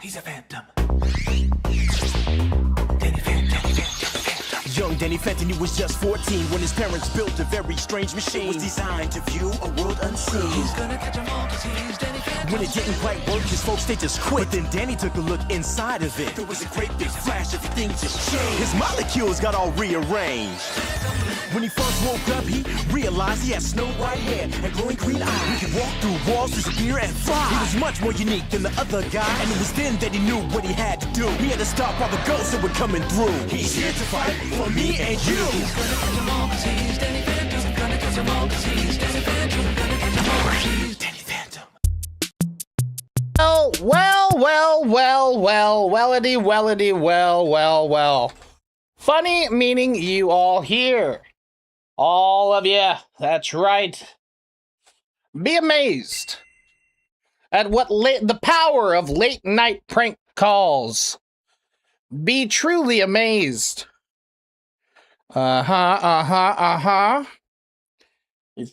He's a phantom. Danny Phantom. Young Danny Phantom, he was just 14 when his parents built a very strange machine. It was designed to view a world unseen. He's gonna catch 'em all 'cause he's Danny Phantom. When it didn't quite work, his folks, they just quit. But then Danny took a look inside of it. There was a great big flash, everything just changed. His molecules got all rearranged. When he first woke up, he realized he had snow white hair and glowing green eyes. He could walk through walls, disappear, and fly. He was much more unique than the other guy, and it was then that he knew what he had to do. He had to stop all the ghosts that were coming through. He's here to fight for me and you. He's gonna catch 'em all 'cause he's Danny Phantom. He's gonna catch 'em all 'cause he's Danny Phantom. He's gonna catch 'em all 'cause he's Danny Phantom. Well. Funny meeting you all here. All of you. That's right. Be amazed at what the power of late night prank calls. Be truly amazed. You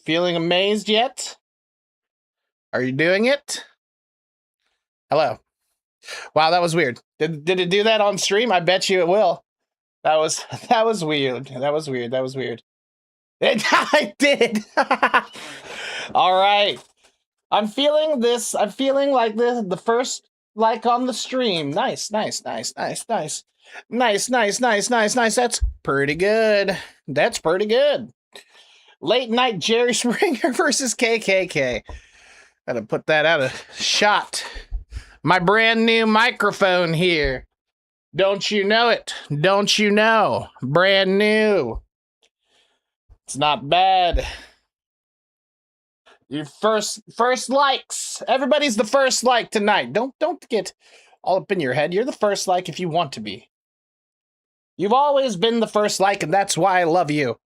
feeling amazed yet? Are you doing it? Hello. Wow, that was weird. Did it do that on stream? I bet you it will. That was weird. That was weird. I did. All right. I'm feeling this. I'm feeling like the first like on the stream. Nice. That's pretty good. Late night Jerry Springer versus KKK. Gotta put that out of shot. My brand new microphone here. Don't you know it? Don't you know? Brand new. It's not bad. Your first likes. Everybody's the first like tonight. Don't get all up in your head. You're the first like if you want to be. You've always been the first like, and that's why I love you.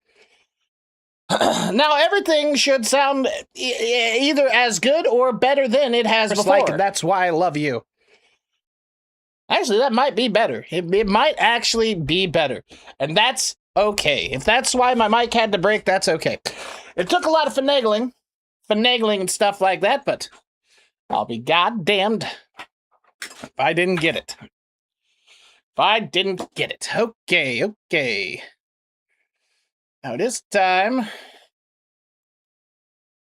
Now everything should sound either as good or better than it has before. Like, and that's why I love you. Actually, that might be better. It might actually be better. And that's okay. If that's why my mic had to break, that's okay. It took a lot of finagling and stuff like that, but I'll be goddamned if I didn't get it. Okay. Now it is time.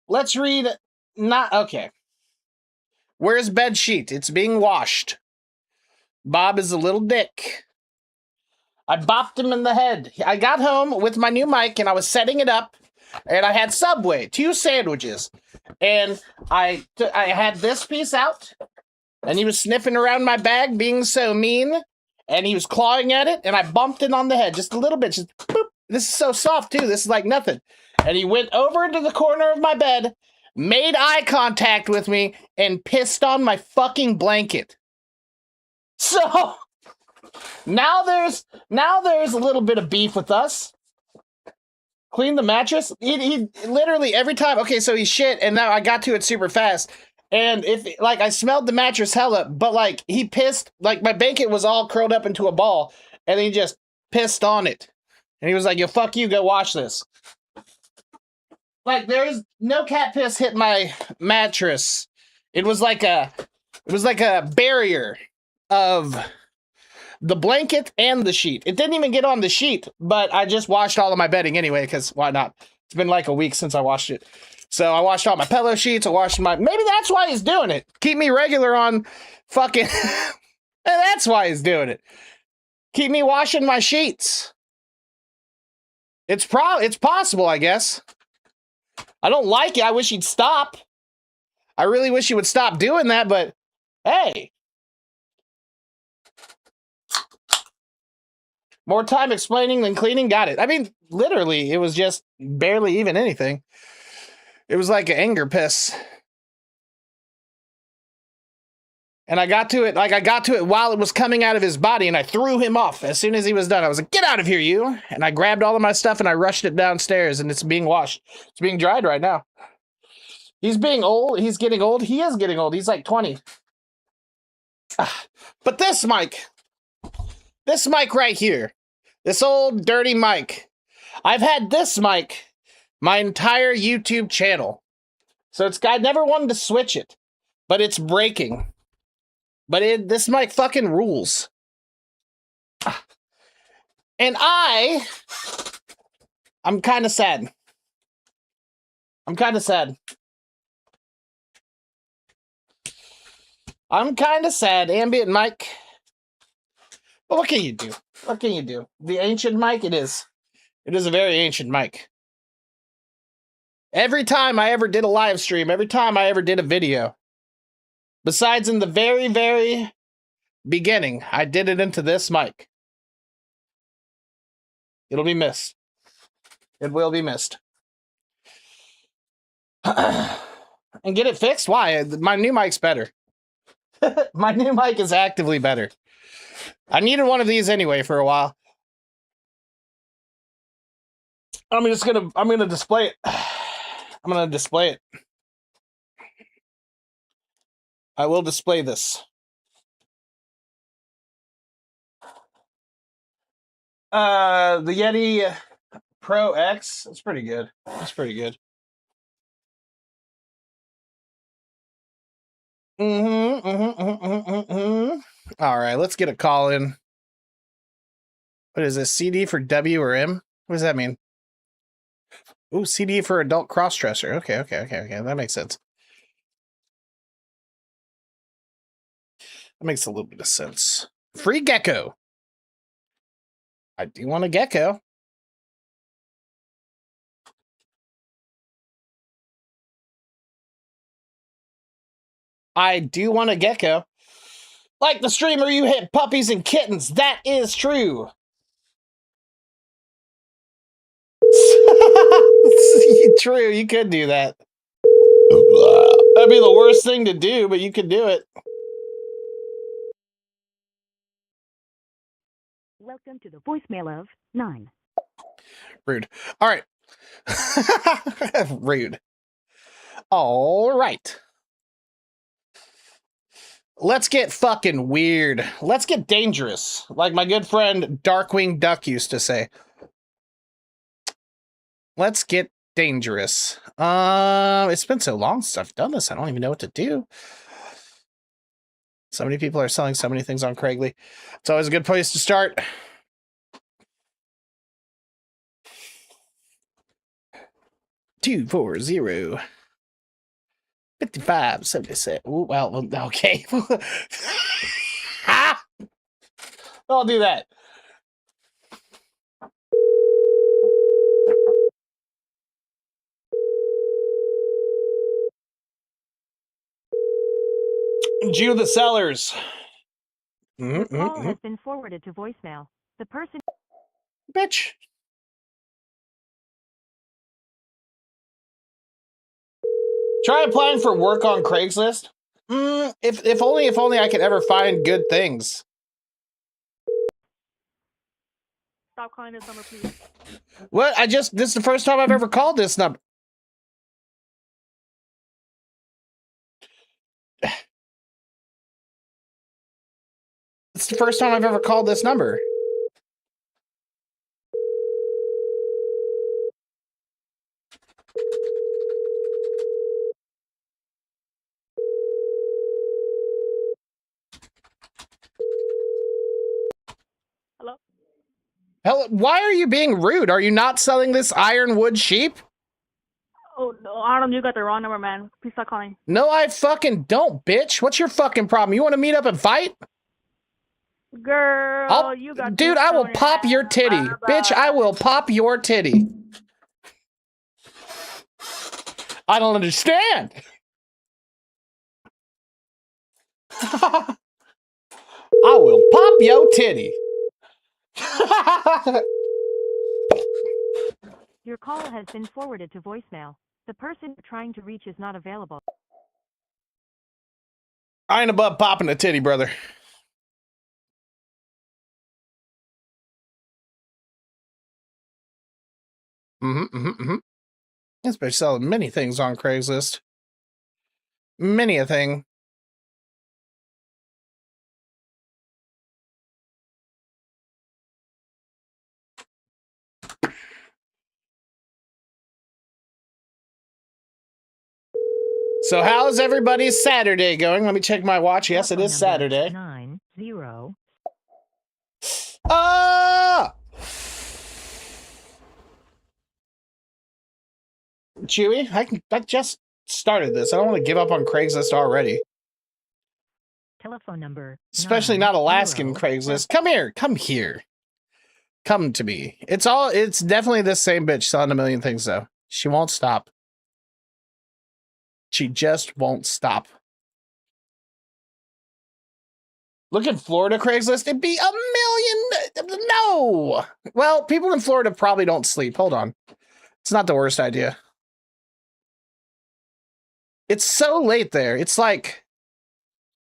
Let's read. Okay. Where's bed sheet? It's being washed. Bob is a little dick. I bopped him in the head. I got home with my new mic and I was setting it up, and I had Subway, 2 sandwiches, and I had this piece out, and he was sniffing around my bag, being so mean, and he was clawing at it, and I bumped it on the head just a little bit. Just boop. This is so soft too. This is like nothing. And he went over into the corner of my bed, made eye contact with me, and pissed on my fucking blanket. So now there's a little bit of beef with us. Clean the mattress. He literally every time. Okay, so he shit, and now I got to it super fast. And I smelled the mattress hella, but like he pissed, like my blanket was all curled up into a ball, and he just pissed on it. And he was like, "Yo, fuck you, go wash this." Like, there's no cat piss hit my mattress. It was like a barrier of the blanket and the sheet. It didn't even get on the sheet, but I just washed all of my bedding anyway, because why not? It's been like a week since I washed it. So I washed all my pillow sheets, maybe that's why he's doing it. Keep me regular on fucking, that's why he's doing it. Keep me washing my sheets. It's possible, I guess. I don't like it. I wish he'd stop. I really wish he would stop doing that, but hey. More time explaining than cleaning, got it. I mean, literally, it was just barely even anything. It was like an anger piss. And I got to it while it was coming out of his body, and I threw him off as soon as he was done. I was like, "Get out of here, you!" And I grabbed all of my stuff and I rushed it downstairs, and it's being washed. It's being dried right now. He's being old. He's getting old. He is getting old. He's like 20. But this mic right here, this old dirty mic, I've had this mic my entire YouTube channel. So I never wanted to switch it, but it's breaking. But this mic fucking rules. And I'm kind of sad. I'm kind of sad. Ambient mic. But what can you do? What can you do? The ancient mic, it is. It is a very ancient mic. Every time I ever did a live stream, every time I ever did a video, besides in the very, very beginning, I did it into this mic. It'll be missed. It will be missed. And get it fixed? Why? My new mic's better. My new mic is actively better. I needed one of these anyway for a while. I'm gonna display it. I'm gonna display it. I will display this. The Yeti Pro X. It's pretty good. It's pretty good. All right, let's get a call in. What is this? CD for W or M? What does that mean? Ooh, CD for adult crossdresser. Okay. That makes sense. That makes a little bit of sense. Free gecko. I do want a gecko. I do want a gecko. Like the streamer, you hit puppies and kittens. That is true. True, you could do that. That'd be the worst thing to do, but you could do it. Welcome to the voicemail of 9. Rude. All right. Rude. All right. Let's get fucking weird. Let's get dangerous. Like my good friend Darkwing Duck used to say. Let's get dangerous. It's been so long since I've done this. I don't even know what to do. So many people are selling so many things on Craigly. It's always a good place to start. Two 4 55 Ooh, well, okay. I'll do that. Jew the sellers. Your call has been forwarded to voicemail. The person... Bitch. Try applying for work on Craigslist. If only I could ever find good things. Stop calling this number, please. What? This is the first time I've ever called this number. It's the first time I've ever called this number. Hello, why are you being rude? Are you not selling this ironwood sheep? Oh, no, Arnold, you got the wrong number, man. Please stop calling. No, I fucking don't, bitch. What's your fucking problem? You want to meet up and fight? Girl, you got... Dude, I will pop your titty. Bitch, I will pop your titty. I don't understand. I will pop your titty. Your call has been forwarded to voicemail. The person you're trying to reach is not available. I ain't above popping a titty, brother. This bitch selling many things on Craigslist. Many a thing. So how's everybody's Saturday going? Let me check my watch. Yes, it is Saturday. 90. Ah! Chewy, I just started this. I don't want to give up on Craigslist already. Telephone number. Especially not Alaskan Craigslist. Come here. Come here. Come to me. It's definitely this same bitch selling a million things though. She won't stop. She just won't stop. Look at Florida Craigslist. It'd be a million. No. Well, people in Florida probably don't sleep. Hold on. It's not the worst idea. It's so late there. It's like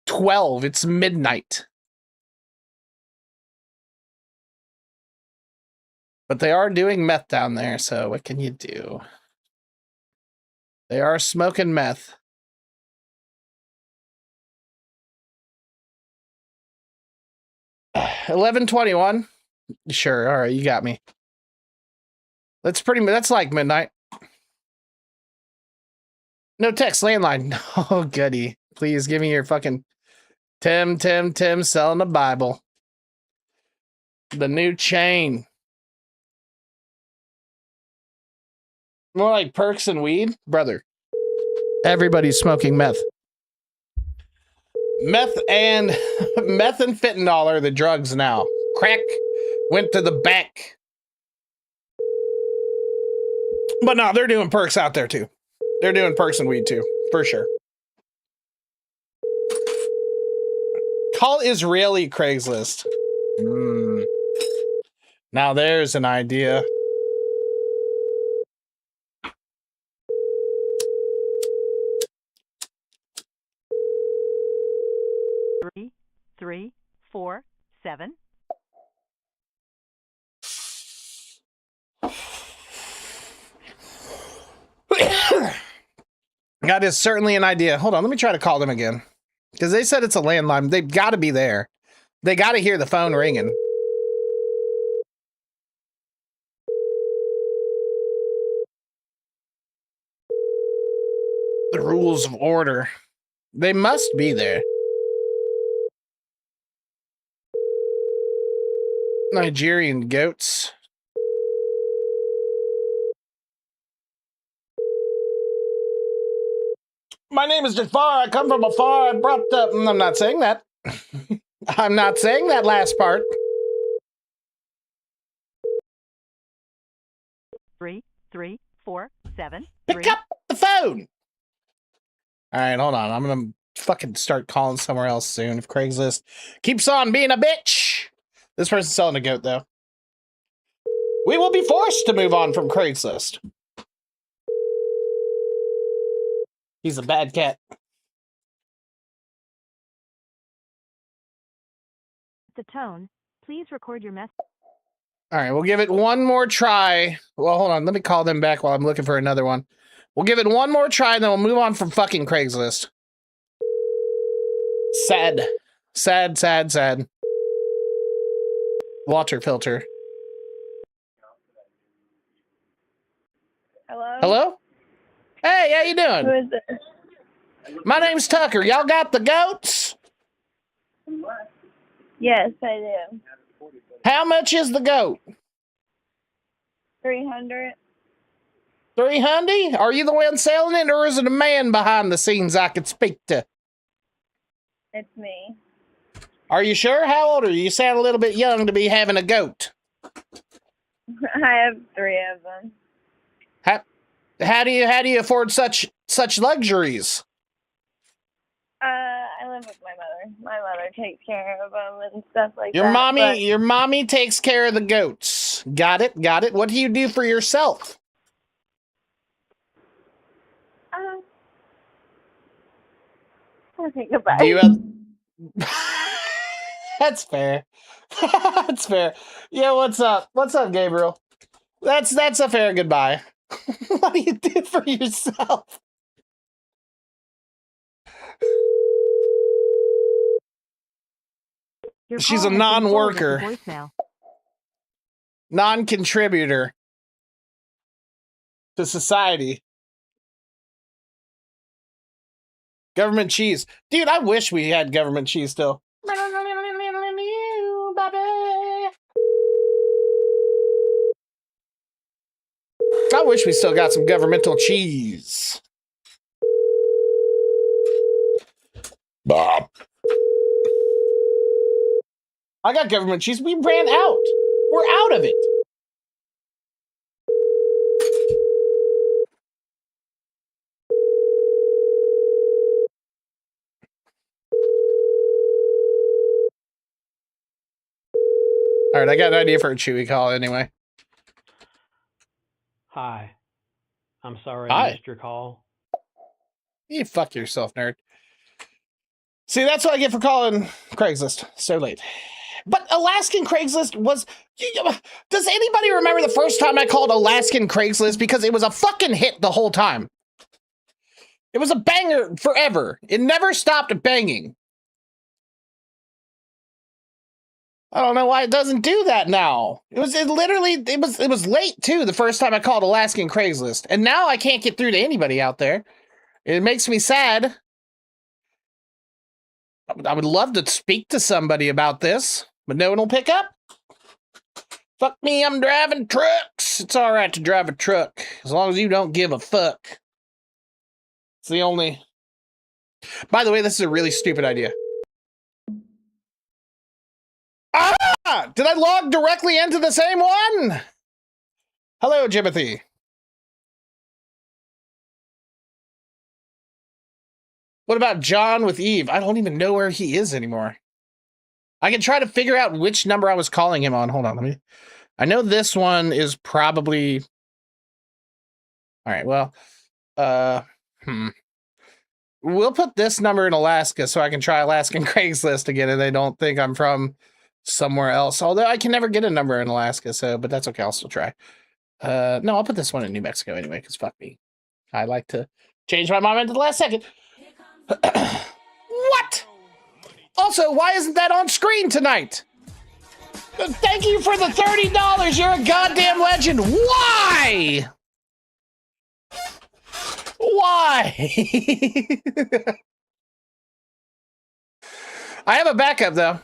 12. It's midnight. But they are doing meth down there, so what can you do? They are smoking meth. $11:21. Sure, all right, you got me. That's like midnight. No text, landline. Oh, goody. Please give me your fucking Tim selling the Bible. The new chain. More like perks and weed? Brother. Everybody's smoking meth. Meth and fentanyl are the drugs now. Crack went to the back. But no, they're doing perks out there too. They're doing perks and weed too, for sure. Call Israeli Craigslist. Now there's an idea. Three, 4, 7. That is certainly an idea. Hold on, let me try to call them again. Because they said it's a landline. They've got to be there. They got to hear the phone ringing. The rules of order. They must be there. Nigerian goats. My name is Jafar. I come from afar. I brought the... I'm not saying that. I'm not saying that last part. 3, 4, 7. Pick up the phone. All right, hold on. I'm going to fucking start calling somewhere else soon if Craigslist keeps on being a bitch. This person's selling a goat, though. We will be forced to move on from Craigslist. He's a bad cat. The tone. Please record your message. All right, we'll give it one more try. Well, hold on. Let me call them back while I'm looking for another one. We'll give it one more try, and then we'll move on from fucking Craigslist. Sad. Sad, sad, sad. Water filter. Hello? Hello? Hey, how you Who doing? is this? My name's Tucker. Y'all got the goats? Yes, I do. How much is the goat? 300. 300? Are you the one selling it, or is it a man behind the scenes I could speak to? It's me. Are you sure? How old are you? You sound a little bit young to be having a goat. I have 3 of them. How do you afford such luxuries? I live with my mother. My mother takes care of them and stuff like Your that. your mommy takes care of the goats. Got it, got it. What do you do for yourself? I think about Do you it. have... That's fair. That's fair. Yeah, what's up? What's up, Gabriel? That's a fair goodbye. What do you do for yourself? Your She's call a has been non-worker. forwarded to voicemail. Non-contributor to society. Government cheese. Dude, I wish we had government cheese still. I wish we still got some governmental cheese. Bob. I got government cheese. We ran out. We're out of it. All right, I got an idea for a Chewy call anyway. Hi. I'm sorry Hi. I missed your call. You fuck yourself, nerd. See, that's what I get for calling Craigslist so late. But Alaskan Craigslist was... Does anybody remember the first time I called Alaskan Craigslist? Because it was a fucking hit the whole time. It was a banger forever. It never stopped banging. I don't know why it doesn't do that now. It was late too the first time I called Alaskan Craigslist. And now I can't get through to anybody out there. It makes me sad. I would love to speak to somebody about this, but no one will pick up. Fuck me, I'm driving trucks. It's all right to drive a truck as long as you don't give a fuck. It's the only... By the way, this is a really stupid idea. Ah! Did I log directly into the same one? Hello, Jimothy. What about John with Eve? I don't even know where he is anymore. I can try to figure out which number I was calling him on. Hold on, I know this one is probably... All right, well, we'll put this number in Alaska so I can try Alaskan Craigslist again and they don't think I'm from somewhere else. Although I can never get a number in Alaska, but that's okay, I'll still try. No, I'll put this one in New Mexico anyway, because fuck me. I like to change my mind at the last second. What? Also, why isn't that on screen tonight? Thank you for the $30. You're a goddamn legend. Why? Why? I have a backup, though.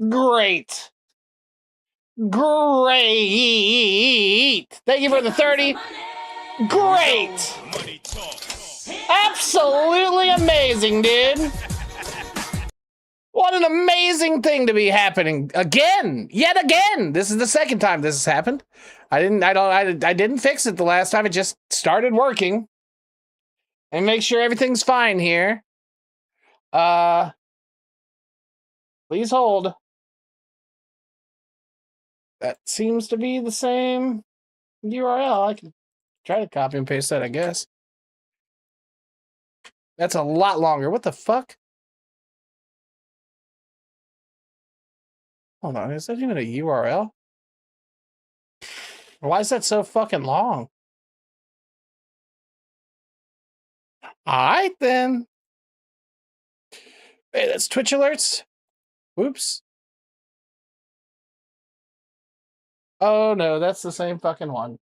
Great. Thank you for the 30. Great. Absolutely amazing, dude. What an amazing thing to be happening again, yet again. This is the second time this has happened. I didn't fix it the last time. It just started working. And make sure everything's fine here. Please hold. That seems to be the same URL. I can try to copy and paste that, I guess. That's a lot longer. What the fuck? Hold on, is that even a URL? Why is that so fucking long? Alright then. Hey, that's Twitch alerts. Whoops. Oh no, that's the same fucking one.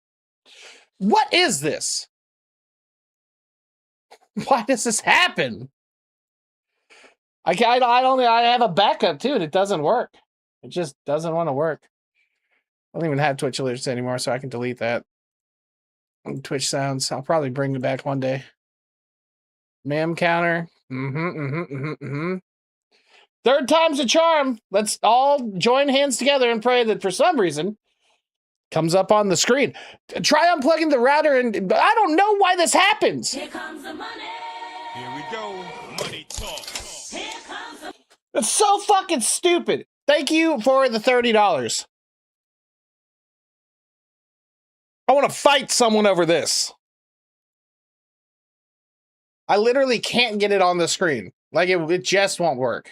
What is this? Why does this happen? I have a backup too, and it doesn't work. It just doesn't want to work. I don't even have Twitch alerts anymore, so I can delete that. And Twitch sounds. I'll probably bring it back one day. Ma'am counter. Third time's a charm. Let's all join hands together and pray that for some reason comes up on the screen. Try unplugging the router, and I don't know why this happens. Here comes the money. Here we go. Money talk. Here comes the... It's so fucking stupid. Thank you for the $30. I want to fight someone over this. I literally can't get it on the screen. Like, it just won't work.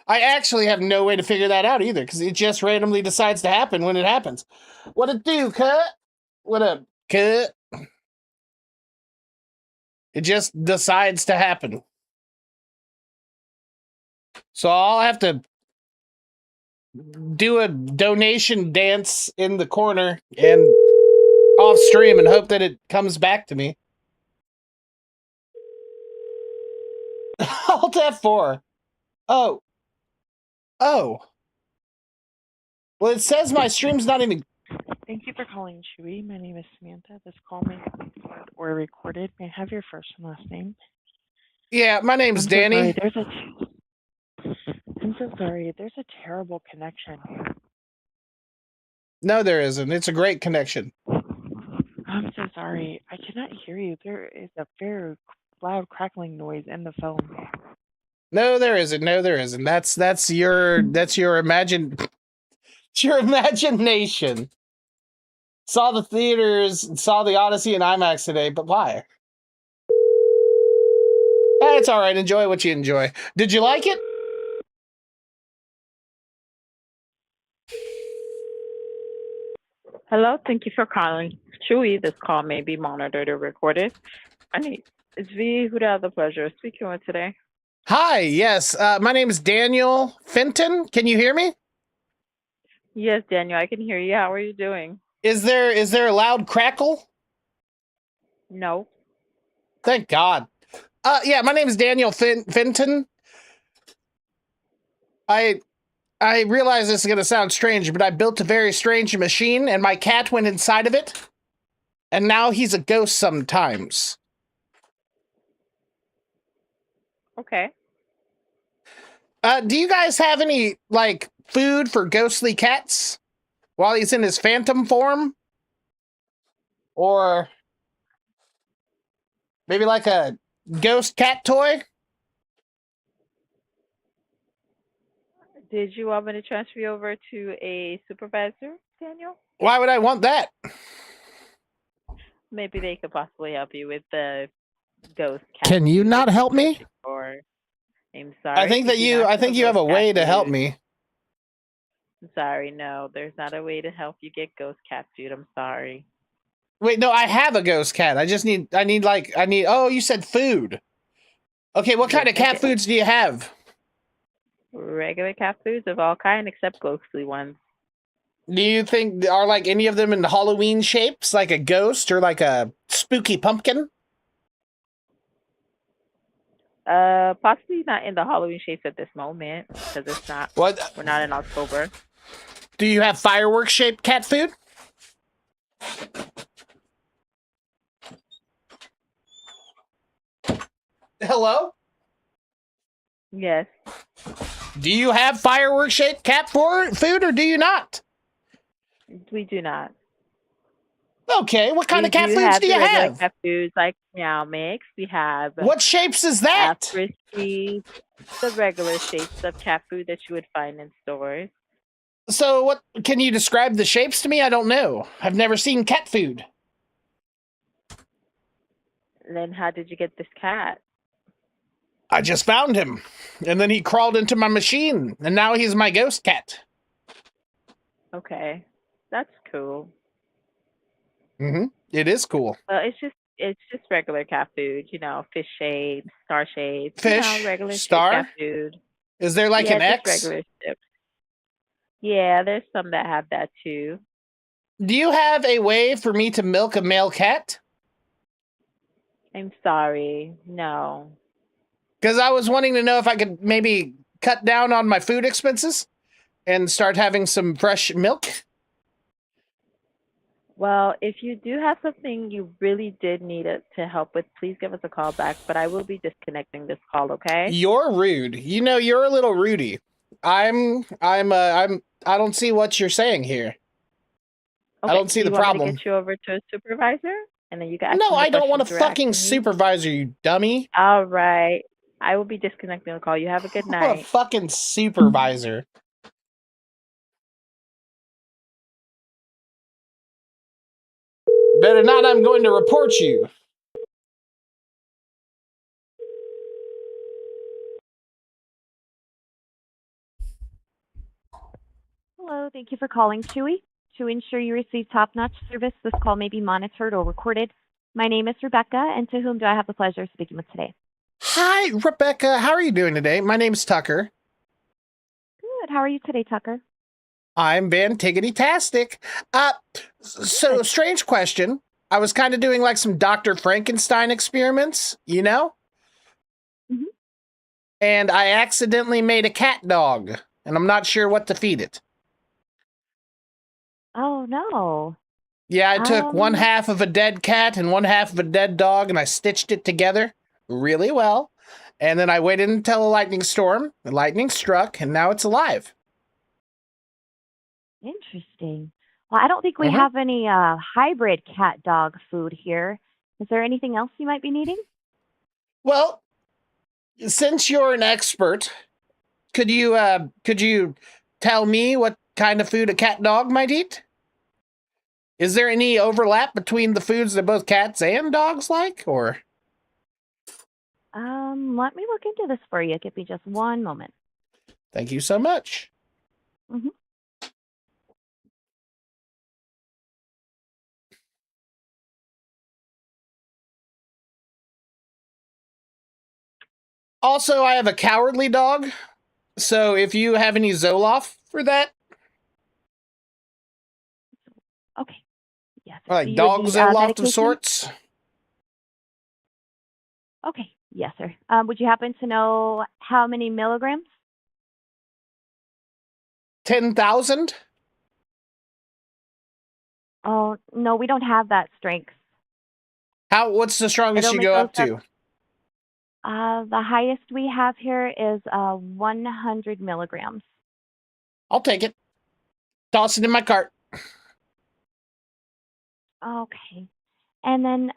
I actually have no way to figure that out either, because it just randomly decides to happen when it happens. What it do, cut? What up, cut? It just decides to happen. So I'll have to do a donation dance in the corner and off stream and hope that it comes back to me. Alt F4. Oh. Oh. Well, it says my stream's not even... Thank you for calling Chewy. My name is Samantha. This call may be recorded or recorded. May I have your first and last name? Yeah, my name's I'm so Danny. I'm so sorry. There's a terrible connection. No, there isn't. It's a great connection. I'm so sorry. I cannot hear you. There is a very loud crackling noise in the phone. No, there isn't. No, there isn't. That's your it's your imagination. Saw the theaters, saw the Odyssey and IMAX today, but why? It's all right. Enjoy what you enjoy. Did you like it? Hello, thank you for calling Chewy. This call may be monitored or recorded. It's V. Who do I have the pleasure of speaking with today? Hi. Yes. My name is Daniel Fenton. Can you hear me? Yes, Daniel, I can hear you. How are you doing? Is there a loud crackle? No. Thank God. Yeah, my name is Daniel Fenton. I realize this is going to sound strange, but I built a very strange machine, and my cat went inside of it, and now he's a ghost sometimes. Okay. Do you guys have any, like, food for ghostly cats while he's in his phantom form? Or maybe like a ghost cat toy? Did you want me to transfer you over to a supervisor, Daniel? Why would I want that? Maybe they could possibly help you with the ghost cat. Can you not help me? Or I'm sorry. I think you have a way to help me. I'm sorry, no, there's not a way to help you get ghost cat food. I'm sorry. Wait, no, I have a ghost cat. Oh, you said food. Okay, what kind of cat foods do you have? Regular cat foods of all kind except ghostly ones. Do you think, are like any of them in Halloween shapes, like a ghost or like a spooky pumpkin? Possibly not in the Halloween shapes at this moment because it's not. What? We're not in October. Do you have fireworks shaped cat food? Hello? Yes. Do you have fireworks shaped cat food or do you not? We do not. Okay, what kind of cat foods do you have? Cat foods like Meow Mix. We have. What shapes is that? Frisbee, the regular shapes of cat food that you would find in stores. So what, can you describe the shapes to me? I don't know. I've never seen cat food. Then how did you get this cat? I just found him. And then he crawled into my machine. And now he's my ghost cat. Okay. That's cool. Mm-hmm. It is cool. Well, it's just regular cat food, fish shapes, star shapes. Fish? Regular Star? cat food. Is there like an just X? regular shapes. Yeah, there's some that have that too. Do you have a way for me to milk a male cat? I'm sorry. No. Because I was wanting to know if I could maybe cut down on my food expenses and start having some fresh milk. Well, if you do have something you really did need it to help with, please give us a call back. But I will be disconnecting this call, okay? You're rude. You're a little Rudy. I don't see what you're saying here. Okay. I don't see the problem. Want me to get you over to a supervisor, and then you guys. No, I don't want a fucking supervisor, you dummy. All right. I will be disconnecting the call. You have a good night. I want a fucking supervisor. Better not, I'm going to report you. Hello, thank you for calling Chewy. To ensure you receive top-notch service, this call may be monitored or recorded. My name is Rebecca, and to whom do I have the pleasure of speaking with today? Hi, Rebecca. How are you doing today? My name's Tucker. Good. How are you today, Tucker? I'm Vantiggity-tastic. So strange question. I was kind of doing like some Dr. Frankenstein experiments, you know? Mhm. And I accidentally made a cat dog, and I'm not sure what to feed it. Oh no. Yeah, I took one Um, half of a dead cat and one half of a dead dog, and I stitched it together really well. And then I waited until a lightning storm. The lightning struck, and now it's alive. Interesting. Well, I don't think we Mhm. have any hybrid cat dog food here. Is there anything else you might be needing? Well, since you're an expert, could you tell me what kind of food a cat dog might eat? Is there any overlap between the foods that both cats and dogs like, or? Let me look into this for you. Give me just one moment. Thank you so much. Mhm. Also, I have a cowardly dog, so if you have any Zoloft for that, Okay. Yes. or So like you would dog need Zoloft of medication? sorts, Okay. Yes, sir. Would you happen to know how many milligrams? 10,000. Oh, no, we don't have that strength. What's the It strongest you only go goes up up. to? The highest we have here is 100 milligrams. I'll take it. Toss it in my cart. Okay. And then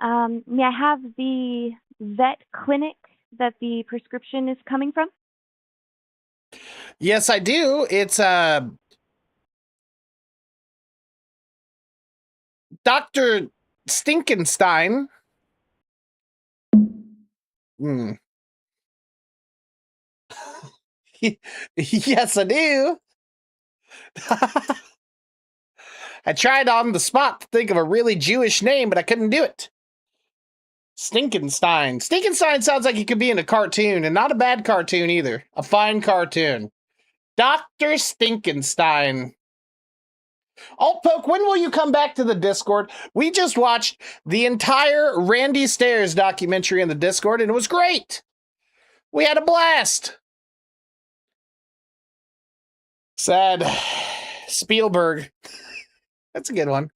may I have the vet clinic that the prescription is coming from? Yes, I do. It's Dr. Stinkenstein. Hmm. Yes, I do. I tried on the spot to think of a really Jewish name, but I couldn't do it. Stinkenstein. Stinkenstein sounds like he could be in a cartoon, and not a bad cartoon either. A fine cartoon. Dr. Stinkenstein. Alt Poke, when will you come back to the Discord? We just watched the entire Randy Stairs documentary in the Discord, and it was great. We had a blast. Sad. Spielberg. That's a good one.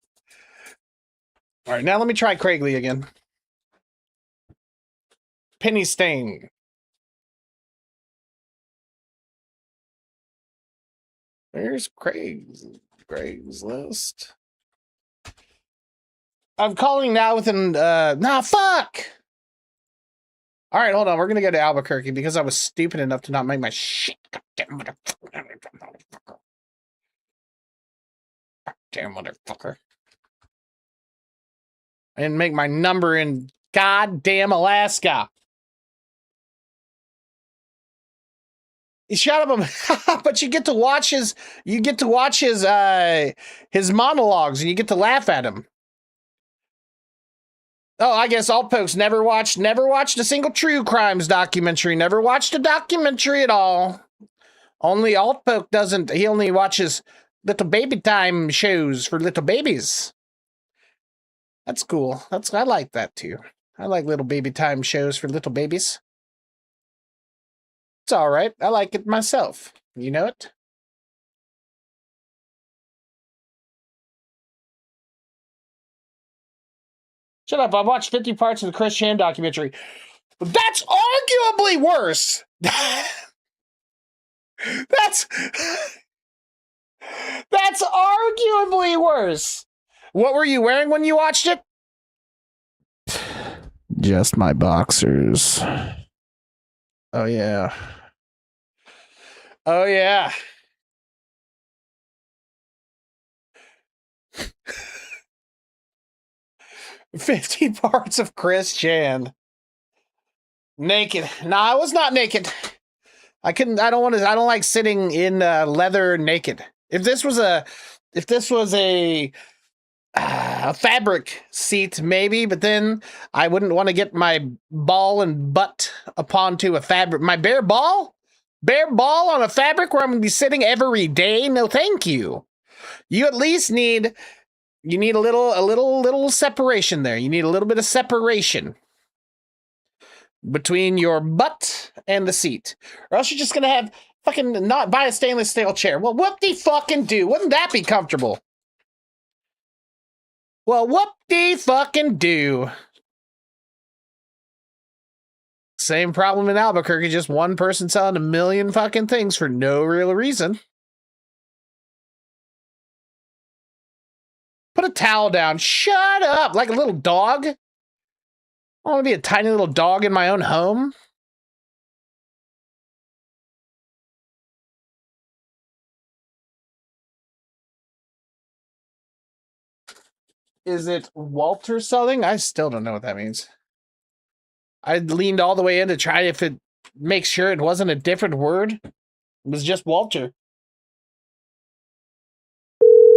All right, now let me try Craigley again. Penny Stain. There's Craig's list. I'm calling now within fuck. All right, hold on. We're gonna go to Albuquerque because I was stupid enough to not make my shit. Goddamn motherfucker. Goddamn motherfucker. I didn't make my number in goddamn Alaska. Shut up, but you get to watch his monologues and you get to laugh at him. Oh, I guess Alt Pokes never watched a single true crimes documentary, never watched a documentary at all. Only Alt Poke doesn't, he only watches little baby time shows for little babies. That's cool. I like that too. I like little baby time shows for little babies. It's all right. I like it myself. You know it? Shut up. I've watched 50 parts of the Chris Chan documentary. That's arguably worse. That's arguably worse. What were you wearing when you watched it? Just my boxers. Oh, yeah. Oh, yeah. "50 parts of Chris Chan. Naked. No, I was not naked. I don't like sitting in leather naked. If this was a fabric seat, maybe, but then I wouldn't want to get my ball and butt upon a fabric. My bare ball on a fabric where I'm going to be sitting every day? No, thank you. You at least need a little separation there. You need a little bit of separation between your butt and the seat, or else you're just gonna have fucking not buy a stainless steel chair. Well, whoop de fucking do. Wouldn't that be comfortable? Well, whoop de fucking do. Same problem in Albuquerque, just one person selling a million fucking things for no real reason. Put a towel down. Shut up, like a little dog. I want to be a tiny little dog in my own home. Is it Walter something? I still don't know what that means. I leaned all the way in to try if it makes sure it wasn't a different word. It was just Walter.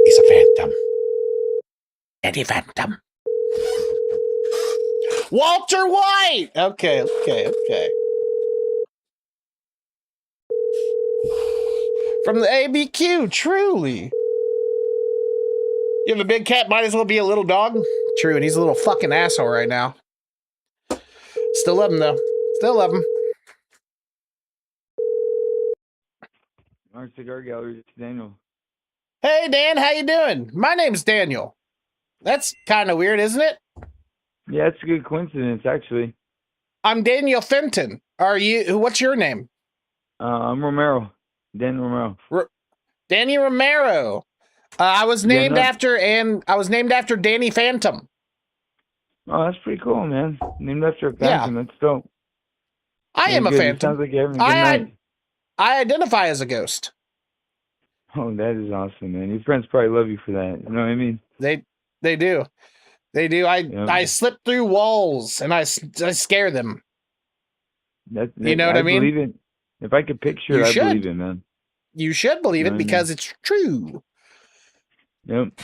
He's a phantom. Any phantom. Walter White! Okay. From the ABQ, truly. You have a big cat, might as well be a little dog. True, and he's a little fucking asshole right now. Still love him, though. Still love him. Our Cigar Gallery, it's Daniel. Hey, Dan, how you doing? My name's Daniel. That's kind of weird, isn't it? Yeah, it's a good coincidence, actually. I'm Daniel Fenton. What's your name? I'm Romero. Dan Romero. Danny Romero. I was named after Danny Phantom. Oh, that's pretty cool, man. Named after a phantom. That's dope. I am a good. phantom. It sounds like you're having a good night. I identify as a ghost. Oh, that is awesome, man. Your friends probably love you for that. You know what I mean? They do. They do. I slip through walls and I scare them. You know what I mean? Believe it. If I could picture it, I believe it, man. You should believe it because it's true. Yep.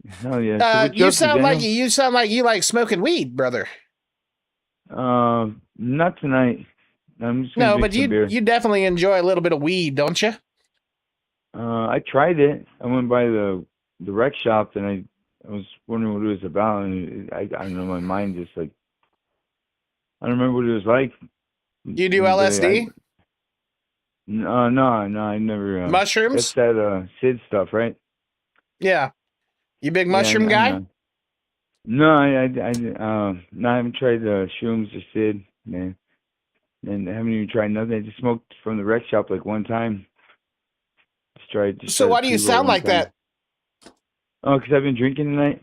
Hell yeah. You sound like you like smoking weed, brother. Not tonight. I'm just no, but you definitely enjoy a little bit of weed, don't you? I tried it. I went by the rec shop and I was wondering what it was about, and I don't know. My mind just like I don't remember what it was like. You do LSD? No, I never. Mushrooms? That's that Sid stuff, right? Yeah. You big mushroom guy? No, I haven't tried shrooms or Sid, man. And I haven't even tried nothing. I just smoked from the rec shop like one time. So why do you sound like that? Oh, because I've been drinking tonight.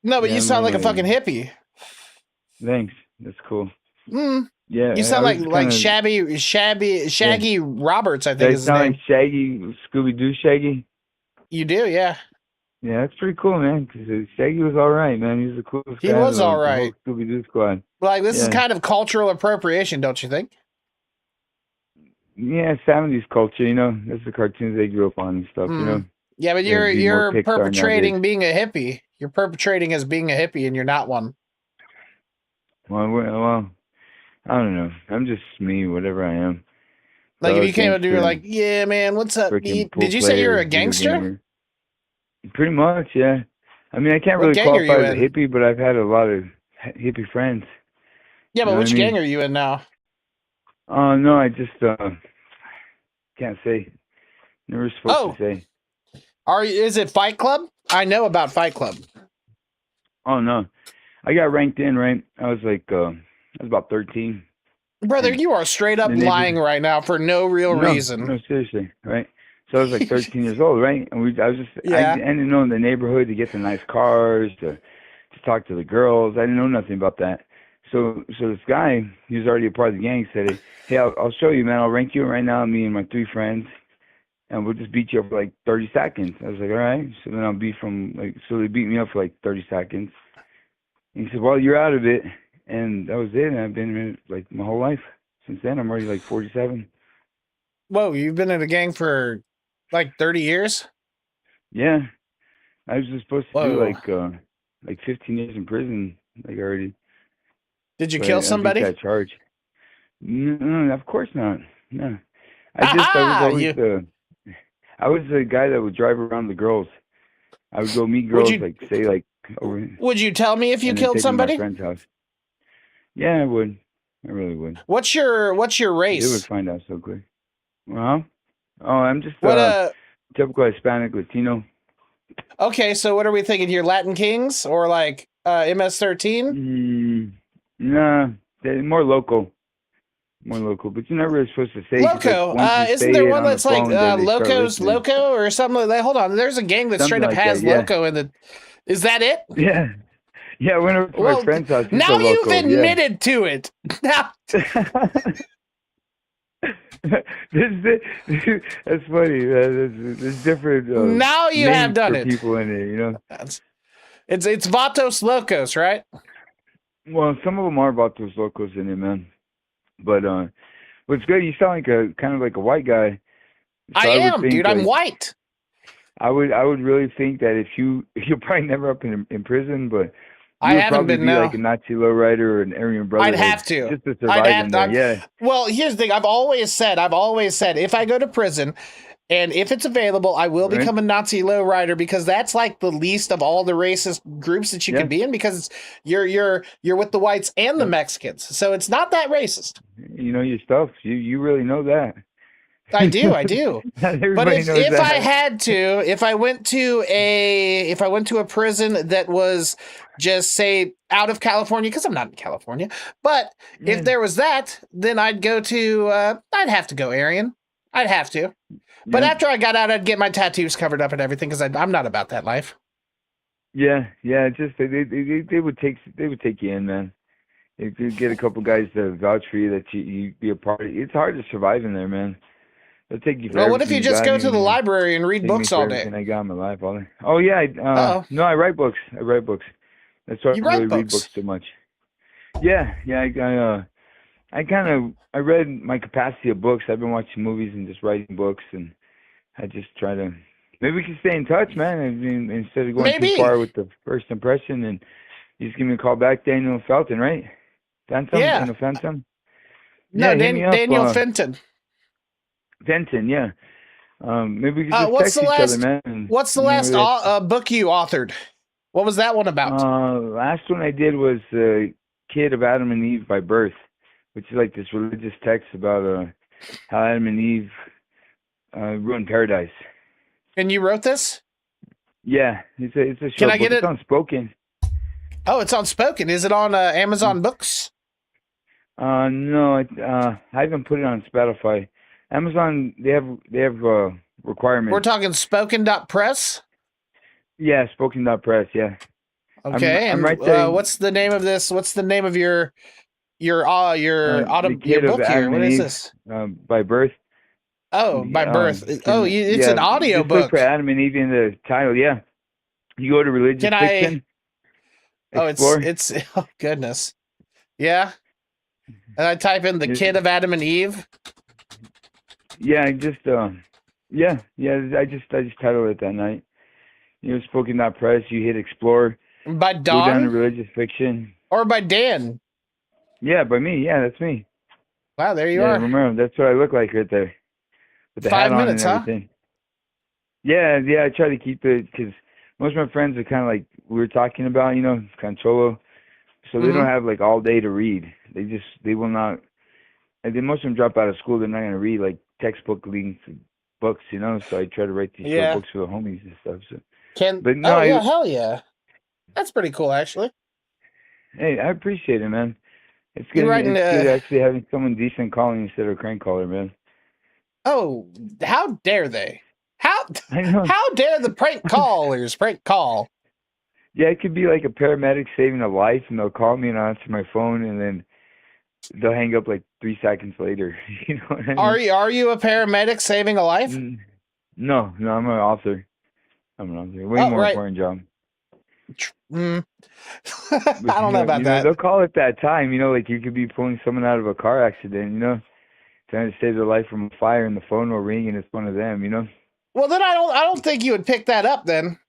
No, but you sound like a fucking hippie. Thanks. That's cool. Mm. Yeah. You sound like Shaggy Roberts, I think is his name. Like Shaggy, Scooby-Doo Shaggy? You do, yeah. Yeah, that's pretty cool, man, because Shaggy was all right, man. He was the coolest guy. He was all right. Scooby-Doo squad. Like, this is kind of cultural appropriation, don't you think? Yeah, 70s culture, you know. That's the cartoons they grew up on and stuff, you know. Yeah, but you're perpetrating being a hippie. You're perpetrating as being a hippie, and you're not one. Well, I don't know. I'm just me, whatever I am. Like, if you came up and you were like, yeah, man, what's up? Did you say you're a gangster? Pretty much, yeah. I mean, I can't really qualify as a hippie, but I've had a lot of hippie friends. Yeah, but which gang are you in now? Oh, no, I just can't say. Never supposed to say. Is it Fight Club? I know about Fight Club. Oh, no. I got ranked in, right? I was like, I was about 13. Brother, you are straight up lying right now for no real reason. No, seriously, right? So I was like 13 years old, right? And I didn't know in the neighborhood to get the nice cars, to talk to the girls. I didn't know nothing about that. So this guy, he was already a part of the gang, said, hey, I'll show you, man. I'll rank you right now, me and my 3 friends, and we'll just beat you up for like 30 seconds. I was like, all right. So then so they beat me up for like 30 seconds. And he said, well, you're out of it. And that was it. And I've been in it like my whole life. Since then, I'm already like 47. Whoa, you've been in a gang for like 30 years? Yeah. I was just supposed to do like 15 years in prison, like already. Did you kill somebody? That charge. No, of course not. No. I was I was the guy that would drive around the girls. I would go meet Would girls, you like say like over, would you tell me if you and then killed take them to my somebody? friend's house. Yeah, I would. I really would. What's your They would race? find out so quick. Well, oh, I'm just What typical Hispanic Latino. Okay, so what are we thinking here? Latin Kings or like MS-13? Nah, they're more local. More local, but you're not really supposed to say, because like Loco. once you Isn't say there it one on the that's like phone, then they start Locos listening. Loco or something like that? Hold on. There's a gang that straight Something up like has that, yeah. Loco in the. Is that it? Yeah, yeah. I went over to my Well, friend's house. He's now a you've local, admitted to it. Now, That's funny. There's different. now you names have done for it. people in it, you know. It's Vatos Locos, right? Well, some of them are about those locals in it, man. But what's good? You sound like a kind of like a white guy. So I would am, think, dude. I'm like, white. I would really think that if you'll probably never up in prison, but I you would haven't probably been, be no. like a Nazi lowrider or an Aryan Brotherhood. I'd have to. Just to survive in there. Yeah. Well, here's the thing. I've always said, if I go to prison and if it's available, I will Right. become a Nazi lowrider, because that's like the least of all the racist groups that you Yeah. can be in, because you're with the whites and the Mexicans. So it's not that racist. You know your stuff. You really know that. I do. Not But everybody knows if that. I had to, if I went to a prison that was just say out of California, because I'm not in California, but if there was that, then I'd go to I'd have to go Aryan. I'd have to. But Yeah. after I got out, I'd get my tattoos covered up and everything, because I'm not about that life. Yeah, just they would take you in, man. If you get a couple guys to vouch for you, that you be a part of, it's hard to survive in there, man. They'll take you for Well, what if everything you just got. go to the library and read Take me books for all day? everything I got in my life all day. Oh yeah, Uh-oh. no, I write books. That's why I You don't write really read books? books too much. Yeah, I read my capacity of books. I've been watching movies and just writing books, and I just try to. Maybe we can stay in touch, man. I mean, instead of going Maybe. too far with the first impression, and you just give me a call back, Daniel Felton, right? Phantom? Yeah. Daniel Phantom? No, hit me up, Daniel Fenton. Fenton, yeah. Maybe we could just What's text the each last? other, man. and, What's the you know, last book you authored? What was that one about? last one I did was Kid of Adam and Eve by Birth, which is like this religious text about how Adam and Eve ruined paradise. And you wrote this? Yeah, it's a short Can I book. get It's it? unspoken. Oh, it's unspoken. Is it on Amazon Books? No, I haven't put it on Spotify. Amazon, they have requirements. We're talking spoken.press? Yeah, spoken.press, yeah. Okay, I'm right and there. what's the name of this? What's the name of your The Kid book of here? Adam What and is Eve, this? by Birth. Oh, by birth. Can- It's yeah, an audio just look book. for Adam and Eve in the title, yeah. You go to religious Can I- fiction. Oh, Explore. it's oh goodness. Yeah. And I type in the Yeah. Kid of Adam and Eve. Yeah, I just I just titled it that night. You know, spoken.press, you hit explore, By go down to Don religious fiction. or by Dan. Yeah, by me. Yeah, that's me. Wow, there you Yeah, are. remember, that's what I look like right there. With the 5 hat on minutes, and huh? everything. Yeah, I try to keep it, because most of my friends are kind of like we were talking about, you know, kind of cholo. So they Mhm. don't have like all day to read. They will not, and then most of them drop out of school, they're not going to read like textbook length books, you know, so I try to write these Yeah. short books for the homies and stuff. So, Can but no, Oh yeah, hell yeah. That's pretty cool actually. hey, I appreciate it, man. It's You're good, writing, it's good actually having someone decent calling instead of a crank caller, man. Oh, how dare they? How I know. how dare the prank callers prank call? Yeah, it could be like a paramedic saving a life, and they'll call me and I'll answer my phone, and then they'll hang up like 3 seconds later. You know what I mean? Are you a paramedic saving a life? No, I'm an author. I'm an author. Way Oh, more right. important job. Mm. But, I don't know about that. They'll call it that time, you know, like you could be pulling someone out of a car accident, you know, trying to save their life from a fire, and the phone will ring and it's one of them, you know. Well, then I don't think you would pick that up then.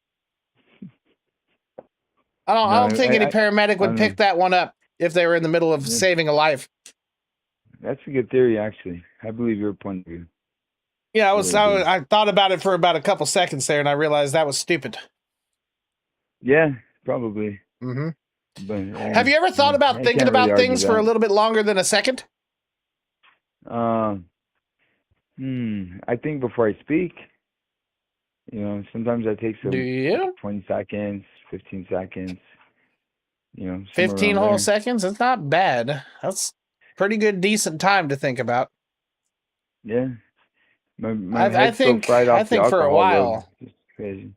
I don't think any paramedic would pick that one up if they were in the middle of saving a life. That's a good theory, actually. I believe your point of view. Yeah, So, I thought about it for about a couple seconds there, and I realized that was stupid. yeah, probably. Mm-hmm. But Have you ever thought about I thinking can't really about argue things for a that. little bit longer than a second? I think before I speak, sometimes I take Do some like you? 20 seconds, 15 seconds, somewhere 15 around whole there. seconds? That's not bad. That's pretty good, decent time to think about. Yeah. My head's still fried I off the think for a alcohol though. while. It's crazy.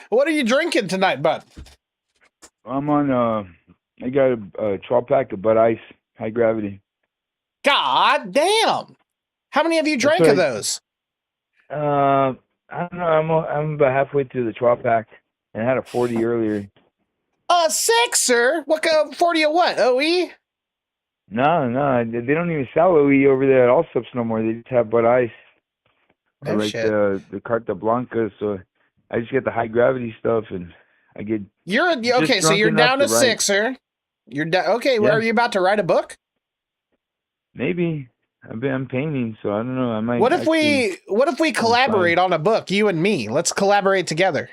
What are you drinking tonight, bud? I'm on I got a 12 pack of Bud Ice, high gravity. God damn! How many have you That's drank what of those? I don't know. I'm about halfway through the 12 pack, and I had a 40 earlier. A sixer? What 40 of what? OE? No, they don't even sell OE over there at Allsups no more. They just have Bud Ice or No like shit. the Carta Blanca. So I just get the high gravity stuff, and I get just Okay, so drunk you're enough down to a write. sixer. You're down. Okay, well, Yeah, are you about to write a book? maybe. I'm painting, so I don't know. I might actually What if we get inspired. collaborate on a book, you and me? Let's collaborate together.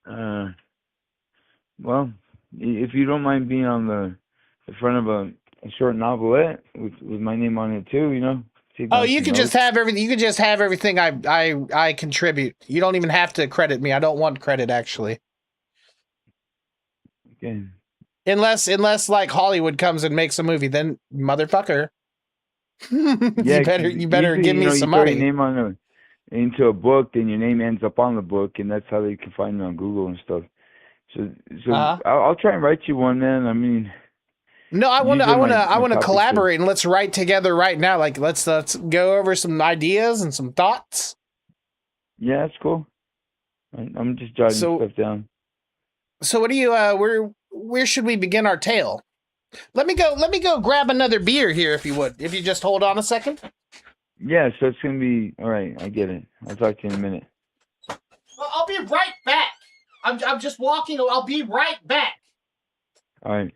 Uh, well, if you don't mind being on the front of a short novelette with my name on it too, take Oh, down you some can just notes. have everything. You can just have everything I contribute. You don't even have to credit me. I don't want credit actually. Okay. Unless like Hollywood comes and makes a movie, then motherfucker. Yeah, 'cause You better usually, give me you some throw your money. name into a book, then your name ends up on the book, and that's how they can find it on Google and stuff. So, Uh-huh. I'll try and write you one, man. I mean, No, these are I my want to topics of. collaborate and let's write together right now. Like let's go over some ideas and some thoughts. Yeah, that's cool. I'm just jotting So stuff down. so what do you where should we begin our tale? Let me go grab another beer here if you would. If you just hold on a second. Yeah, so it's gonna be all right. I get it. I'll talk to you in a minute. Well, I'll be right back. I'm just walking. I'll be right back. All right.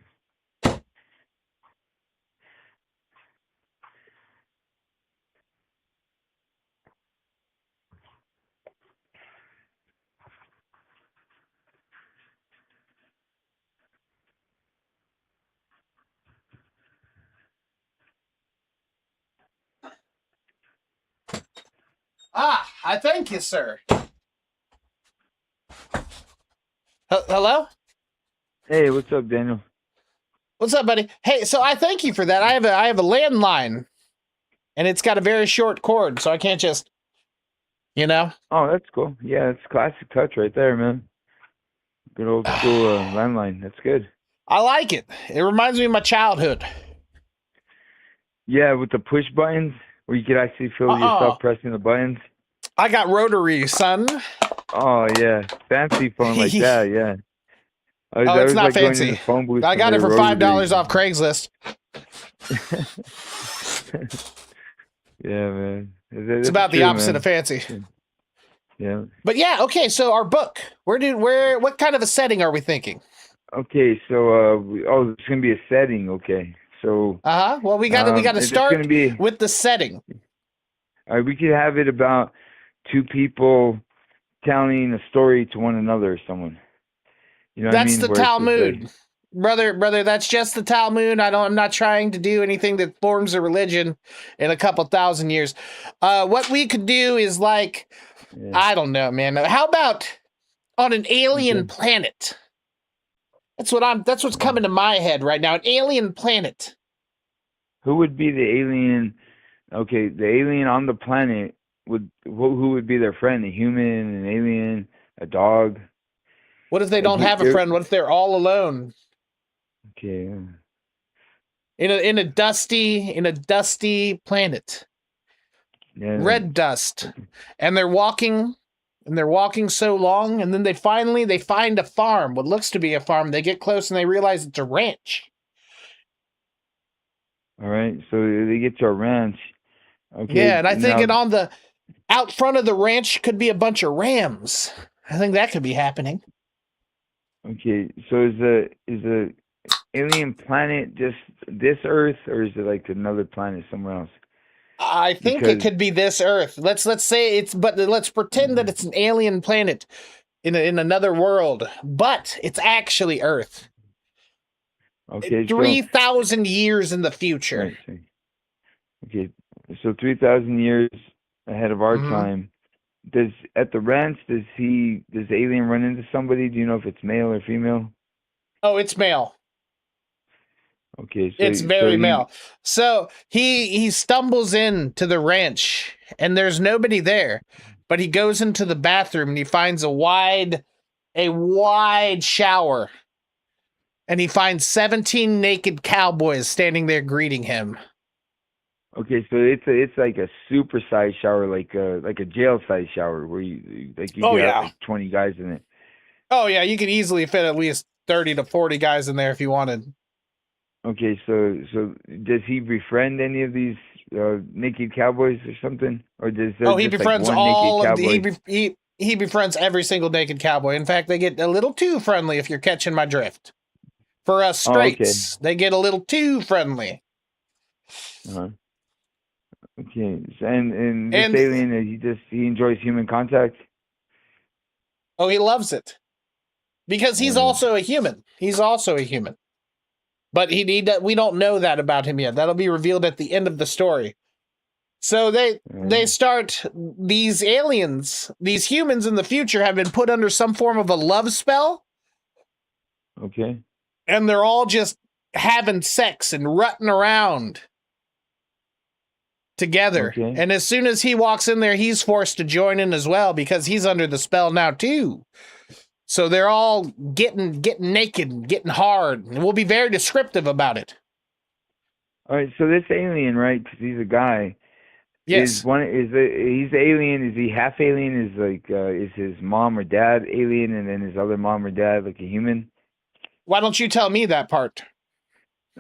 Ah, I thank you, sir. Hello? Hey, what's up, Daniel? What's up, buddy? Hey, so I thank you for that. I have a landline, and it's got a very short cord, so I can't just, you know. Oh, that's cool. Yeah, it's classic touch right there, man. Good old school landline. That's good. I like it. It reminds me of my childhood. Yeah, with the push buttons where you could actually feel yourself pressing the buttons. I got rotary, son. Oh yeah, fancy phone like that. Yeah, Oh, I it's was not like going in fancy. the phone booth. I and got they it for were $5 rotary. off Craigslist. Yeah, man. It's That's about the true, opposite man. of fancy. Yeah. But yeah, okay. So our book. What kind of a setting are we thinking? Okay, so it's gonna be a setting. Okay, so Well, we got to it's gonna start be. with the setting. We could have it about two people telling a story to one another or someone. You know what I That's mean? the Where it's just like, Talmud. Brother, that's just the Talmud. I'm not trying to do anything that forms a religion in a couple thousand years. What we could do is like, yeah. I don't know, man. How about on an alien Okay. planet? That's what's coming to my head right now. An alien planet. Who would be the alien? Okay, the alien on the planet who would be their friend? A human, an alien, a dog? What if they Like don't have a friend? What if they're all alone? okay. In a dusty planet. Yeah. Red dust. And they're walking so long, and then they find a farm, what looks to be a farm. They get close and they realize it's a ranch. All right. So they get to a ranch. Okay. Yeah, and I think Now, out front of the ranch could be a bunch of rams. I think that could be happening. okay. So is the alien planet just this Earth, or is it like another planet somewhere else? I think it Because could be this Earth. Let's say let's pretend that it's an alien planet in another world, but it's actually Earth. okay, so 3,000 years in the future. right, so, okay, so 3,000 years ahead of our Hmm. time. Does at the ranch does the alien run into somebody? Do you know if it's male or female? Oh, it's male. Okay, It's so very he male. So he stumbles into the ranch and there's nobody there, but he goes into the bathroom and he finds a wide shower, and he finds 17 naked cowboys standing there greeting him. okay, so it's like a super size shower, like a jail size shower where you Oh could have yeah. like 20 guys in it. Oh yeah, you could easily fit at least 30 to 40 guys in there if you wanted. Okay, so does he befriend any of these naked cowboys or something, or does there Oh, he just like befriends one naked all of the cowboy? he befriends every single naked cowboy. In fact, they get a little too friendly, if you're catching my drift. For us Oh, okay. straights, they get a little too friendly. Uh-huh. Okay, so, and this And alien, he enjoys human contact. oh, he loves it because All he's right, also a human. He's also a human. But we don't know that about him yet. That'll be revealed at the end of the story. So all they right, start these aliens, these humans in the future have been put under some form of a love spell, okay, and they're all just having sex and rutting around together. okay, And as soon as he walks in there, he's forced to join in as well because he's under the spell now too. So they're all getting naked and getting hard, and we'll be very descriptive about it. all right. So this alien, right? Because he's a guy. Yes. He's alien? Is he half alien? Is his mom or dad alien, and then his other mom or dad like a human? Why don't you tell me that part?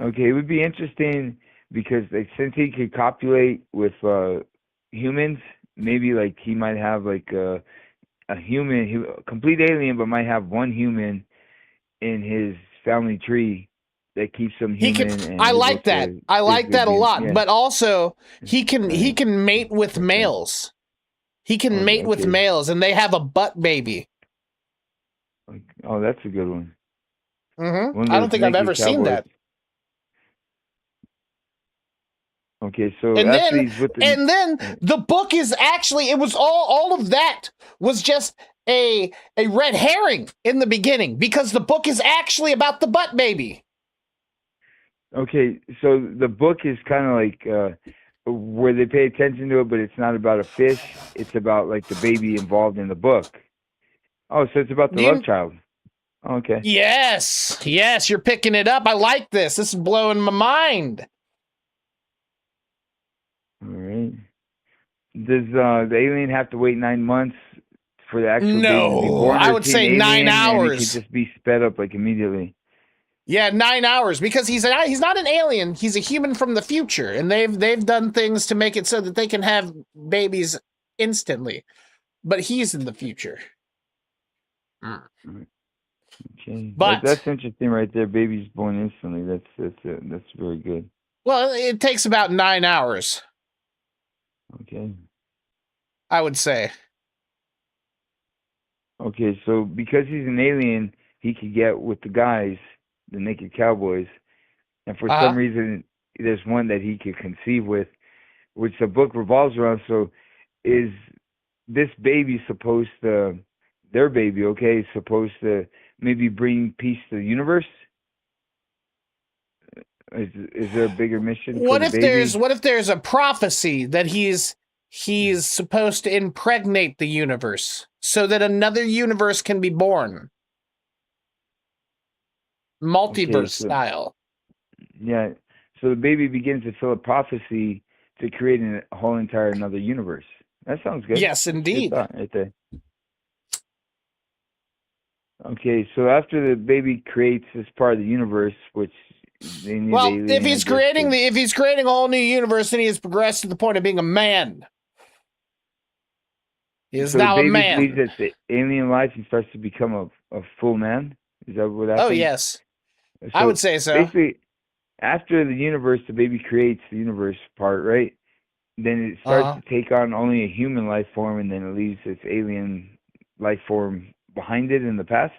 Okay, it would be interesting because like since he could copulate with humans, maybe like he might have like a human, a complete alien, but might have one human in his family tree that keeps him He can. human and I able like that. to I like physically that a be. lot. Yeah. But also, All he right. can mate with Okay. males. He can Oh, mate with okay. males, and they have a butt baby. Oh, that's a good one. Mm-hmm. One I of don't those think I've ever naked seen cowboys. that. Okay, so And after then, he's with and then the, the book is actually, it was all of that was just a red herring in the beginning because the book is actually about the butt baby. okay, so the book is kind of like where they pay attention to it, but it's not about a fish. It's about like the baby involved in the book. Oh, so it's about the love You, child. Okay. yes, you're picking it up. I like this. This is blowing my mind. All right. Does the alien have to wait 9 months for the actual baby to be No, born, I or is would he an say 9 alien and it could hours. just be sped up like immediately? Yeah, 9 hours because he's not an alien. He's a human from the future, and they've done things to make it so that they can have babies instantly. But he's in the future. Okay, But that's interesting right there. Baby's born instantly. That's very good. well, it takes about 9 hours, Okay. I would say. Okay, so because he's an alien, he could get with the guys, the naked cowboys, and for Uh some huh. reason, there's one that he could conceive with, which the book revolves around. So, is this baby supposed to, their baby, okay, supposed to maybe bring peace to the universe? Is there a bigger mission for the baby? What if there's a prophecy that he's supposed to impregnate the universe so that another universe can be born, Okay, multiverse so style? yeah, so the baby begins to fill a prophecy to create a whole entire another universe. That sounds good. Yes, That's a good indeed. thought right there. Okay, so after the baby creates this part of the universe, which they need the Well, alien, I guess, to. if he's creating a whole new universe, then he has progressed to the point of being a man. He is So the now a baby believes man. that the alien life and starts to become a full man. Is that what Oh happens? yes, I would So say so. basically, after the universe, the baby creates the universe part, right? then it starts Uh-huh. to take on only a human life form, and then it leaves its alien life form behind it in the past,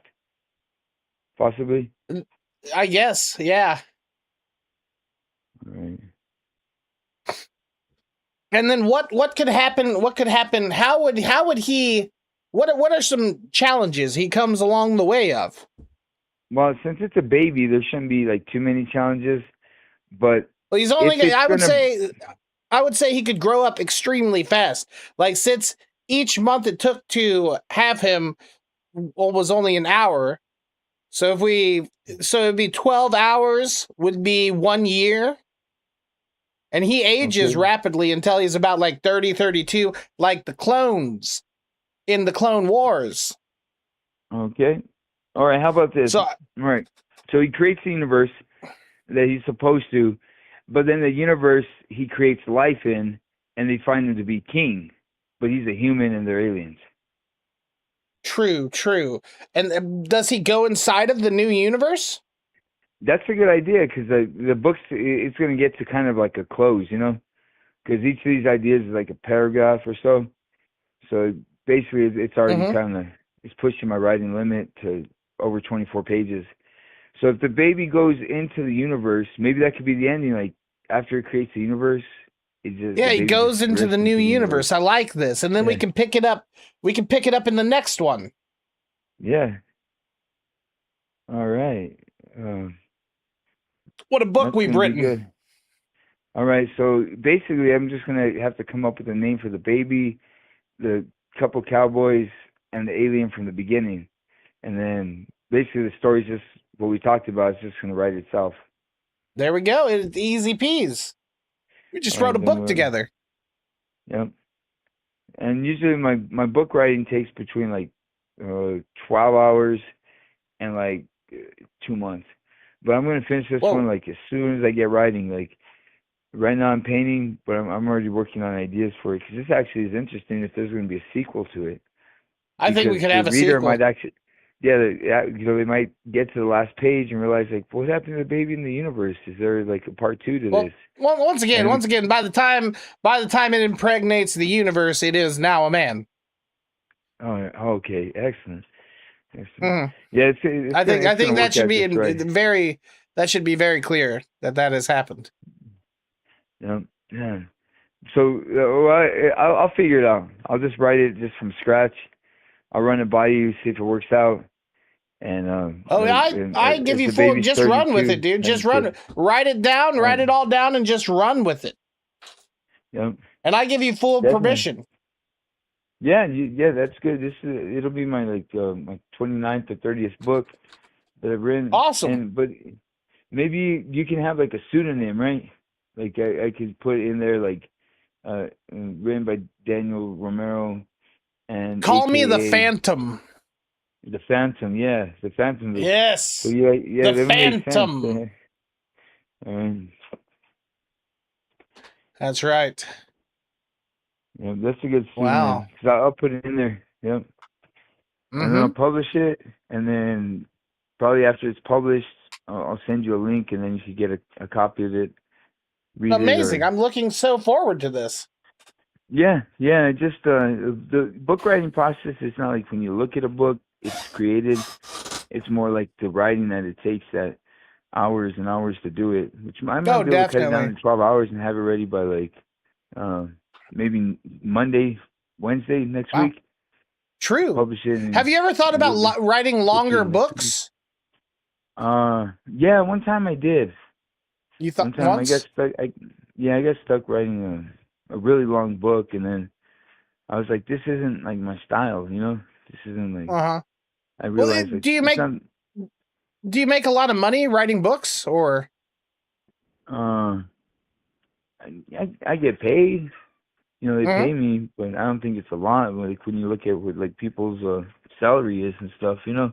possibly. I guess, yeah. Right. And then what could happen? What could happen? How would he? What are some challenges he comes along the way of? Well, since it's a baby, there shouldn't be like too many challenges. But Well, he's if only. it's gonna, I would say he could grow up extremely fast. Like since each month it took to have him was only an hour. So it'd be 12 hours would be 1 year. And he ages okay, rapidly until he's about like 30, 32, like the clones in the Clone Wars. okay, all right. How about this? So All right. So he creates the universe that he's supposed to, but then the universe he creates life in, and they find him to be king, but he's a human and they're aliens. true, true. And does he go inside of the new universe? That's a good idea because the books it's going to get to kind of like a close, you know, because each of these ideas is like a paragraph or so. So basically, it's already Mm-hmm. kind of it's pushing my writing limit to over 24 pages. So if the baby goes into the universe, maybe that could be the ending. Like after it creates the universe, the Yeah, he baby just goes into drifts the new into the universe. universe. I like this. And then we Yeah, can pick it up. We can pick it up in the next one. yeah. All right. What a book That's we've gonna be written. good. All right. So basically, I'm just gonna have to come up with a name for the baby, the couple cowboys, and the alien from the beginning, and then basically the story's just what we talked about. It's just gonna write itself. There we go. It's easy peas. We All just wrote right. a Then book together. yep. And usually my book writing takes between like 12 hours and like 2 months. But I'm gonna finish this one Whoa. like as soon as I get writing. Like right now I'm painting, but I'm already working on ideas for it because this actually is interesting. If there's gonna be a sequel to it, I think we because could the have a reader might sequel. actually, yeah, you know, they might get to the last page and realize like, what happened to the baby in the universe? Is there like a part two to Well, this? once And again, by the time it impregnates the universe, it is now a man. oh, okay, excellent, excellent. Hmm. Yeah, it's gonna I it's gonna think that work should out be just right. that should be very clear that that has happened. Yeah, yeah. So well, I'll figure it out. I'll just write it just from scratch. I'll run it by you, see if it works out. And Oh, I give if you the full. baby's Just run with it, 32, dude. that'd Just be run. good. Write it down. All Write right. it all down, and just run with it. Yep. And I give you full Definitely. permission. Yeah, yeah, that's good. It'll be my like my 29th or 30th book that I've written. Awesome. And but maybe you can have like a pseudonym, right? Like I could put in there like written by Daniel Romero and Call me the AKA Phantom. the Phantom. Yeah, the Phantom. So Yes, yeah, yeah, the that would make sense. Phantom. Um, That's right. yeah, that's a good Wow. pseudonym. Cause I'll put it in there. Yep. And then I'll Mm-hmm. publish it, and then probably after it's published, I'll send you a link, and then you can get a copy of it, read it, Amazing. or I'm looking so forward to this. yeah, yeah. Just the book writing process is not like when you look at a book, it's created. It's more like the writing that it takes that hours and hours to do it, which I Oh, might be able to cut it down definitely. to 12 hours and have it ready by like maybe Monday, Wednesday next Wow. week. True. Publish it Have in you ever thought a about little bit writing quicker longer the next week. books? Yeah, one time I did. You One thought time I got once? stuck. I got stuck writing a really long book, and then I was like, this isn't like my style, you know. This isn't like. Uh-huh. I Well, realized like it's not. do you make a lot of money writing books or Uh, I get paid. You know, they Mhm. pay me, but I don't think it's a lot. Like when you look at what like people's salary is and stuff, you know.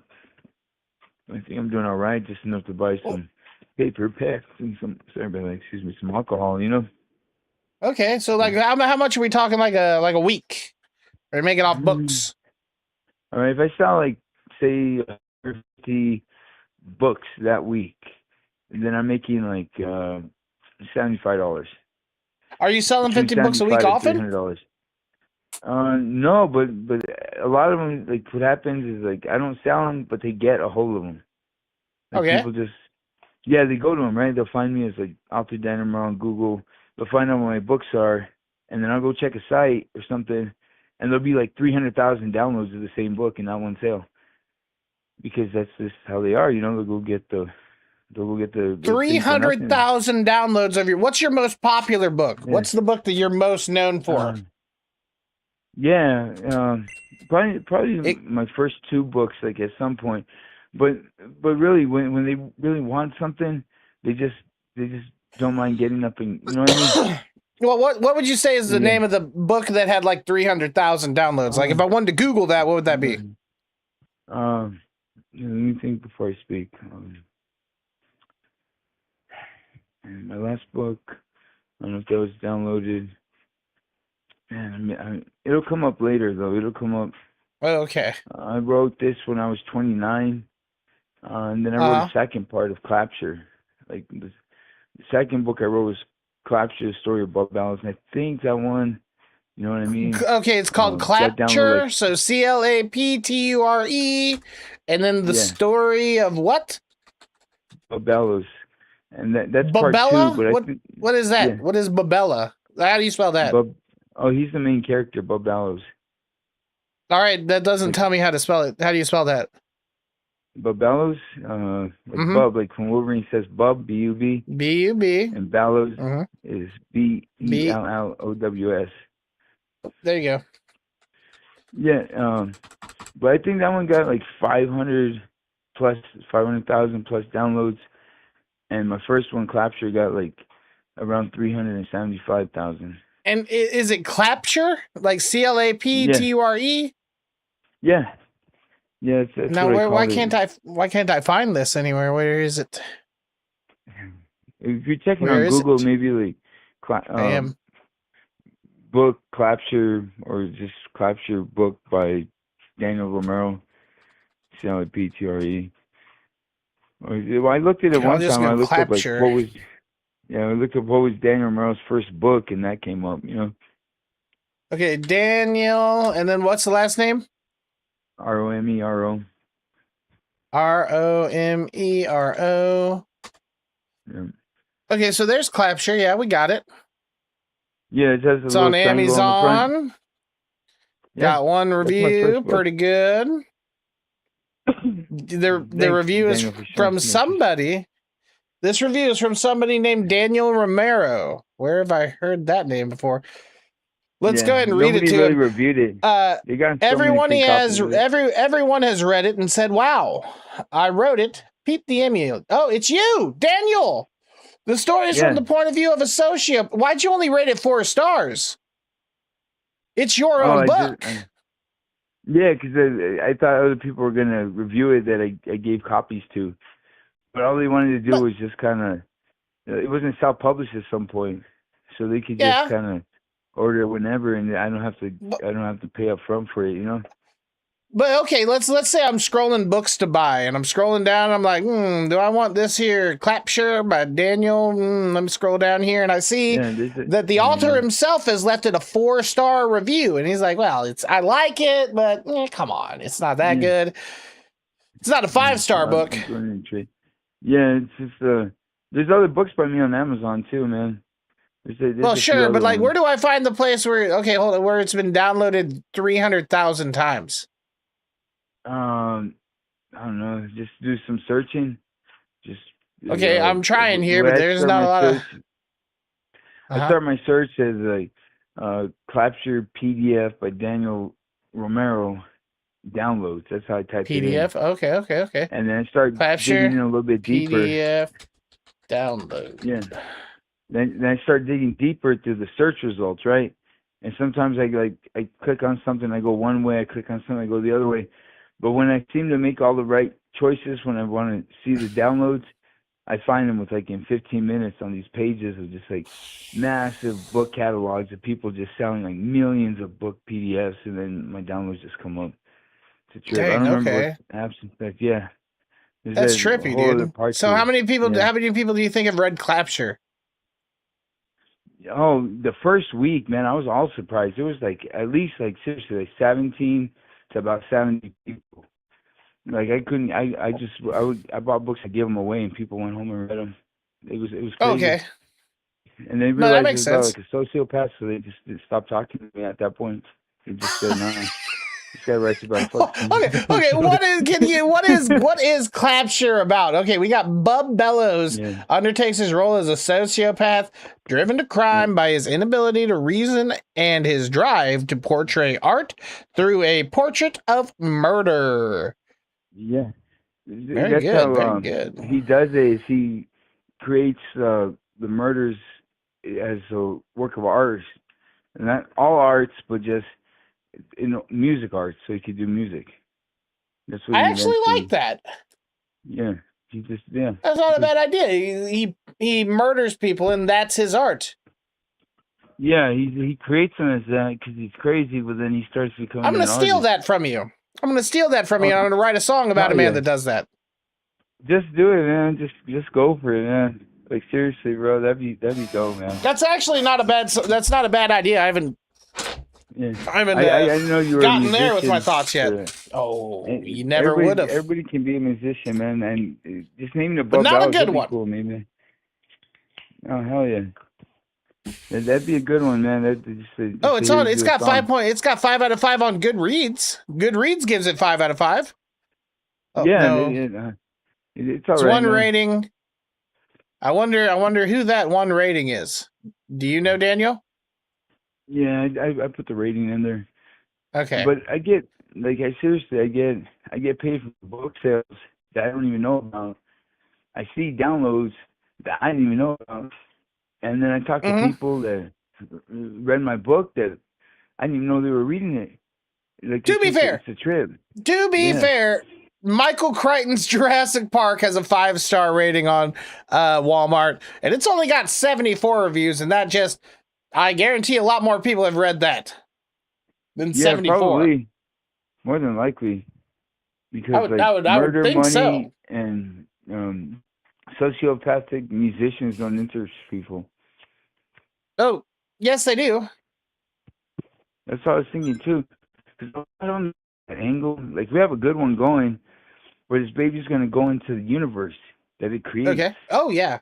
I think I'm doing all right, just enough to buy Well, some paper packs and excuse me, some alcohol, you know. okay, so like how much are we talking like a week? Or make it off Mm. books? All right, if I sell like say 50 books that week, then I'm making like $75. Are you selling between 50 books a week 75 and often? $300. No, but a lot of them, like what happens is like I don't sell them, but they get a hold of them. Like Okay. people just, yeah, they go to them, right? They'll find me as like author Dan Romero on Google. They'll find out where my books are, and then I'll go check a site or something, and there'll be like 300,000 downloads of the same book in that one sale. Because that's just how they are, you know. They'll go get the thing for nothing. 300,000 downloads of your. What's your most popular book? Yeah. What's the book that you're most known for? Probably my first two books, like at some point, but really when they really want something, they just don't mind getting up and, you know what I mean. Well, what would you say is the name of the book that had like 300,000 downloads? Like if I wanted to Google that, what would that be? Let me think before I speak. And my last book, I don't know if that was downloaded. Man, it'll come up later though. It'll come up. Oh, okay. I wrote this when I was 29, and then I wrote a second part of Clapture. Like the second book I wrote was Clapture, the story of Bub Ballas, and I think that one, you know what I mean? Okay, it's called Clapture. Like, so CLAPTURE, and then the story of what? Bub Ballas, and that's Babella? part 2. But what is that? Yeah. What is Babella? How do you spell that? He's the main character, Bub Ballas. All right, that doesn't tell me how to spell it. How do you spell that? Bub Ballas, Bub, like when Wolverine says Bub, B-U-B. B-U-B. And Ballas is B-E-L-L-O-W-S. There you go. Yeah, but I think that one got like 500,000 plus downloads, and my first one, Clapture, got like around 375,000. And is it Clapture? Like CLAPTURE? Yeah. Yeah, that's now, what why can't I find this anywhere? Where is it? If you're checking on Google, maybe like I am. book Clapture or just Clapture book by Daniel Romero, CLAPTURE. Well, I looked at it one time. I looked up like what was Daniel Romero's first book, and that came up. You know. Okay, Daniel, and then what's the last name? Romero. Romero. Yeah. Okay, so there's Clapture. Yeah, we got it. Yeah, it has it's on Amazon. Got one review, pretty good. The review is from somebody. This review is from somebody named Daniel Romero. Where have I heard that name before? Let's go ahead and read it to really him. Reviewed it. Everyone has read it and said, "Wow, I wrote it." Peep the email. Oh, it's you, Daniel. The story is from the point of view of a sociopath. Why'd you only rate it 4 stars? It's your own book. Yeah, because I thought other people were gonna review it that I gave copies to, but all they wanted to do was just kind of. It wasn't self-published at some point, so they could just kind of order it whenever, and I don't have to pay up front for it, you know. But okay, let's say I'm scrolling books to buy, and I'm scrolling down, and I'm like, do I want this here Clapture by Daniel? Let me scroll down here, and I see that the author himself has left it a 4-star review, and he's like, well, I like it, but come on, it's not that good. It's not a 5-star book. Yeah, it's just there's other books by me on Amazon too, man. Well, sure, but like, where do I find the place where where it's been downloaded 300,000 times? I don't know. Just do some searching. I'm trying here, but there's not a lot of. I start my search as like Clapture PDF by Daniel Romero downloads. That's how I type PDF. it in. Okay. And then I start digging in a little bit deeper. PDF download. Yeah. Then I start digging deeper through the search results, right? And sometimes I click on something, I go one way. I click on something, I go the other way. But when I seem to make all the right choices, when I want to see the downloads, I find them with in 15 minutes on these pages of just massive book catalogs of people just selling millions of book PDFs, and then my downloads just come up. It's a trip. Dang, I don't remember what apps and stuff. Yeah, that's trippy, dude. So how many people? How many people do you think have read Clapture? Oh, the first week, man, I was all surprised. It was like at least like seriously like 17 to about 70 people. Like I couldn't, I bought books, I gave them away, and people went home and read them. It was crazy. Okay. And they No, that realized it makes was about sense. like a sociopath, so they stopped talking to me at that point. They just said, "No, this guy writes about fucking." Okay. What is Clapture about? Okay, we got Bub Bellows Yeah, undertakes his role as a sociopath driven to yeah, crime by his inability to reason and his drive to portray art through a portrait of murder. yeah. Very That's good, how very good. he does it. Is he creates the murders as a work of art, and not all arts, but just music arts, so he could do music. That's what I he actually like eventually. that. Yeah, he just yeah. That's not a bad idea. He murders people, and that's his art. Yeah, he creates them as that because he's crazy, but then he starts I'm becoming gonna an steal artist. that from you. I'm gonna steal that from you. Oh, And I'm gonna write a song about a hell man yeah! that does that. Just do it, man. Just go for it, man. Like seriously, bro. That'd be dope, man. That's actually not a bad. That's not a bad idea. I haven't Yeah. I haven't I didn't know you were a gotten there with my musician. thoughts yet. but, Oh, you never would have. Everybody can be a musician, man. And just naming a But Bub not a Bellows, good that'd be one. cool, maybe. Oh hell yeah. That'd be a good one, man. Oh, it's on. It's got 5 song. It's got 5 out of 5 on Goodreads. Goodreads gives it 5 out of 5. Oh Yeah, no, it's all it's right, one man. rating. I wonder who that one rating is. Do you know, Daniel? Yeah, I put the rating in there. Okay. But I get I get paid for book sales that I don't even know about. I see downloads that I didn't even know about, and then I talk to people that read my book that I didn't even know they were reading it. Like To be fair, it's a trip. To be Yeah. fair, Michael Crichton's Jurassic Park has a 5-star rating on Walmart, and it's only got 74 reviews, and that just, I guarantee a lot more people have read that than 74. Probably more than likely because I would murder, think money, so. and sociopathic musicians don't interest people. Oh, yes, they do. That's what I was thinking too. Because I don't know that angle. Like we have a good one going, where this baby's gonna go into the universe that it creates. Okay. Oh yeah.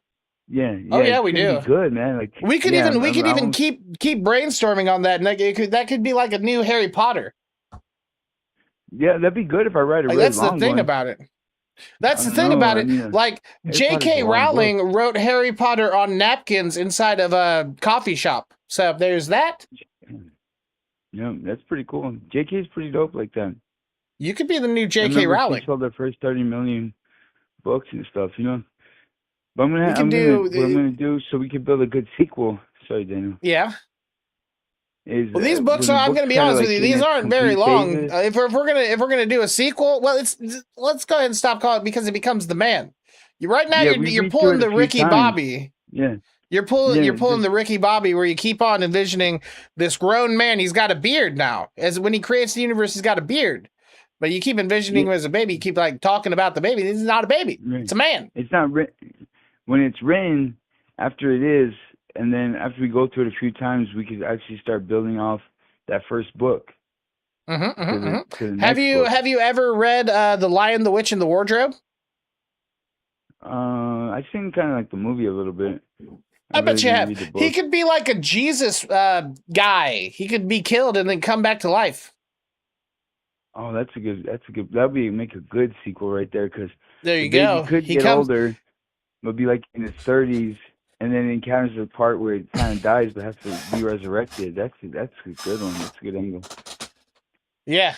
Yeah. Oh yeah, it's we gonna do. be good, man. Like We could yeah, even keep brainstorming on that, and that could be like a new Harry Potter. Yeah, that'd be good if I write a Like, really that's the long thing one. about it. That's I the don't thing know, about I it. mean, Like Harry J.K. Potter's a long Rowling book. wrote Harry Potter on napkins inside of a coffee shop. So there's that. Yeah, that's pretty cool. JK's pretty dope like that. You could be the new I J.K. remember Rowling. she sold their first 30 million books and stuff, you know. But We what could I'm do. gonna do so we can build a good sequel. Sorry, Daniel. Yeah. Is Well, these books when are. the I'm going to book's be kinda honest like with you. in These its aren't very complete long. phases. If we're gonna do a sequel, well, let's go ahead and stop calling it because it becomes the man. Right now, Yeah, you're we pulling read through it the a few Ricky times. Bobby. Yeah. You're pulling Yeah, the Ricky Bobby where you keep on envisioning this grown man. He's got a beard now. As when he creates the universe, he's got a beard. But you keep envisioning him as a baby. You keep like talking about the baby. This is not a baby. Right. It's a man. It's not when it's written after it is, and then after we go through it a few times, we could actually start building off that first book. To the Have next book. you ever read The Lion, the Witch, and the Wardrobe? I've seen kind of like the movie a little bit. I bet you didn't have. read the He book. could be like a Jesus guy. He could be killed and then come back to life. Oh, that'd make a good sequel right there, because There the you baby go. could He get comes. older, but be like in his 30s, and then encounters the part where it kind of dies but has to be resurrected. That's a good one. That's a good angle. Yeah.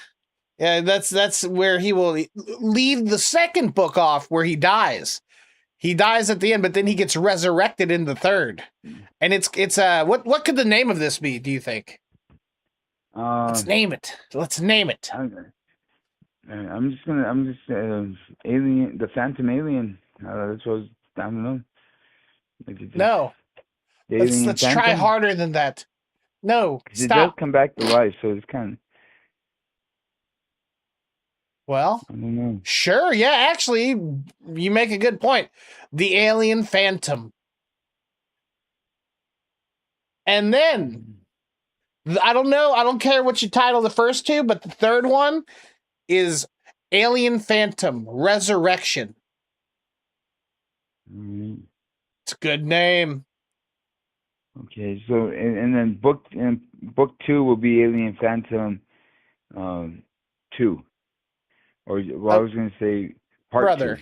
Yeah, that's where he will leave the second book off where he dies. He dies at the end, but then he gets resurrected in the third. And it's what could the name of this be, do you think? Let's name it. I'm just Alien, the Phantom Alien. That's what I don't know. No. Let's try harder than that. No, 'Cause it does stop. come back to life, so it's kind of. Well, I don't know. sure, yeah, actually, you make a good point. The Alien Phantom. And then, I don't know, I don't care what you title the first two, but the third one is Alien Phantom Resurrection. Mm-hmm. It's a good name. Okay, so and then book 2 will be Alien Phantom 2, or well, I was gonna say part 2. Brother.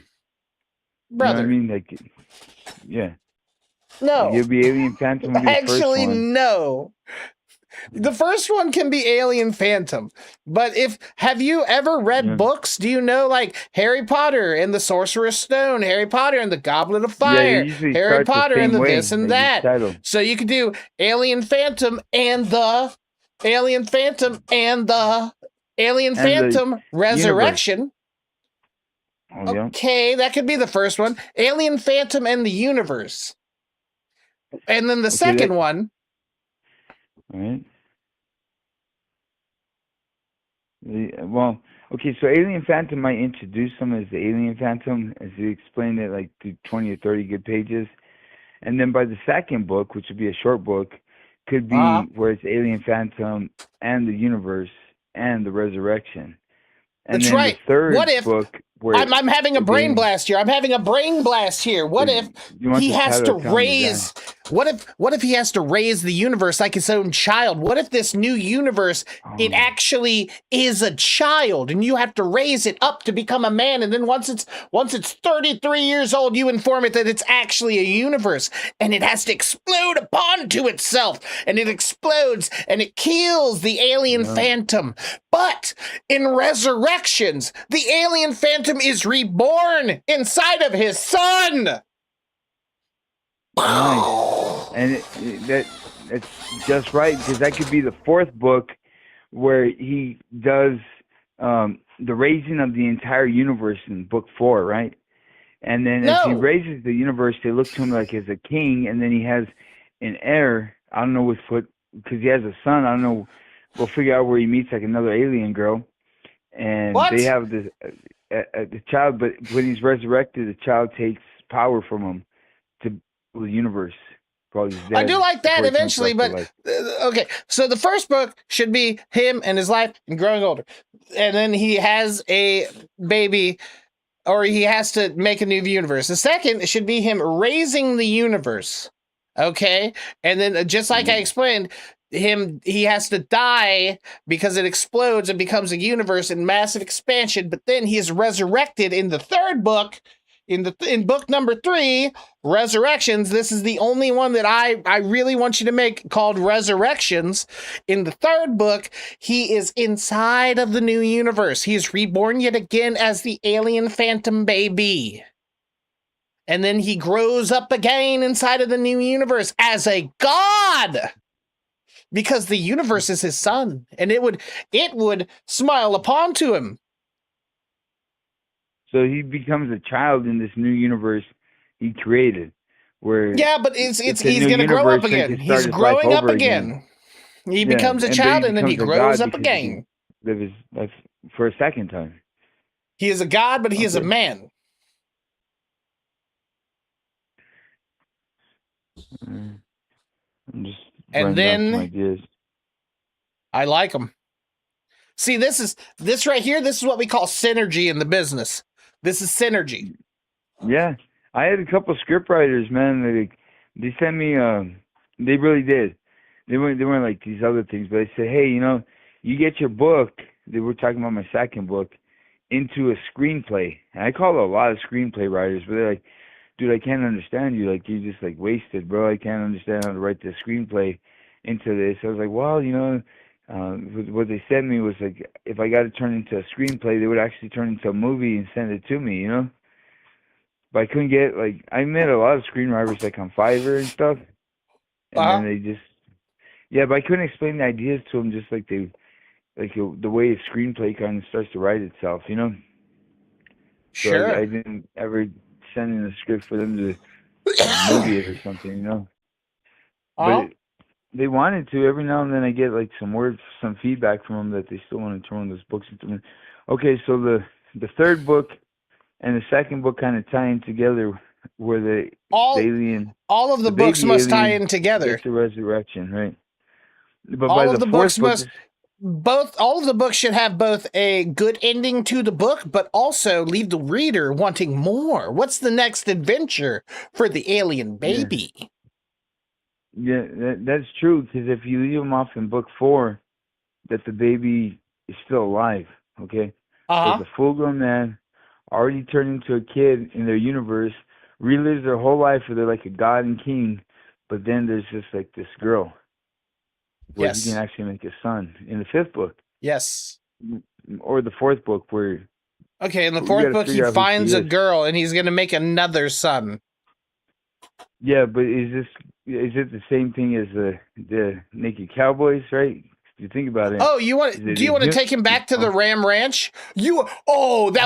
You know what I mean? Like, yeah, like No. it'll be Alien Phantom will be the first Actually, one. no. The first one can be Alien Phantom, but have you ever read books? Do you know, like, Harry Potter and the Sorcerer's Stone, Harry Potter and the Goblet of Yeah, they Fire, usually Harry start the Potter and same the way, this and like each that? title. So you could do Alien Phantom and the Alien Phantom and the Alien And the Phantom universe. Resurrection. Oh yeah. Okay, that could be the first one. Alien Phantom and the Universe. And then the second one. All right. Well, okay, so Alien Phantom might introduce them as the Alien Phantom, as he explained it like through 20 or 30 good pages. And then by the second book, which would be a short book, could be where it's Alien Phantom and the universe and the resurrection. And That's then right. the third What if book where I'm having a brain blast here? I'm having a brain blast here. What if he has to raise? What if he has to raise the universe like his own child? What if this new universe it actually is a child, and you have to raise it up to become a man, and then once it's 33 years old, you inform it that it's actually a universe, and it has to explode upon to itself, and it explodes and it kills the alien phantom. But in Resurrections, the alien phantom is reborn inside of his son. Nice. And that's just right, because that could be the fourth book where he does the raising of the entire universe in book 4, right? And then as he raises the universe, they look to him like as a king, and then he has an heir. I don't know which foot, because he has a son. I don't know. We'll figure out where he meets like another alien girl, and they have this the child. But when he's resurrected, the child takes power from him to the universe. I do like that eventually, but okay. So the first book should be him and his life and growing older, and then he has a baby, or he has to make a new universe. The second should be him raising the universe, okay? And then just like I explained, he has to die because it explodes and becomes a universe in massive expansion. But then he is resurrected in the third book. In book number 3, Resurrections, this is the only one that I really want you to make, called Resurrections. In the third book, he is inside of the new universe. He is reborn yet again as the alien phantom baby. And then he grows up again inside of the new universe as a god. Because the universe is his son, and it would smile upon to him. So he becomes a child in this new universe he created, where but he's going to grow up again. He's growing up again. He becomes a child, and then he grows up again. Live his life for a second time. He is a god, but he is a man. I'm just and then some ideas. I like them. See, this right here. This is what we call synergy in the business. This is synergy. Yeah, I had a couple script writers, man. They sent me. They really did. They weren't like these other things, but they said, hey, you get your book. They were talking about my second book into a screenplay, and I call a lot of screenplay writers, but they're like, dude, I can't understand you. Like, you just like wasted, bro. I can't understand how to write the screenplay into this. I was like, well, what they sent me was like, if I got to turn into a screenplay, they would actually turn into a movie and send it to me, But I couldn't get, like, I met a lot of screenwriters like on Fiverr and stuff, and then they just, but I couldn't explain the ideas to them, just like the way a screenplay kind of starts to write itself, Sure. So I didn't ever send in a script for them to movie it or something, But they wanted to. Every now and then I get like some feedback from them that they still want to turn those books into me. Okay, so the third book and the second book kind of tie in together where the All alien, all of the the books baby must tie alien, in together. gets the resurrection, right? But by All of the the fourth books book, must both all of the books should have both a good ending to the book, but also leave the reader wanting more. What's the next adventure for the alien yeah, baby? yeah, that's true. Because if you leave them off in book 4, that the baby is still alive, okay? So Uh-huh. it's a full-grown man, already turned into a kid in their universe, relives their whole life where they're like a god and king, but then there's just like this girl where he can Yes. actually make a son in the 5th book Yes. or the 4th book where Okay, in the we got fourth to book he figure out who she finds a is. girl and he's gonna make another son. Yeah, but is it the same thing as the Naked Cowboys, right? If you think about it, Oh, is do it you want to take him back to the Ram Ranch? That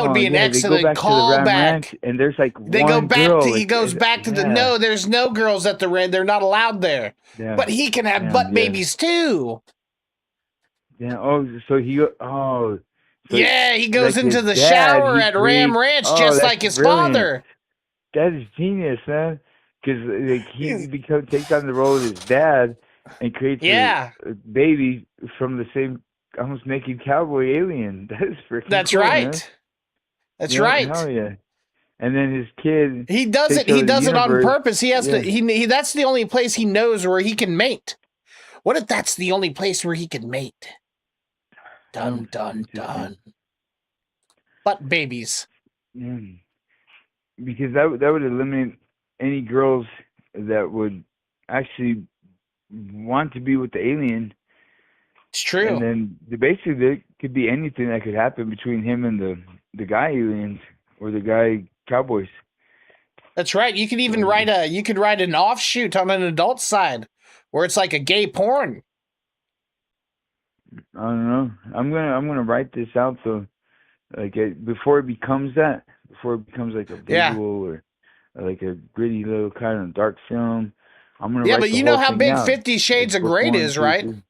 would oh be an yeah, they go excellent back to the Ram Ranch callback. and there's like They go one back to girl, he like goes back to the yeah, no, there's no girls at the Ram. They're not allowed there. yeah, But he can have damn, butt yeah, babies too. yeah. Oh, so so Yeah, he goes like his into the dad, shower he at Ram creates. Ranch Oh, just that's like his brilliant. father. That is genius, man. Because like He's- takes on the role of his dad and creates Yeah, a baby from the same almost naked cowboy alien. That is freaking that's cool, man. right. That's Yeah, right. hell yeah. And then his kid He does takes it. He over the does it on universe. purpose. He has to. Yeah. He. That's the only place he knows where he can mate. What if that's the only place where he can mate? Dun dun Interesting. dun. Butt babies. Yeah. Because that would eliminate any girls that would actually want to be with the alien. It's And true. then basically there could be anything that could happen between him and the guy aliens or the guy cowboys. That's right. You could even So, write an offshoot on an adult side where it's like a gay porn. I don't know. I'm gonna write this out so like before it becomes that, before it becomes like a Yeah. visual or like a gritty little kind of dark film. I'm gonna Yeah, write but the you know whole how thing big out. 50 Shades Like of book Grey 1, is, 2, right? 3.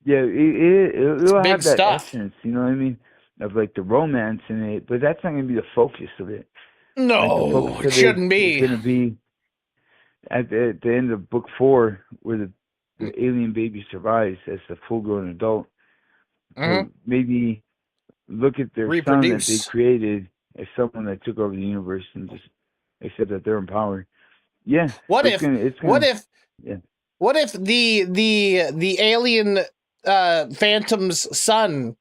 Yeah, It's it'll big have that stuff. essence, you know what I mean, of like the romance in it, but that's not gonna be the focus of it. Like the focus No, it of it shouldn't is be. gonna be at the end of book 4, where the alien baby survives as a full-grown adult. Mhm. So maybe look at their son that they Reproduce. created as someone that took over the universe and just accept that they're in power. Yeah, What it's if? gonna What if? yeah. What if the alien Phantom's son?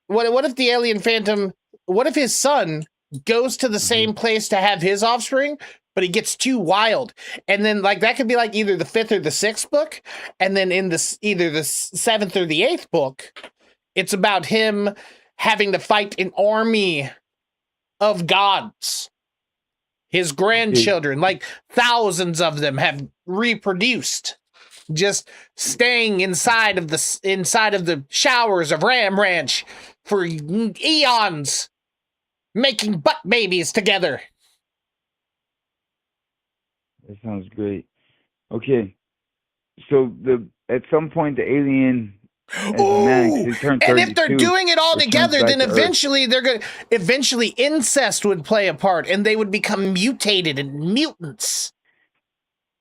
What if the alien Phantom? What if his son goes to the Mhm. same place to have his offspring, but he gets too wild, and then like that could be like either the 5th or the 6th book, and then in either the 7th or the 8th book, it's about him having to fight an army of gods. His Okay, grandchildren, like thousands of them, have reproduced, just staying inside of the showers of Ram Ranch for eons, making butt babies together. that sounds great. Okay, so at some point the alien as a man, because Ooh, he turned and if they're 32, doing it all returns together, back then to Earth. eventually incest would play a part, and they would become mutated and mutants.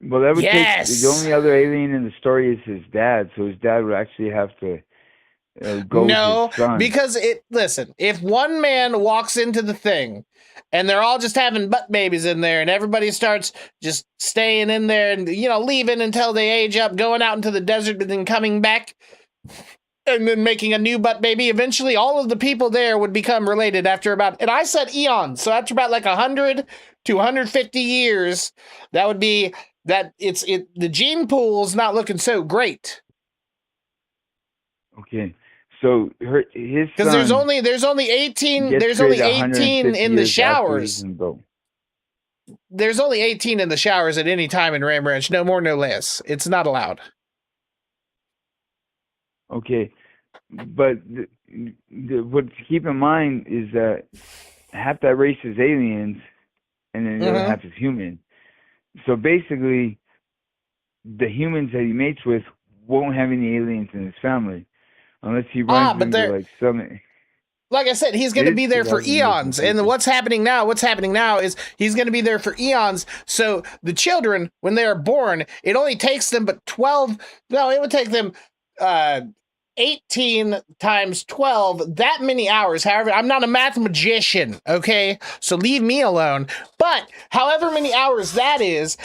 Well, that would take the Yes. only other alien in the story is his dad, so his dad would actually have to go with his No, son. because listen, if one man walks into the thing and they're all just having butt babies in there and everybody starts just staying in there and leaving until they age up, going out into the desert but then coming back and then making a new butt baby, eventually all of the people there would become related after about, and I said eons, so after about like 100 to 150 years, that would be that the gene pool's not looking so great. Okay, so his Because son there's only 18 gets there's only created 18 150 in the years after he's showers. an adult. There's only 18 in the showers at any time in Ram Ranch, no more, no less. It's not allowed. Okay, but what to keep in mind is that half that race is aliens, and then the other half is human. So basically, the humans that he mates with won't have any aliens in his family, unless he runs But into like some. like I said, he's going to be there for eons. And what's happening now is he's going to be there for eons. So the children, when they are born, it only takes them but 12. No, it would take them 18 times 12, that many hours. However, I'm not a math magician, okay? So leave me alone. But however many hours that is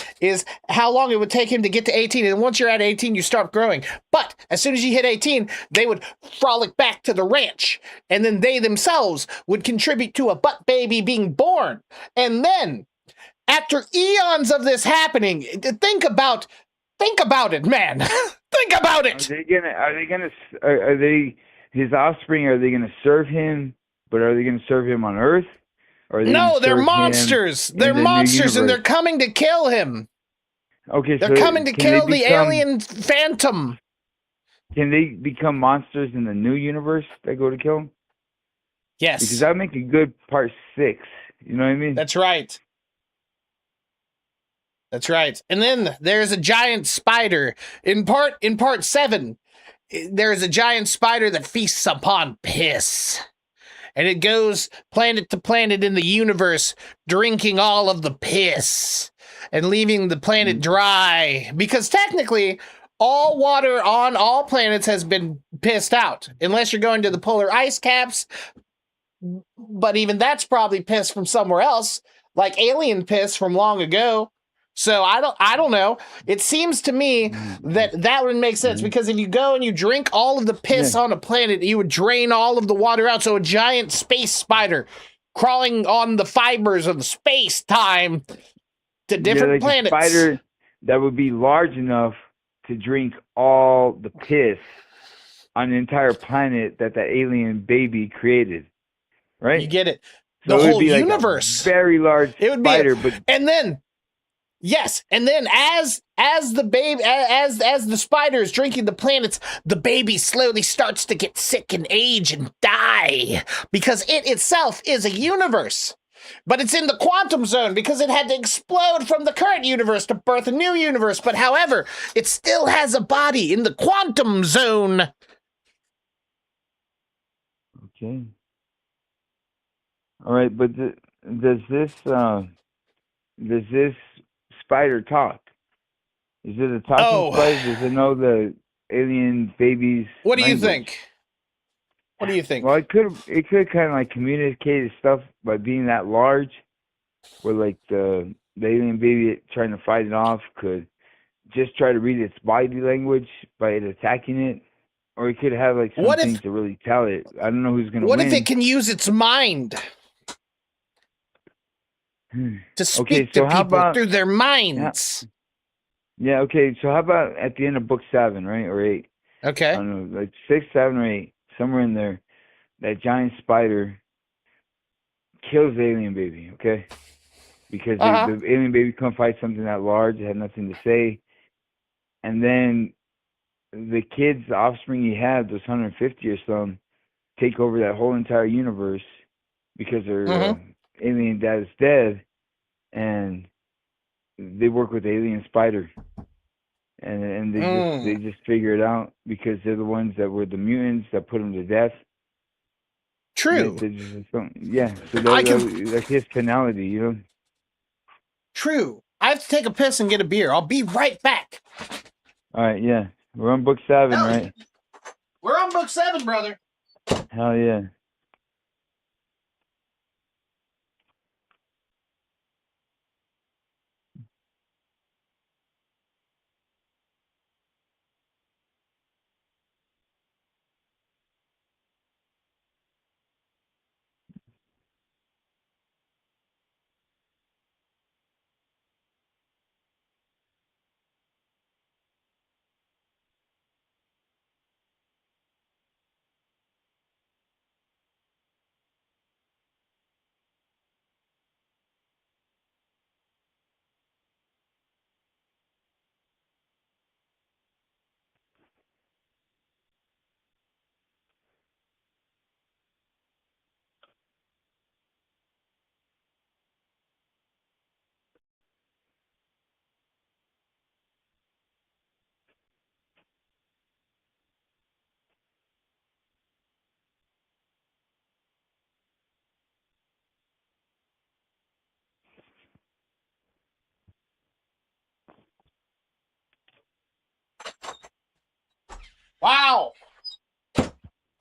how long it would take him to get to 18. And once you're at 18, you start growing. But as soon as you hit 18, they would frolic back to the ranch. And then they themselves would contribute to a butt baby being born. And then, after eons of this happening, think about it, man. Think about it. Are they his offspring? Are they gonna serve him? But are they gonna serve him on Earth? Or are they No, they're monsters. They're monsters, and they're coming to kill him. Okay, they're coming to kill the alien phantom. Can they become monsters in the new universe that go to kill him? Yes. Because that would make a good part 6. You know what I mean? That's right. That's right. And then there's a giant spider. In part 7, there's a giant spider that feasts upon piss. And it goes planet to planet in the universe, drinking all of the piss and leaving the planet dry. Because technically, all water on all planets has been pissed out, unless you're going to the polar ice caps. But even that's probably piss from somewhere else, like alien piss from long ago. So I don't know. It seems to me that would make sense, because if you go and you drink all of the piss on a planet, you would drain all of the water out. So a giant space spider crawling on the fibers of space-time to different planets. A spider that would be large enough to drink all the piss on the entire planet that alien baby created. Right? You get it. So the whole like universe. A very large spider, and then yes, and then as the spider is drinking the planets, the baby slowly starts to get sick and age and die, because it itself is a universe. But it's in the quantum zone because it had to explode from the current universe to birth a new universe. But however, it still has a body in the quantum zone. Okay. All right, but does this spider talk? Is it a talking spider? Does it know the alien baby's What do language? you think? What do you think? Well, it could kind of like communicate stuff by being that large, where like the alien baby trying to fight it off could just try to read its body language by it attacking it, or it could have like something to really tell it. I don't know who's gonna win. What if it can use its mind to speak to people through their minds? Yeah. Okay. So how about at the end of book 7, right, or 8? Okay. I don't know, like 6, 7, or 8, somewhere in there, that giant spider kills the alien baby. Okay. Because the alien baby couldn't fight something that large. It had nothing to say. And then the kids, the offspring he had, those 150 or so, take over that whole entire universe because their alien dad is dead, and they work with the alien spider. And they just figure it out because they're the ones that were the mutants that put them to death. True. Yeah. So that's his finality, you know. True. I have to take a piss and get a beer. I'll be right back. All right. Yeah. We're on book 7, right? We're on book 7, brother. Hell yeah.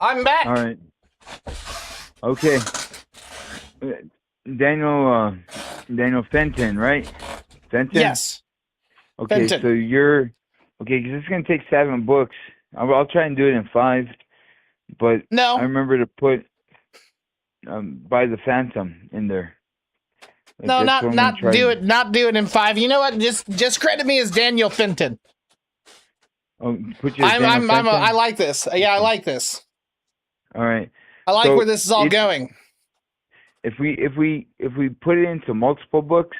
I'm back. All right. Okay. Daniel Fenton, right? Fenton? Yes. Okay, Fenton. so you're okay, 'cause it's gonna take 7 books. I'll try and do it in 5, but I No. remember to put By the Phantom in there. Like No, that's what I'm gonna not try. do it. Not do it in 5. You know what? Just credit me as Daniel Fenton. Oh, put you as Daniel I Fenton. like this. Yeah, I like this. All right. I like So where this is all going. if we put it into multiple books,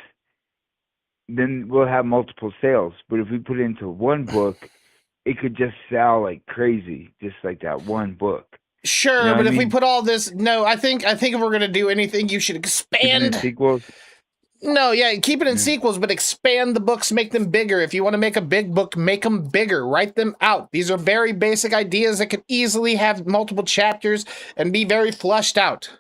then we'll have multiple sales. But if we put it into one book, it could just sell like crazy, just like that one book. Sure, You know what but I if we mean? put all this, no, I think if we're gonna do anything, you should Keep it in expand. sequels. No, yeah, keep it in Yeah. sequels, but expand the books, make them bigger. If you want to make a big book, make them bigger. Write them out. These are very basic ideas that could easily have multiple chapters and be very flushed out.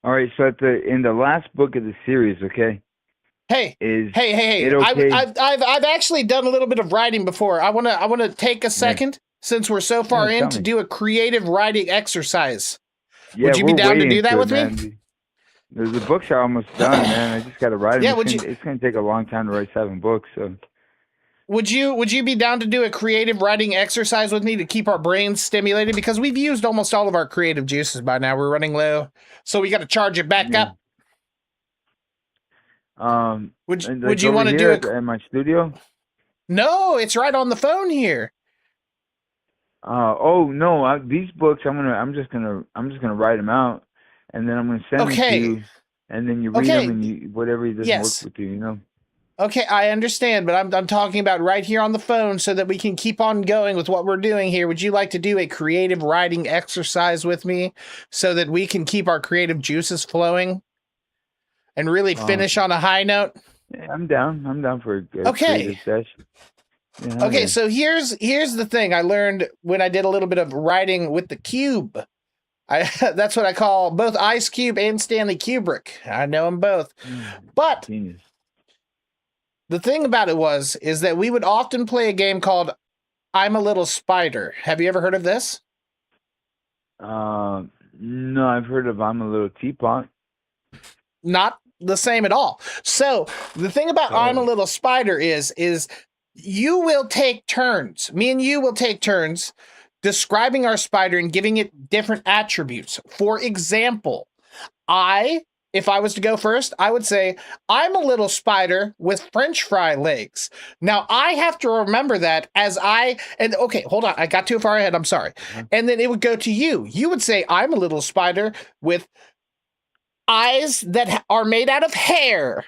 All right. So in the last book of the series, okay, Hey, is hey! it okay? I've actually done a little bit of writing before. I wanna take a second since we're so far in Tell to me. do a creative writing exercise. Yeah, Would you be we're down way to do that into it, with me? man. The books are almost done, man. I just got to write them. Yeah, It's gonna take a long time to write 7 books. So would you be down to do a creative writing exercise with me to keep our brains stimulated? Because we've used almost all of our creative juices by now. We're running low, so we got to charge it back yeah. up. And Would like you over want to here do at my studio. No, it's right on the phone here. Oh no, these books I'm just gonna write them out, and then I'm gonna send them to Okay. you, and then you read them, and whatever doesn't work Yes. with you, you know. Okay, I understand, but I'm talking about right here on the phone so that we can keep on going with what we're doing here. Would you like to do a creative writing exercise with me so that we can keep our creative juices flowing and really finish on a high note? Yeah, I'm down. I'm down for a Okay. creative session. Yeah, Okay, so here's the thing I learned when I did a little bit of writing with the cube. That's what I call both Ice Cube and Stanley Kubrick. I know them both. But genius. the thing about it is that we would often play a game called I'm a Little Spider. Have you ever heard of this? No, I've heard of I'm a Little Teapot. Not the same at all. So the thing about I'm a Little Spider is you will take turns. Me and you will take turns describing our spider and giving it different attributes. For example, if I was to go first, I would say, I'm a little spider with French fry legs. Now, I have to remember that okay, hold on. I got too far ahead. I'm sorry. And then it would go to you. You would say, I'm a little spider with eyes that are made out of hair.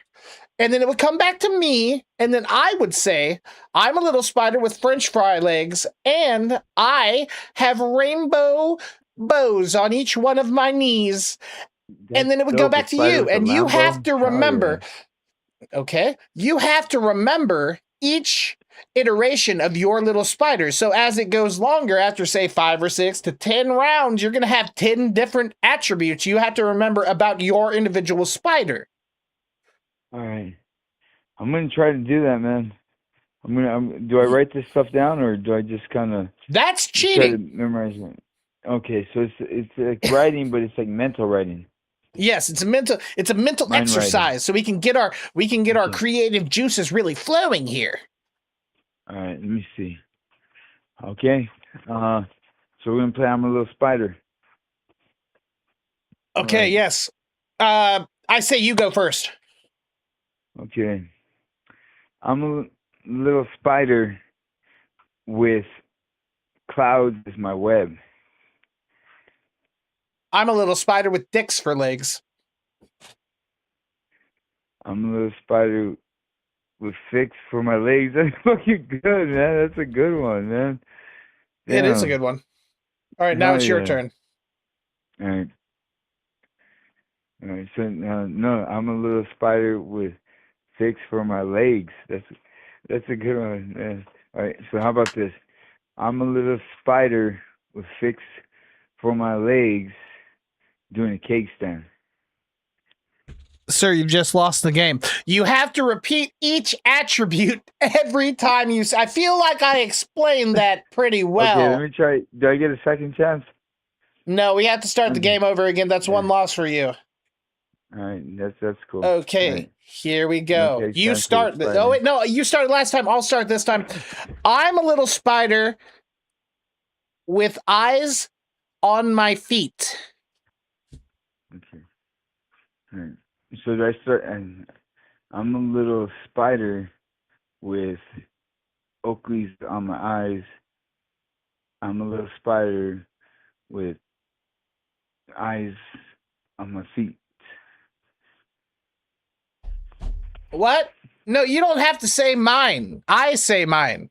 And then it would come back to me, and then I would say, I'm a little spider with French fry legs, and I have rainbow bows on each one of my knees. And then it would go back to you, and you have to remember, okay, you have to remember each iteration of your little spider. So as it goes longer, after say 5 or 6 to 10 rounds, you're going to have 10 different attributes you have to remember about your individual spider. All right, I'm gonna try to do that, man. Do I write this stuff down, or do I just kind of? That's cheating. Try to memorize it. Okay, so it's like writing, but it's like mental writing. Yes, it's a mental Mind exercise, writing. so we can get our creative juices really flowing here. All right, let me see. Okay, so we're gonna play I'm a Little Spider. Okay, right. yes. I say you go first. Okay, I'm a little spider with clouds as my web. I'm a little spider with dicks for legs. I'm a little spider with fix for my legs. That's fucking good, man. That's a good one, man. It is a good one. All right, now it's your turn. All right. All right. So no, I'm a little spider with fix for my legs. That's a good one, man. All right. So how about this? I'm a little spider with fix for my legs doing a cake stand. Sir, you've just lost the game. You have to repeat each attribute every time you... I feel like I explained that pretty well. Okay, let me try. Do I get a second chance? No, we have to start the game over again. That's one loss for you. All right, that's cool. Okay, right. here we go. Okay, You start. Oh, wait, no, you started last time. I'll start this time. I'm a little spider with eyes on my feet. Okay. All right. So do I start? And I'm a little spider with Oakleys on my eyes. I'm a little spider with eyes on my feet. What? No, you don't have to say mine. I say mine.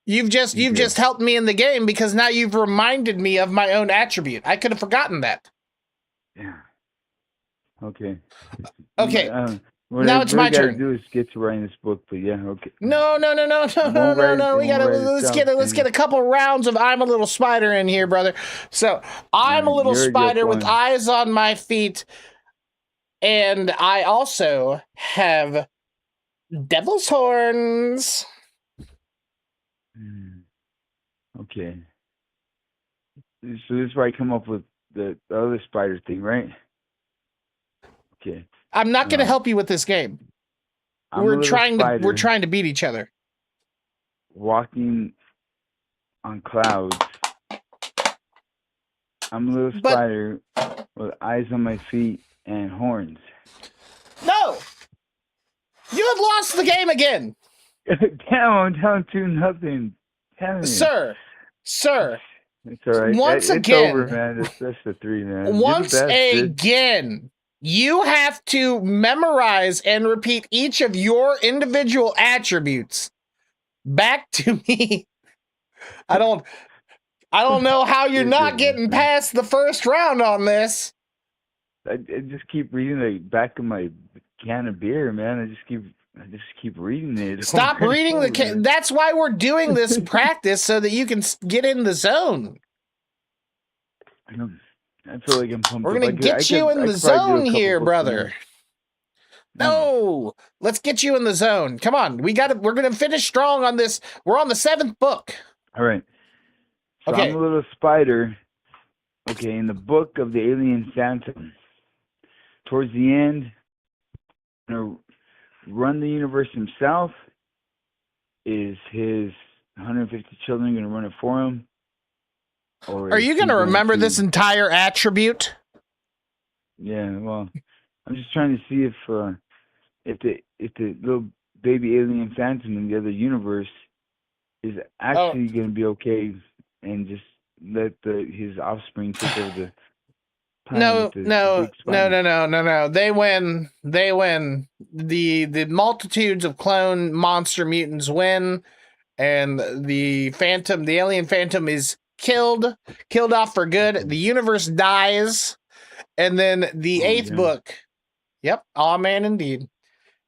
You've just helped me in the game because now you've reminded me of my own attribute. I could have forgotten that. Yeah. Okay. Okay. What Now it's my turn. Do is get to writing this book, but yeah, okay. No. We gotta let's get a couple rounds of I'm a little spider in here, brother. So I'm a little spider with eyes on my feet, and I also have devil's horns. Okay. So this is where I come up with the other spider thing, right? Okay. I'm not going to help you with this game. We're trying to beat each other. Walking on clouds. I'm a little spider with eyes on my feet and horns. No! You have lost the game again. Damn, I'm down 2-0. Sir. It's all right. Once it's again. over, man. That's the 3, man. Once again. You have to memorize and repeat each of your individual attributes back to me. I don't know how you're not getting past the first round on this. I just keep reading the back of my can of beer, man. I just keep reading it. Stop reading the can. That's why we're doing this practice so that you can get in the zone. I feel like I'm pumped. We're gonna get you in the zone here, brother. No, let's get you in the zone. Come on, we're gonna finish strong on this. We're on the 7th book. All right. So okay. I'm a little spider. Okay, in the book of the alien Phantom. Towards the end, gonna run the universe himself. Is his 150 children gonna run it for him? Or are you going to remember this entire attribute? Yeah, well, I'm just trying to see if the little baby alien Phantom in the other universe is actually going to be okay and just let his offspring take over the planet. No. They win. The multitudes of clone monster mutants win, and the alien Phantom is killed off for good. The universe dies, and then the 8th book. Yep, aw man indeed.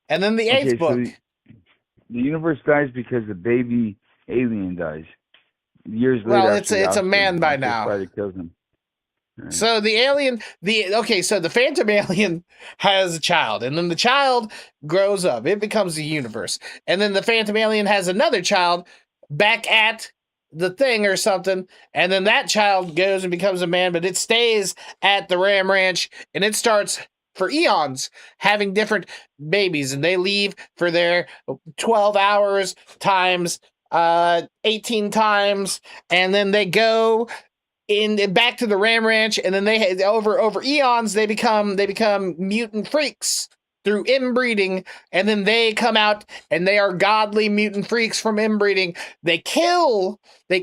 And then the 8th book. So the universe dies because the baby alien dies. Years later. Well, it's a man by now. Spider kills him. Right. So so the Phantom alien has a child, and then the child grows up. It becomes the universe, and then the Phantom alien has another child back at the thing or something, and then that child goes and becomes a man, but it stays at the Ram Ranch, and it starts for eons having different babies, and they leave for their 12 hours times 18 times, and then they go back to the Ram Ranch, and then they over eons they become mutant freaks through inbreeding, and then they come out and they are godly mutant freaks from inbreeding. They kill the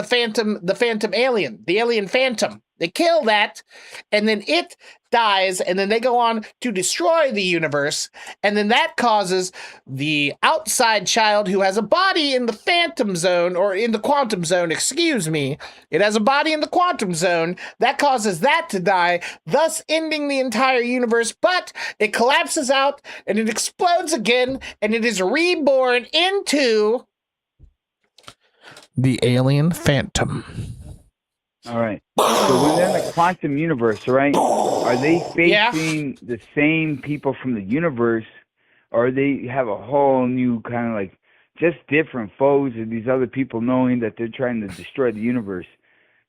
Phantom alien, the alien Phantom. They kill that, and then it dies, and then they go on to destroy the universe, and then that causes the outside child who has a body in the Phantom Zone, or in the Quantum Zone, excuse me. It has a body in the Quantum Zone. That causes that to die, thus ending the entire universe, but it collapses out, and it explodes again, and it is reborn into the alien Phantom. All right. So when they're in the quantum universe, right? Are they Yeah. facing the same people from the universe, or they have a whole new kind of like just different foes of these other people knowing that they're trying to destroy the universe?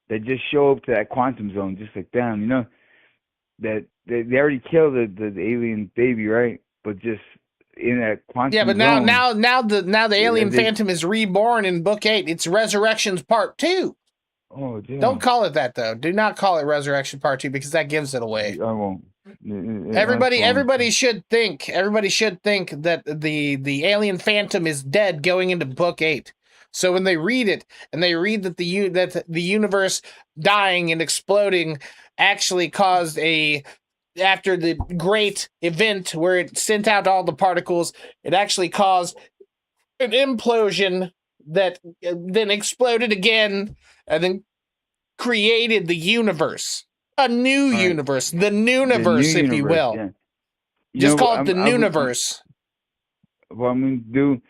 That just show up to that quantum zone, just like them, you know? That they already killed the alien baby, right? But just in that Yeah, but quantum now zone, the alien they phantom is reborn in book 8. It's Resurrections Part 2. oh Don't damn, call it that though. Do not call it Resurrection Part 2 because that gives it away. I won't. That's Everybody should think that the alien phantom is dead going into book 8. So when they read it and they read that the universe dying and exploding actually caused after the great event where it sent out all the particles, it actually caused an implosion that then exploded again and then created the universe. A new all right. universe, the The new Nooniverse, if you universe, will. yeah. You Just know, call it the Nooniverse. what I'm gonna do.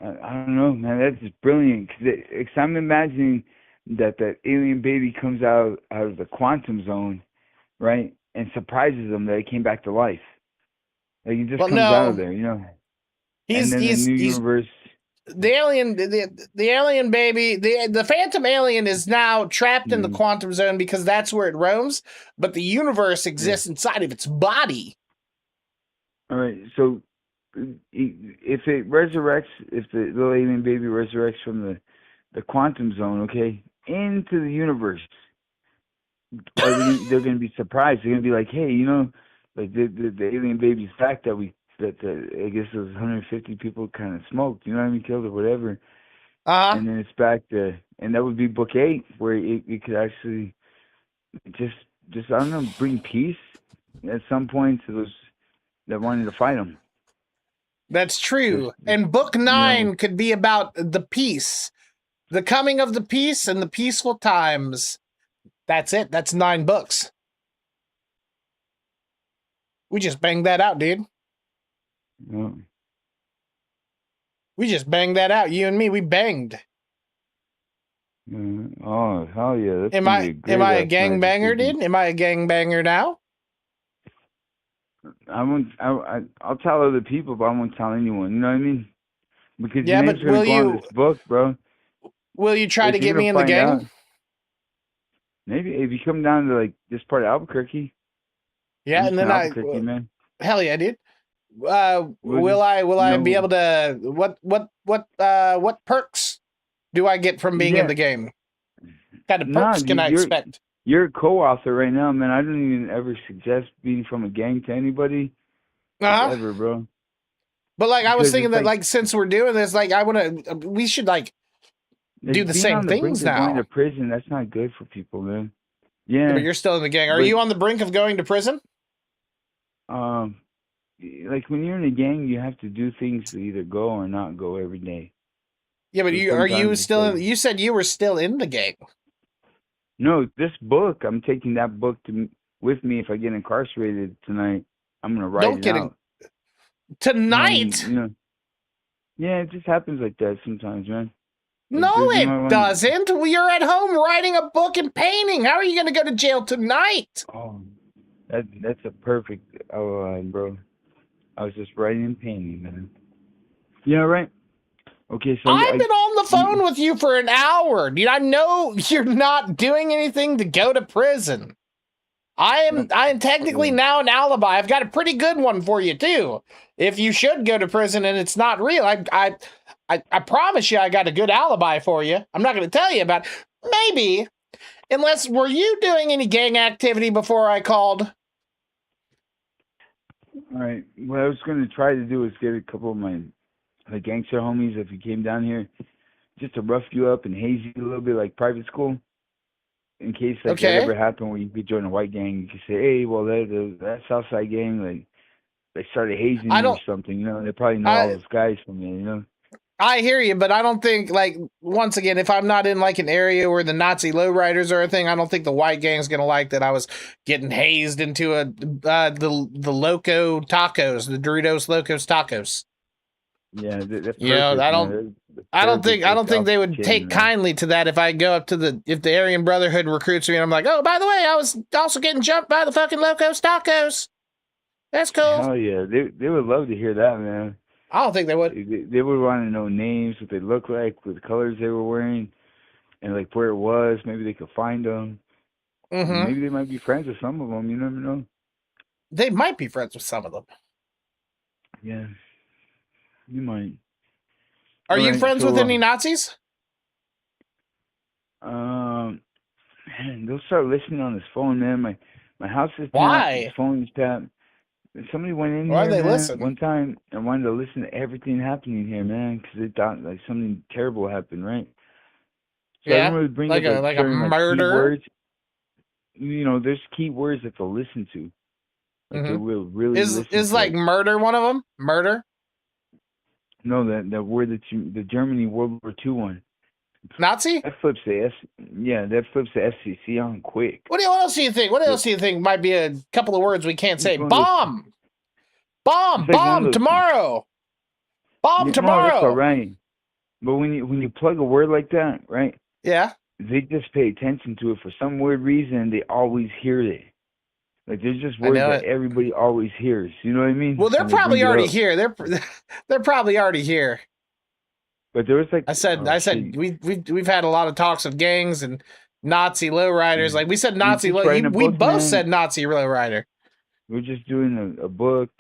I don't know, man. That's just brilliant. Cause I'm imagining that that alien baby comes out of the quantum zone, right, and surprises them that it came back to life. Like it just Well, comes out of no, there, you know. And he's then the he's new he's universe. the alien, the alien baby, the phantom alien is now trapped in the Mm, quantum zone because that's where it roams. But the universe yeah. exists inside of its body. All right. So if it resurrects, if the little alien baby resurrects from the quantum zone, okay, into the universe, they're gonna be surprised. They're gonna be like, hey, you know, like the alien baby's fact that I guess those 150 people kind of smoked, you know what I mean, killed or whatever, Uh huh. and then it's back to, and that would be book 8 where it could actually just I don't know, bring peace at some point to those that wanted to fight them. That's true. Just And book you know, 9 could be about the peace, the coming of the peace and the peaceful times. That's it. That's 9 books. We just banged that out, dude. you know, We just banged that out. You and me, we banged. oh hell yeah, that's Am gonna be I a am great I a ass night this gangbanger, weekend. dude? Am I a gangbanger now? I won't. I'll tell other people, but I won't tell anyone. You know what I mean? Because your Yeah, but name's gonna go on this book, bro. will you try Like to you're get me gonna in the find out. gang? Maybe if you come down to like this part of Albuquerque, Yeah, I'm and just in then Albuquerque, man. hell yeah, dude. We'll just, Will you I be know, able to what perks do I get from being in yeah. the game? What kind of Nah, perks can I expect? you're a co-author right now, man. I don't even ever suggest being from a gang to anybody, like Uh-huh. ever, bro. But like I was Because thinking it's that like since we're doing this, like we should like do like the being same on the brink things of going to now. prison. That's not good for people, man. Yeah, but Yeah, you're still in the gang. Are but you on the brink of going to prison? um, like when you're in a gang, you have to do things to either go or not go every day. Yeah, but So are you sometimes it's still like, you said you were still in the gang. no, this book, I'm taking that book with me if I get incarcerated tonight. I'm gonna write Don't it get in out. You know what I mean? tonight. You know, yeah, it just happens like that sometimes, man. Like No, there's it another one. doesn't. You're at home writing a book and painting. How are you going to go to jail tonight? Oh, that's a perfect outline, bro. I was just writing and painting, man. Yeah, right. Okay, so I've been on the phone with you for an hour. Dude, I know you're not doing anything to go to prison. I am technically now an alibi. I've got a pretty good one for you too. If you should go to prison and it's not real, I promise you I got a good alibi for you. I'm not going to tell you about maybe unless were you doing any gang activity before I called? all right. What I was gonna try to do is get a couple of my gangster homies if you came down here, just to rough you up and haze you a little bit like private school. In case like that Okay. ever happened where you could join a white gang, you could say, hey, well that Southside gang, like they started hazing I you or don't something, you know, they probably know all I those guys from there, you know. I hear you, but I don't think like once again, if I'm not in like an area where the Nazi lowriders are a thing, I don't think the white gang's gonna like that I was getting hazed into the Loco Tacos, the Doritos Locos Tacos. Yeah, that's You know, perfect, I man. don't. That's I don't perfect. think I That's don't think off they the would chain, take man. kindly to that if I go up to if the Aryan Brotherhood recruits me and I'm like, oh, by the way, I was also getting jumped by the fucking Locos Tacos. That's cool. Hell yeah, they would love to hear that, man. I don't think they would. They would want to know names, what they look like, what colors they were wearing, and like where it was. Maybe they could find them. Mm-hmm. Maybe they might be friends with some of them. You never know. They might be friends with some of them. Yeah, you might. Are All you right, friends with so any Nazis? man, they'll start listening on his phone, man. My house is tapped. His Why? phone is tapped. And somebody went in Why here, they man, listen? one time and wanted to listen to everything happening here, man, because they thought like something terrible happened, right? So I don't Yeah, really bring like up like a certain like murder. keywords. You know, there's keywords that they'll listen to. Like they Mm-hmm. will really listen Is to. like Like murder one of them? Murder? no, that word that the Germany World War II one. Nazi? That flips the that flips the FCC on quick. What else do you think? What But else do you think might be a couple of words we can't say? it's one of those. Bomb! Bomb! It's like one Bomb of those. tomorrow! Bomb No, that's all tomorrow! right. But when you plug a word like that, right? Yeah. They just pay attention to it for some weird reason. They always hear it. Like there's just I words know that it. everybody always hears. You know what I mean? Well, they're When they bring probably it already up. here. They're probably already here. But there was like, I oh said shit, we've had a lot of talks of gangs and Nazi lowriders. yeah. Like we said We're Nazi just writing a we book, both man. said Nazi lowrider. We're just doing a book,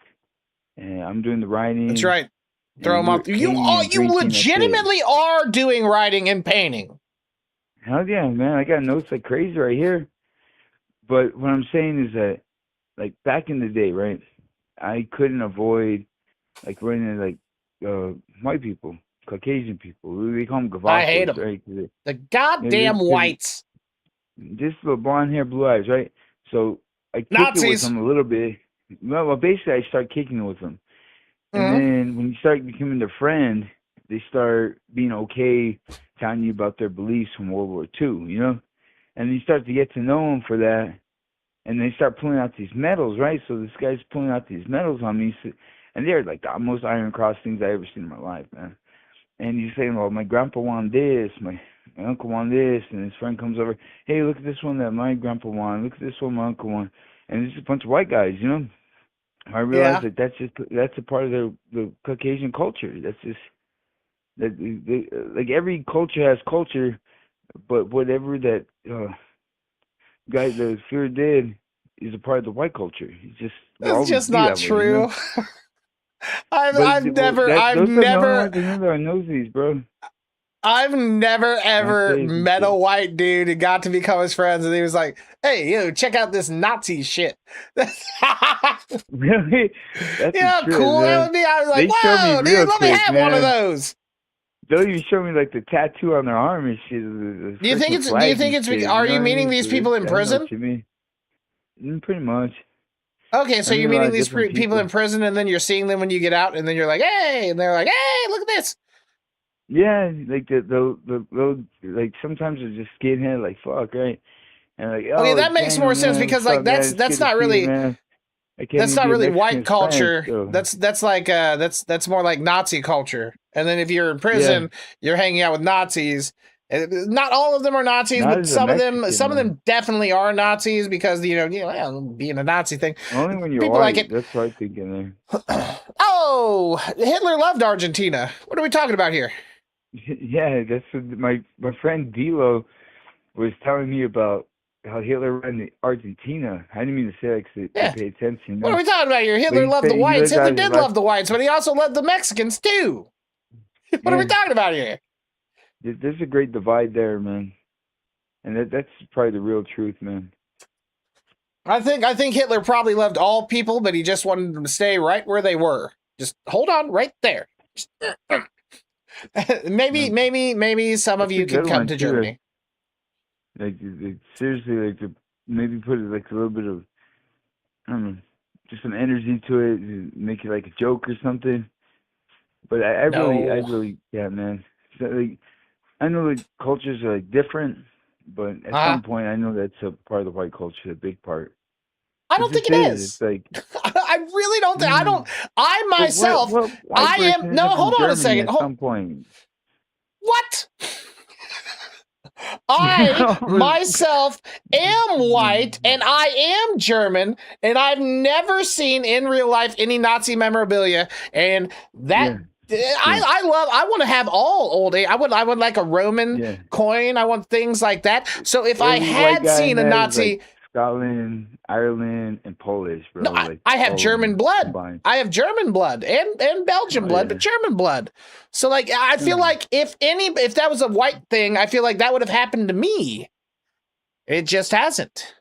and I'm doing the That's writing, right. Throw and them we're off. painting and You drinking. That's it. legitimately are doing writing and painting. Hell yeah, man! I got notes like crazy right here. But what I'm saying is that, like back in the day, right? I couldn't avoid like running into like white people, Caucasian people. They call them I hate gavakos, them. right? The goddamn Cause whites. just little blonde hair, blue eyes, right? So I kick it with Nazis. them a little bit. Well, basically, I start kicking it with them, and Mhm. then when you start becoming their friend, they start being okay telling you about their beliefs from World War II, you know. And you start to get to know them for that, and they start pulling out these medals, right? So this guy's pulling out these medals on me, and they're like the most Iron Cross things I ever seen in my life, man. And he's saying, well, my grandpa wanted this, my uncle wanted this, and his friend comes over, hey, look at this one that my grandpa wanted, look at this one my uncle wanted, and it's a bunch of white guys, you know. I realized Yeah. that that's a part of the Caucasian culture. That's just like every culture has culture, but whatever that guy the Fuhrer did is a part of the white culture. It's just will It's always just be not that way, you know. true. But those are the only ones that know that knows these, bro. I've never Not ever this and met a shit. white dude and got to become his friends, and he was like, "Hey, yo, check out this Nazi shit." You Really? That's know a how trip, cool that man. would be? I was like, They show me "Whoa, real dude, let me quick, have one of man. those." They'll even show me like the tattoo on their arm and shit, the Do you think freaking it's? Do you flags think and it's? shit. You Are know you what I meeting mean? these So people in I know prison? what you mean. Pretty much. Okay, I so meet you're a lot meeting of these different people in people. prison, and then you're seeing them when you get out, and then you're like, "Hey," and they're like, "Hey, look at this." Yeah, like the like sometimes they're just skinhead, like fuck, right? And like, Okay, oh, that makes Daniel, more sense man, because what's like up, man? It's that's good to not see you, really man. I can't even be a white Mexican friend, culture. so That's like that's more like Nazi culture. And then if you're in yeah. prison, you're hanging out with Nazis. Not all of them are Nazis, Not but as a Mexican, some of man. them definitely are Nazis because well, being a Nazi thing. Only when you're People like white. it. That's what I think in Oh, Hitler loved Argentina. What are we talking about here? there. Yeah, that's what my friend Dilo was telling me about how Hitler ran the Argentina. I didn't mean to say that 'cause they Yeah. pay attention, you What are know. we talking about here? But Hitler he loved said the he whites. lived Hitler out his did life. love the whites, but he also loved the Mexicans too. What are we Yeah, talking about here? there's a great divide there, man. And that's probably the real truth, man. I think Hitler probably loved all people, but he just wanted them to stay right where they were. Just hold on right there. No, maybe some of that's a you can good come one to too. Germany. Seriously, like to maybe put like a little bit of I don't know, just some energy to it, make it like a joke or something. But I No. really, yeah, man. So, like, I know the cultures are like different, but at Uh-huh. some point, I know that's a part of the white culture, a big part. I don't think it is. It's like I really don't think. I don't. I myself. What white I person am. No, isn't from hold on a Germany second. at some point? What? I myself am white and I am German, and I've never seen in real life any Nazi memorabilia. And that I want to have all old. I would like a Roman coin. I want things like that. So if I Every white had guy seen a in that is, Nazi. like, Scotland, Ireland, and Polish, bro. No, Like, I have all of German them blood. combined. I have German blood and Belgian blood, but German blood. So like, I feel like if that was a white thing, I feel like that would have happened to me. It just hasn't.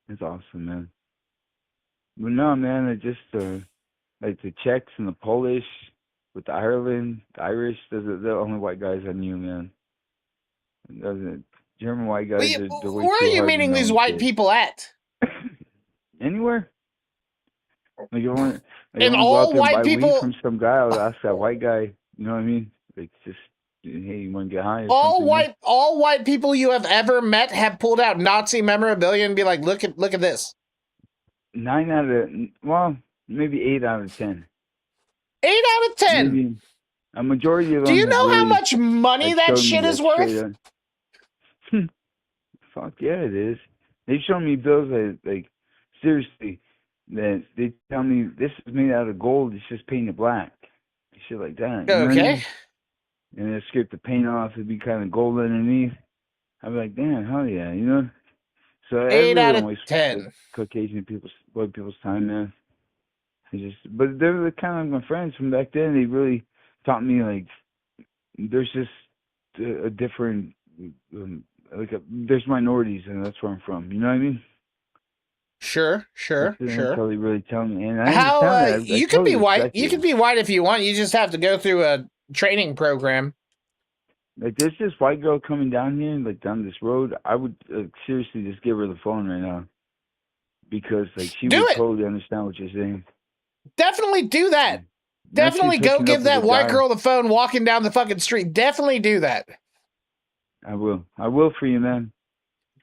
It's awesome, man. But no, man, it just like the Czechs and the Polish with the Ireland, the Irish. Those are the only white guys I knew, man. German white guys are way Where too are you hard meeting to know these and white shit. people at? Anywhere. Like you want, And go out all there and buy white weed people. from some guy, I'll ask that white guy. You know what I mean? Like, just, hey, you want to get high or something? All white people you have ever met have pulled out Nazi memorabilia and be like, look at this. 9 out of, well, maybe 8 out of 10. 8 out of 10. Maybe a majority of them. Do you know how really, much money that showed me shit is worth? Fuck yeah, it is. They show me bills that, like, seriously, that they tell me this is made out of gold. It's just painted black, shit like that. You know what I mean? And they scrape the paint off. It'd be kind of gold underneath. I'd be like, damn, hell yeah, you know. So 8 out don't of waste 10. Caucasian white people's time, man. But they were kind of like my friends from back then. They really taught me, like, there's just a different, there's minorities, and that's where I'm from. You know what I mean? Sure. That's how they really tell me. And How you could be white? You could be white if you want. You just have to go through a training program. Like, there's this white girl coming down here, like, down this road. I would seriously just give her the phone right now, because, like, she would totally understand what you're saying. Definitely do that. Definitely go give that white girl the phone walking down the fucking street. Definitely do that. I will. I will for you, man.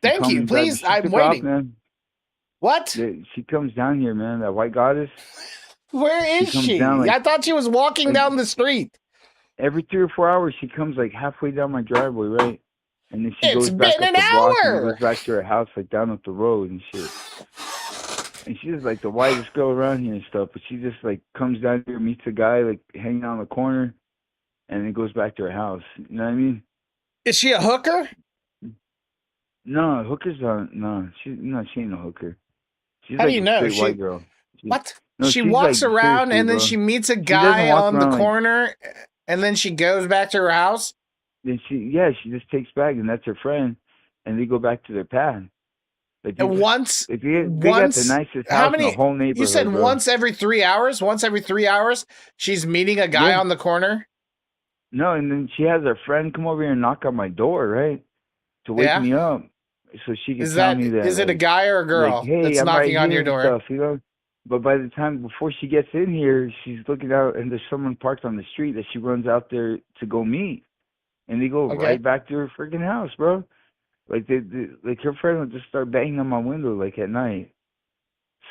Thank you. Please, I'm waiting. Man. What? She comes down here, man. That white goddess. Where is she? I thought she was walking down the street. Every 3 or 4 hours, she comes like halfway down my driveway, right? And then she goes back up an the block hour. and goes back to her house, like down up the road and shit. And she's like the whitest girl around here and stuff, but she just like comes down here, meets a guy like hanging out on the corner, and then goes back to her house. You know what I mean? Is she a hooker? No, hookers aren't. No, she ain't no hooker. She's How like do you know? a straight white girl. What? No, she walks like, around and then bro. she meets a guy on the corner, and then she goes back to her house. Then she just takes back, and that's her friend, and they go back to their path. Like, and once, they got the nicest house in the whole neighborhood. You said bro. once every 3 hours. Once every 3 hours, she's meeting a guy on the corner. No, and then she has her friend come over here and knock on my door, right, to wake me up, so she can tell me that. Is it a guy or a girl that's knocking on your door? Stuff, you know? But by the time before she gets in here, she's looking out, and there's someone parked on the street that she runs out there to go meet, and they go right back to her freaking house, bro. Like like her friend would just start banging on my window like at night,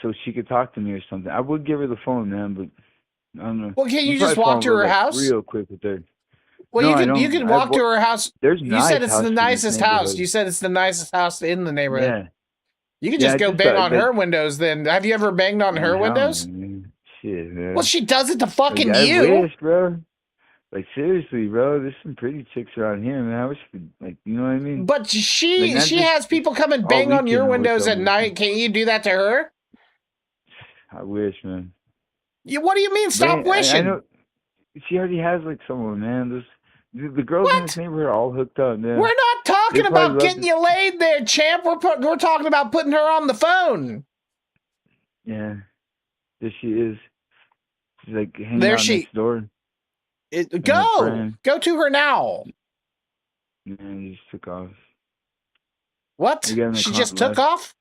so she could talk to me or something. I would give her the phone, man, but I don't know. Well, can't you just walk to her house real quick with her? Well, you could walk to her house. There's you said it's the nicest house. You said it's the nicest house in the neighborhood. Yeah. You could just go bang on her windows then. Have you ever banged on her windows? Man. Shit, man. Well, she does it to fucking like, you. I wish, bro. Like, seriously, bro. There's some pretty chicks around here, man. I wish, like, you know what I mean? But she has people come and bang on your windows at night. Can't you do that to her? I wish, man. What do you mean? Stop wishing. I know. She already has, like, someone, man. The girls in this neighborhood are all hooked up, man. We're not talking about getting you laid there, champ. We're talking about putting her on the phone. Yeah. There she is. She's like hanging out next door. Go to her now. Man, he just took off. What? She just took off?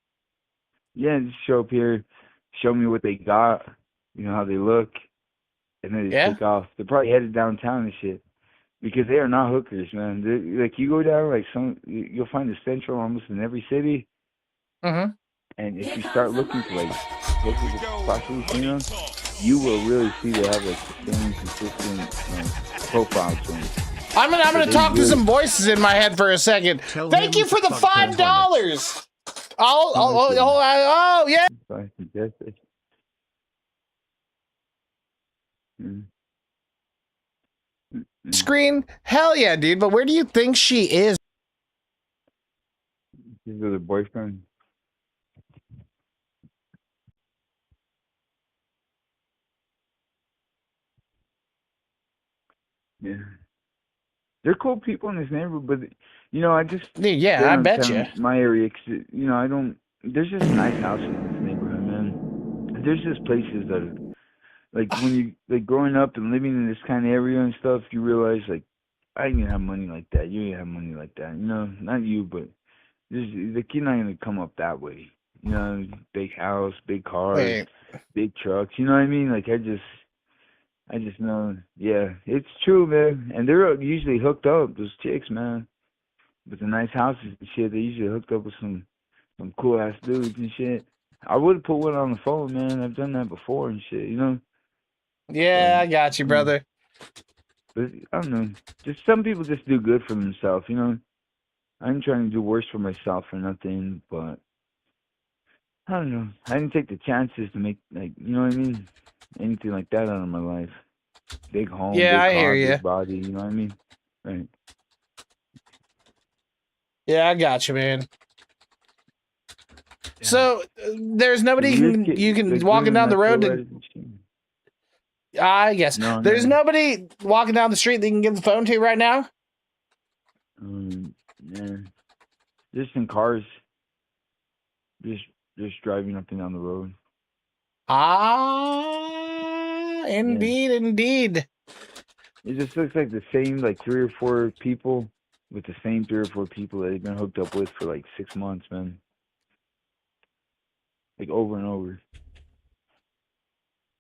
Yeah, just show up here, show me what they got, you know, how they look, and then they took off. They're probably headed downtown and shit. Because they are not hookers, man. Like, you go down, like, you'll find a Central almost in every city. Mm-hmm. And if you start looking for like places of prostitution, you will really see they have like the same consistent profiles from. I'm gonna they talk to really- some voices in my head for a second. Thank you for the $5. Oh yeah. I suggest it. Mm. Screen, hell yeah, dude. But where do you think she is? She's with her boyfriend. Yeah. They're cool people in this neighborhood, but I just Yeah, stay I on bet kind you. of my area 'cause, I don't. There's just nice houses in this neighborhood, man. There's just places that are like when you like growing up and living in this kind of area and stuff. You realize like I didn't have money like that. You didn't have money like that. Not you, but the kid not gonna come up that way. Big house, big cars, Wait. big trucks. You know what I mean? Like I just know, yeah, it's true, man. And they're usually hooked up, those chicks, man, with the nice houses and shit. They usually hooked up with some cool ass dudes and shit. I would put one on the phone, man. I've done that before and shit, Yeah, I got you, brother. But I don't know. Just some people just do good for themselves, I ain't trying to do worse for myself or nothing, but I don't know. I didn't take the chances to make you know what I mean? Anything like that out of my life. Big home, Yeah, I big hear car, ya. big body, you know what I mean? Right. Yeah, I got you, man. So there's nobody you can like, walking down the road to. I guess No, there's nobody walking down the street that you can give the phone to right now. Yeah. Just in cars. Just driving up and down the road. Ah, indeed, indeed. It just looks like the same, like 3 or 4 people with the same 3 or 4 people that they've been hooked up with for like 6 months, man. Like over and over.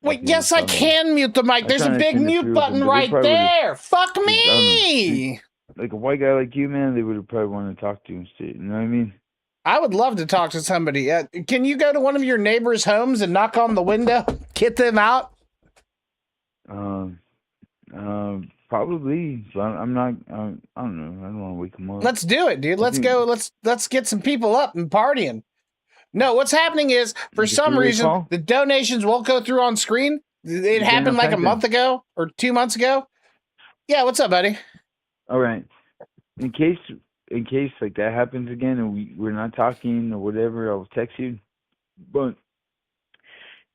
Wait, yes, I can mute the mic. There's a big mute button right there. Fuck me. Like a white guy like you, man, they would probably want to talk to you and shit. You know what I mean? I would love to talk to somebody. Can you go to one of your neighbors' homes and knock on the window, get them out? Probably. But I'm not. I don't know. I don't want to wake them up. Let's do it, dude. Let's go. Let's get some people up and partying. No, what's happening is for some reason the donations won't go through on screen. It happened like a month ago or 2 months ago. Yeah, what's up, buddy? All right. In case like that happens again and we're not talking or whatever, I'll text you. But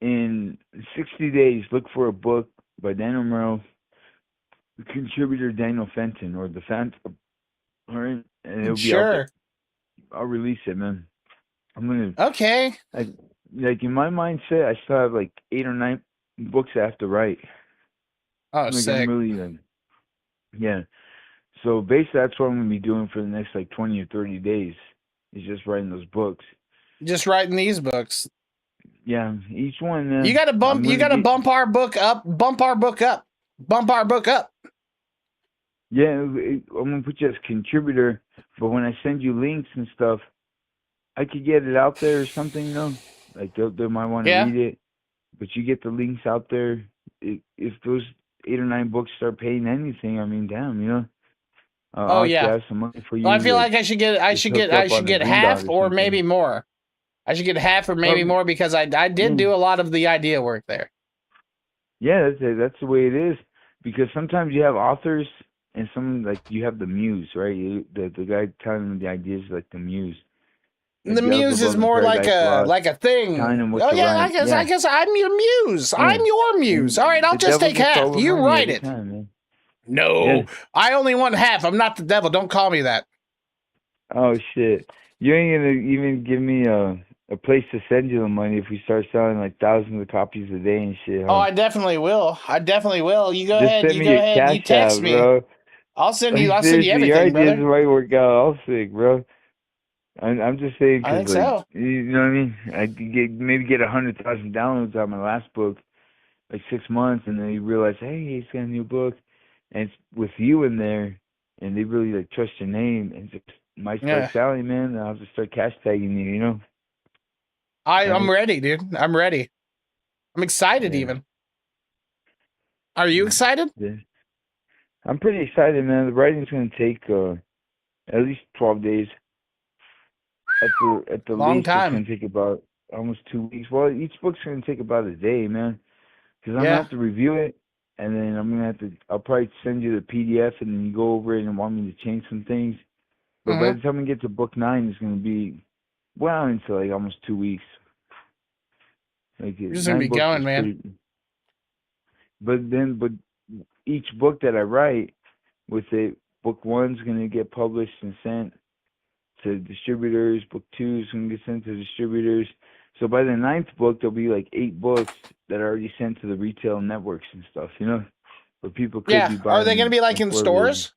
in 60 days, look for a book by Daniel Merrill, the contributor Daniel Fenton, or the Phantom. All right, and it'll be out there. I'll release it, man. I'm gonna. Okay. Like in my mindset, I still have like 8 or 9 books I have to write. Oh, sick. I'm really, yeah. So basically, that's what I'm gonna be doing for the next like 20 or 30 days. Is just writing those books. Just writing these books. Yeah, each one. Man, you gotta bump. You gotta bump our book up. Bump our book up. Bump our book up. Yeah, I'm gonna put you as contributor, but when I send you links and stuff, I could get it out there or something. Like they might want to read it, but you get the links out there. If those 8 or 9 books start paying anything, I mean, damn, I'll have some money for you. Well, I feel like I should get half or maybe more. I should get half or maybe more because I did do a lot of the idea work there. Yeah, that's the way it is. Because sometimes you have authors and some like you have the muse, right? The guy telling them the ideas like the muse. Like the muse is more like a thing. Oh yeah, I guess I'm your muse. Yeah. I'm your muse. All right, I'll just take half. You write it. No, I only want half. I'm not the devil. Don't call me that. Oh shit! You ain't gonna even give me a place to send you the money if we start selling like thousands of copies a day and shit. Huh? Oh, I definitely will. You go ahead. You text me. Bro. I'll send you everything, your ideas brother. might work out. I'll sick, bro. I'm just saying because like, you know what I mean. I could maybe get 100,000 downloads on my last book, like 6 months, and then you realize, hey, he's got a new book, and it's with you in there, and they really like trust your name, and just might start selling, man. And I'll just start cash tagging you, I'm ready, dude. I'm ready. I'm excited Yeah. even. Are you excited? Yeah. I'm pretty excited, man. The writing's gonna take at least 12 days. At the Long least, it's time. gonna take about almost 2 weeks. Well, each book's gonna take about a day, man. Because I'm gonna Yeah. have to review it, and then I'm gonna have to. I'll probably send you the PDF, and then you go over it and want me to change some things. But by the time we get to book 9, it's gonna be well into like almost 2 weeks. Like You're just gonna 9 be books going, is man. pretty. But each book that I write with it, book 1's gonna get published and sent to distributors. Book 2 is gonna get sent to distributors. So by the 9th book, there'll be like 8 books that are already sent to the retail networks and stuff. Where people could be Yeah. Are they buying gonna be like in before they. stores?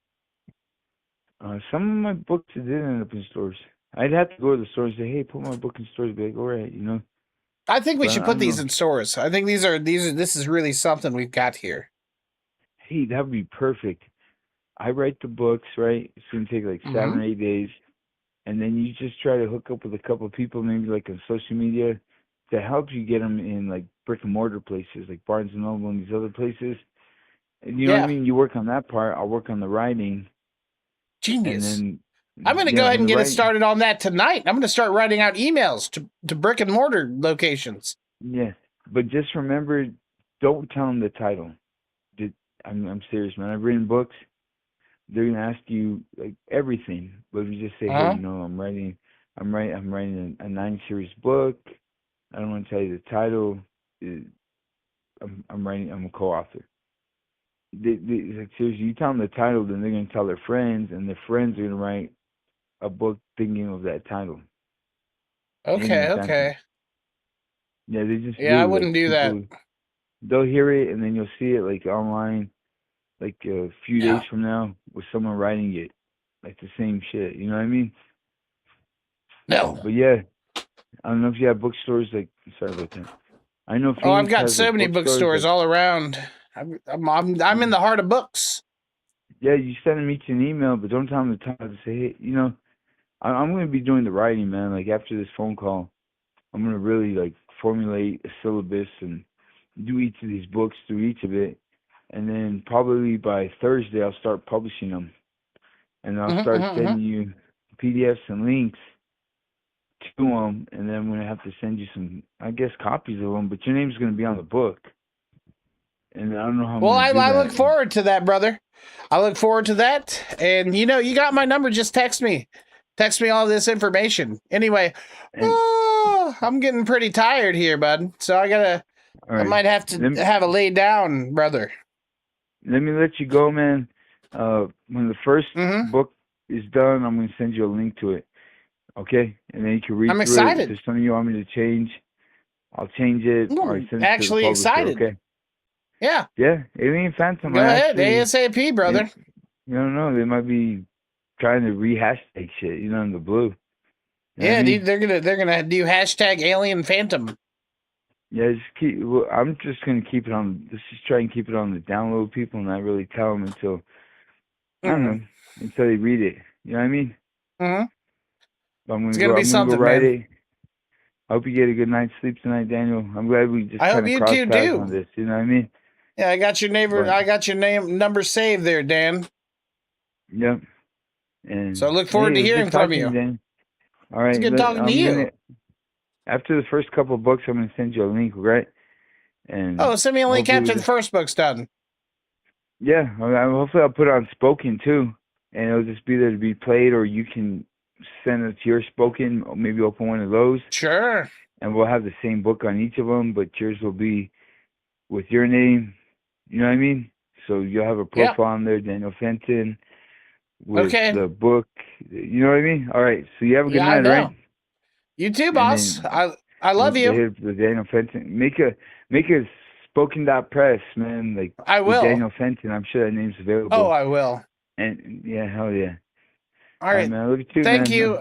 Some of my books did end up in stores. I'd have to go to the store and say, "Hey, put my book in stores." Be like, "All right," I think we But should I put don't these know. in stores. I think this is really something we've got here. Hey, that would be perfect. I write the books, right? It's gonna take like 7 or 8 days, and then you just try to hook up with a couple of people, maybe like on social media, to help you get them in like brick and mortar places, like Barnes and Noble and these other places. And you know what I Yeah. mean? You work on that part. I'll work on the writing, and Genius. then I'm going to go yeah, ahead when and the get it writing, started on that tonight. I'm going to start writing out emails to brick and mortar locations. yeah. But just remember, don't tell them the title. I'm serious, man. I've written books. They're gonna ask you like everything, but if you just say, "Hey, Uh-huh. I'm writing a 9 series book. I don't want to tell you the title. I'm a co-author." Like seriously, you tell them the title, then they're gonna tell their friends, and their friends are gonna write a book thinking of that title. Alien Okay, Phantom. okay. Yeah, they just Yeah, I do like wouldn't do that. people. They'll hear it, and then you'll see it like online, like a few days No. from now, with someone writing it, like the same shit. You know what I mean? No. But yeah, I don't know if you have bookstores like. Sorry about that. I know Oh, I've Phoenix got has so like many bookstores. bookstores Like, all around. I'm in the heart of books. yeah, you send them each an email, but don't tell them the title. Just say, hey, I'm going to be doing the writing, man. Like after this phone call, I'm going to really like formulate a syllabus and do each of these books through each of it, and then probably by Thursday I'll start publishing them, and I'll start sending you PDFs and links to them, and then I'm going to have to send you some, I guess, copies of them. But your name's going to be on the book, and I don't know how I'm Well, going to do I that. look forward to that, brother. I look forward to that. And you got my number. Just text me. Text me all this information. Anyway, And I'm getting pretty tired here, bud. So all I right, might have to have a lay down, brother. let me let you go, man. When the first Mm-hmm. book is done, I'm going to send you a link to it. Okay, and then you can read I'm through it. If excited. there's something you want me to change, I'll change it, or I I'm send it to the actually publisher. excited. Okay. Yeah. Yeah, Alien Phantom. Go I ahead. actually, ASAP, brother. you don't know. They might be trying to rehash that shit, in the blue. You know what I Yeah, mean? dude, they're gonna do hashtag Alien Phantom. Yeah, I'm just gonna keep it on. Let's just try and keep it on the download, people, and not really tell them until I don't know, until they read it. You know what I mean? Mm-hmm. But I'm It's gonna gonna go. be I'm gonna go something, write man. it. I hope you get a good night's sleep tonight, Daniel. I'm glad we just I hope kind of you crossed two paths on do. this. You know what I mean? Yeah, I got your neighbor. But I got your number saved there, Dan. yep. So I And look hey, forward it to was hearing good from talking to you, you. Dan. All It's right, good talking to I'm you. gonna after the first couple of books, I'm gonna send you a link, right? Oh, And send me a link hopefully, after the first book's done. yeah, hopefully I'll put it on spoken too, and it'll just be there to be played, or you can send it to your spoken, or maybe open one of those, Sure. and we'll have the same book on each of them, but yours will be with your name. You know what I mean? So you'll have a Yep. profile on there, Daniel Fenton, with Okay. the book. You know what I mean? All right. So you have a good Yeah, I night, all right? know. You too, And boss. then I love you. the Daniel Fenton. Make a spoken.press, man. Like I with will. Daniel Fenton. I'm sure that name's Oh, available. I will. And yeah, hell yeah. All All right, right. man. I love you too, Thank man. you.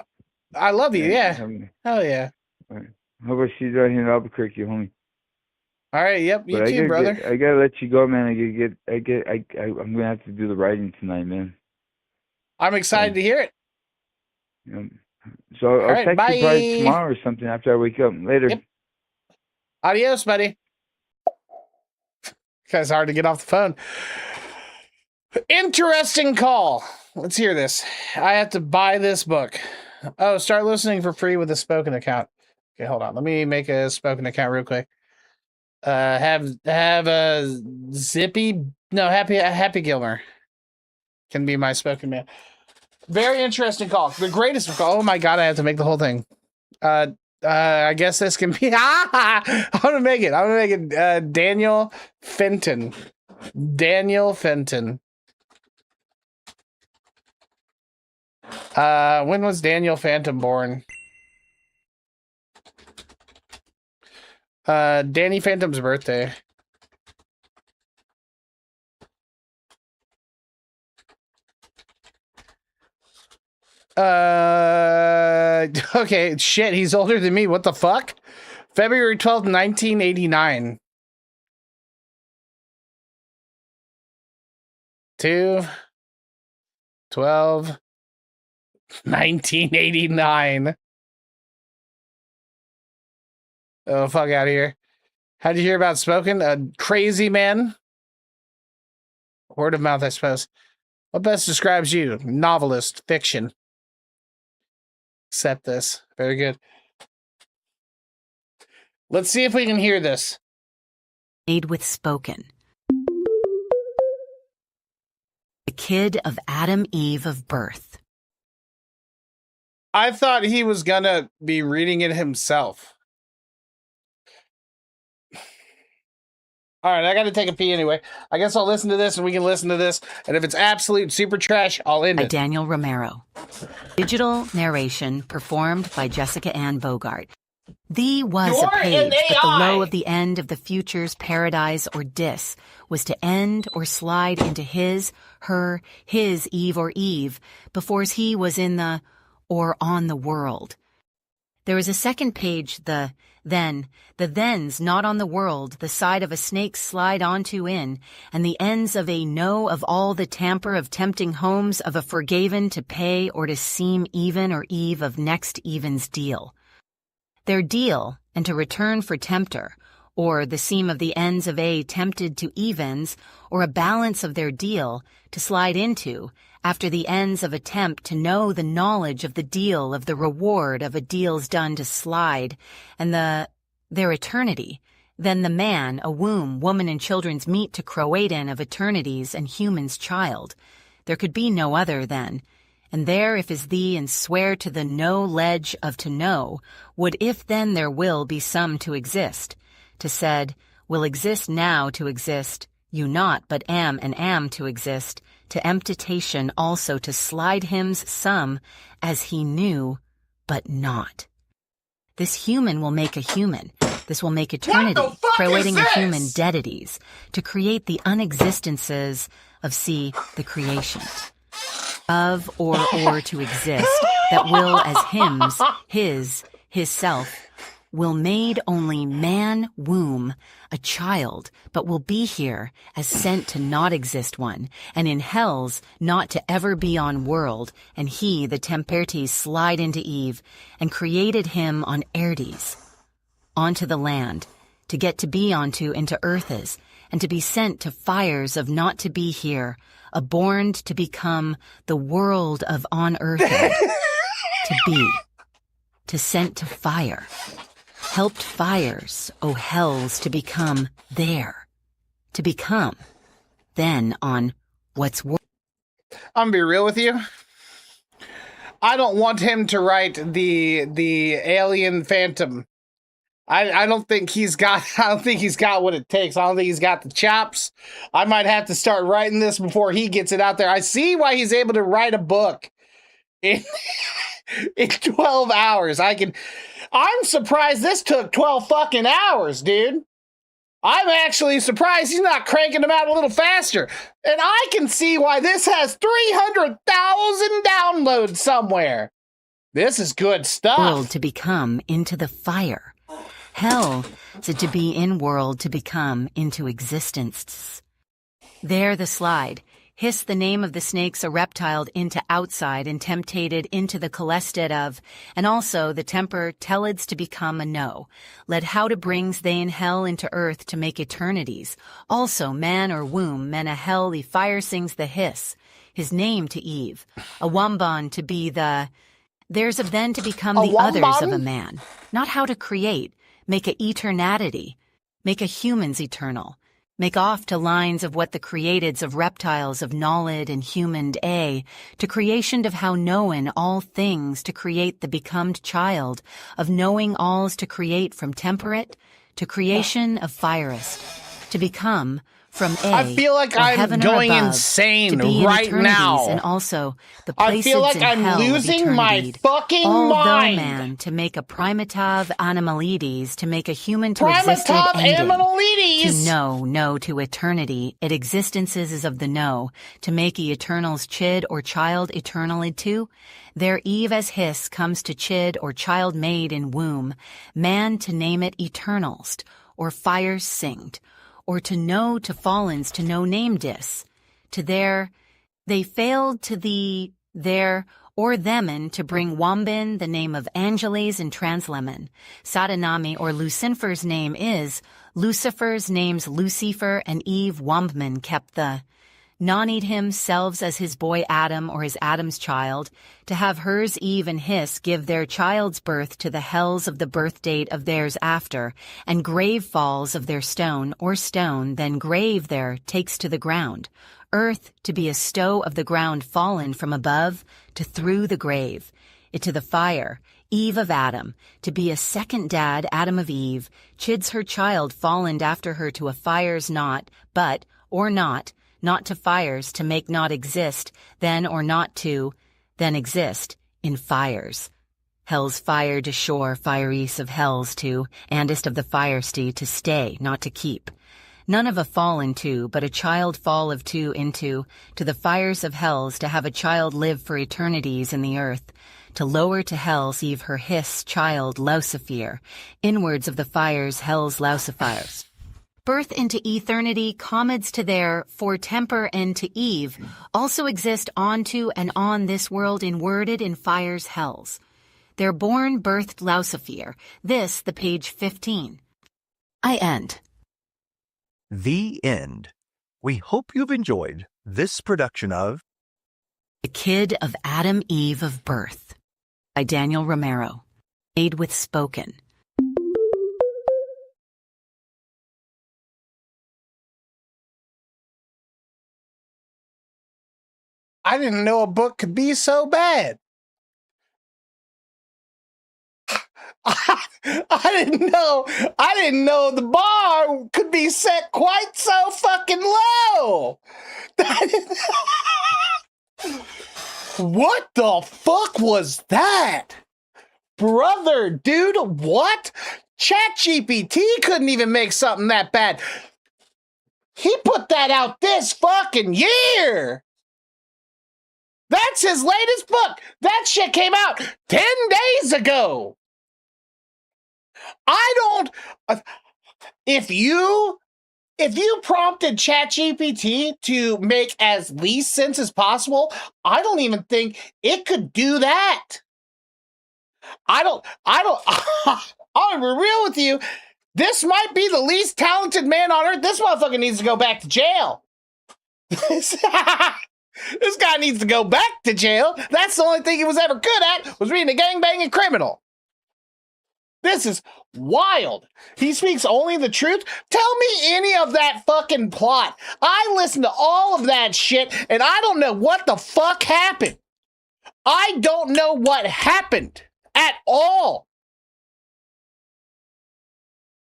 I love you. All right, Yeah. all Hell yeah. right. Hope I see you down here in Albuquerque, homie. All right. Yep. You But too, brother. I gotta let you go, man. I'm gonna have to do the writing tonight, man. I'm excited So, to hear it. you know, So I'll right, text bye. you probably tomorrow or something after I wake up. Later. Yep. Adios, buddy. Guy's hard to get off the phone. Interesting call. Let's hear this. I have to buy this book. Oh, start listening for free with a spoken account. Okay, hold on. Let me make a spoken account real quick. Have a Happy Gilmer can be my spoken man. Very interesting call. The greatest call. Oh my god, I have to make the whole thing. I guess this can be. I'm gonna make it. Daniel Fenton. Daniel Fenton. When was Daniel Phantom born? Danny Phantom's birthday. Okay, shit, he's older than me. What the fuck? February 12th, 1989. 1989. Oh, fuck out of here. How'd you hear about Spoken? A crazy man? Word of mouth, I suppose. What best describes you? Novelist, fiction. Accept this. Very good. Let's see if we can hear this. Made with Spoken. The kid of Adam Eve of birth. I thought he was gonna be reading it himself. All right, I got to take a pee anyway. I guess I'll listen to this and we can listen to this. And if it's absolute super trash, I'll end By it. Daniel Romero. Digital narration performed by Jessica Ann Bogart. Thee was You're a page, an but the AI. low of the end of the future's paradise or dis was to end or slide into his, her, his Eve or Eve before he was in the or on the world. There is a second page, the thens not on the world, the side of a snake slide onto in, and the ends of a no of all the tamper of tempting homes of a forgaven to pay or to seem even or eve of next even's deal. Their deal, and to return for tempter, or the seam of the ends of a tempted to evens, or a balance of their deal, to slide into, after the ends of attempt to know the knowledge of the deal of the reward of a deal's done to slide, and their eternity, then the man, a womb, woman and children's meet to croate in of eternities and human's child. There could be no other then. And there if is thee and swear to the no ledge of to know, would if then there will be some to exist. To said, will exist now to exist, you not but am and am to exist, to emptation also to slide him's some, as he knew, but not. This human will make a human, this will make eternity, creating a human deadities, to create the unexistences of the creation. Of or to exist, that will as hymns, his self, will made only man womb, a child, but will be here as sent to not exist one, and in hell's not to ever be on world, and he the tempertes slide into Eve, and created him on Erdes, onto the land, to get to be onto into earth's, and to be sent to fires of not to be here, aborned to become the world of on earth, to be, to sent to fire, helped fires, O hells, to become there, to become, then on what's worth. I'm gonna be real with you. I don't want him to write the alien phantom. I don't think he's got what it takes. I don't think he's got the chops. I might have to start writing this before he gets it out there. I see why he's able to write a book in 12 hours. I'm surprised this took 12 fucking hours, dude. I'm actually surprised he's not cranking them out a little faster. And I can see why this has 300,000 downloads somewhere. This is good stuff. World to become into the fire. Hell, to be in world to become into existence. There the slide, Hiss the name of the snakes reptiled into outside and temptated into the colested of, and also the temper tellids to become a no. Led how to brings they in hell into earth to make eternities. Also man or womb, men a hell the fire sings the hiss. His name to Eve. A wamban to be the... There's of then to become A the others of wamban? a man. Not how to create. Make a eternatity. Make a humans eternal. Make off to lines of what the createds of reptiles of knowledge and humaned to creation of how knowin all things to create the becomed child, of knowing alls to create from temperate, to creation of firest, to become from I feel like or I'm heaven or going above, insane to be in right eternities, now. and also the I places feel like in I'm hell losing of my eternity. fucking Although mind. man to make a primitive animalides, to make a human to existed Primitive ending. To animalides. know to eternity, it existences is of the know, to make ye eternals chid or child eternally to. There eve as hiss comes to chid or child made in womb, man to name it eternalst, or fires singed, or to know to fallens to no name dis, to their, they failed to the, their, or themin to bring Wambin the name of Angeles and Translemen. Satanami or Lucifer's name is, Lucifer's names Lucifer and Eve Wambman kept the, non-eat himselves as his boy Adam or his Adam's child, to have hers Eve and his give their child's birth to the hells of the birth date of theirs after, and grave falls of their stone or stone then grave there takes to the ground. Earth to be a stow of the ground fallen from above to through the grave. It to the fire, Eve of Adam, to be a second dad Adam of Eve, chids her child fallen after her to a fire's not, but, or not to fires to make not exist, then or not to, then exist, in fires. Hell's fire to shore, fire east of hell's to, andest of the firesty to stay, not to keep. None of a fallen to, but a child fall of two into, to the fires of hells to have a child live for eternities in the earth, to lower to hell's eve her hiss child Lucifer, inwards of the fires hell's Lucifers. Birth into eternity, commods to their, for temper and to Eve, also exist onto and on this world in worded in fires hells. Their born birthed Lucifer, this the page 15. I end. The end. We hope you've enjoyed this production of The Kid of Adam Eve of Birth by Daniel Romero. Made with Spoken. I didn't know a book could be so bad. I didn't know the bar could be set quite so fucking low. What the fuck was that? Brother, dude, what? ChatGPT couldn't even make something that bad. He put that out this fucking year. That's his latest book. That shit came out 10 days ago. I don't... If you prompted ChatGPT to make as least sense as possible, I don't even think it could do that. I'll be real with you. This might be the least talented man on earth. This motherfucker needs to go back to jail. This guy needs to go back to jail. That's the only thing he was ever good at, was reading a gangbanging criminal. This is wild. He speaks only the truth. Tell me any of that fucking plot. I listened to all of that shit, and I don't know what the fuck happened. I don't know what happened at all.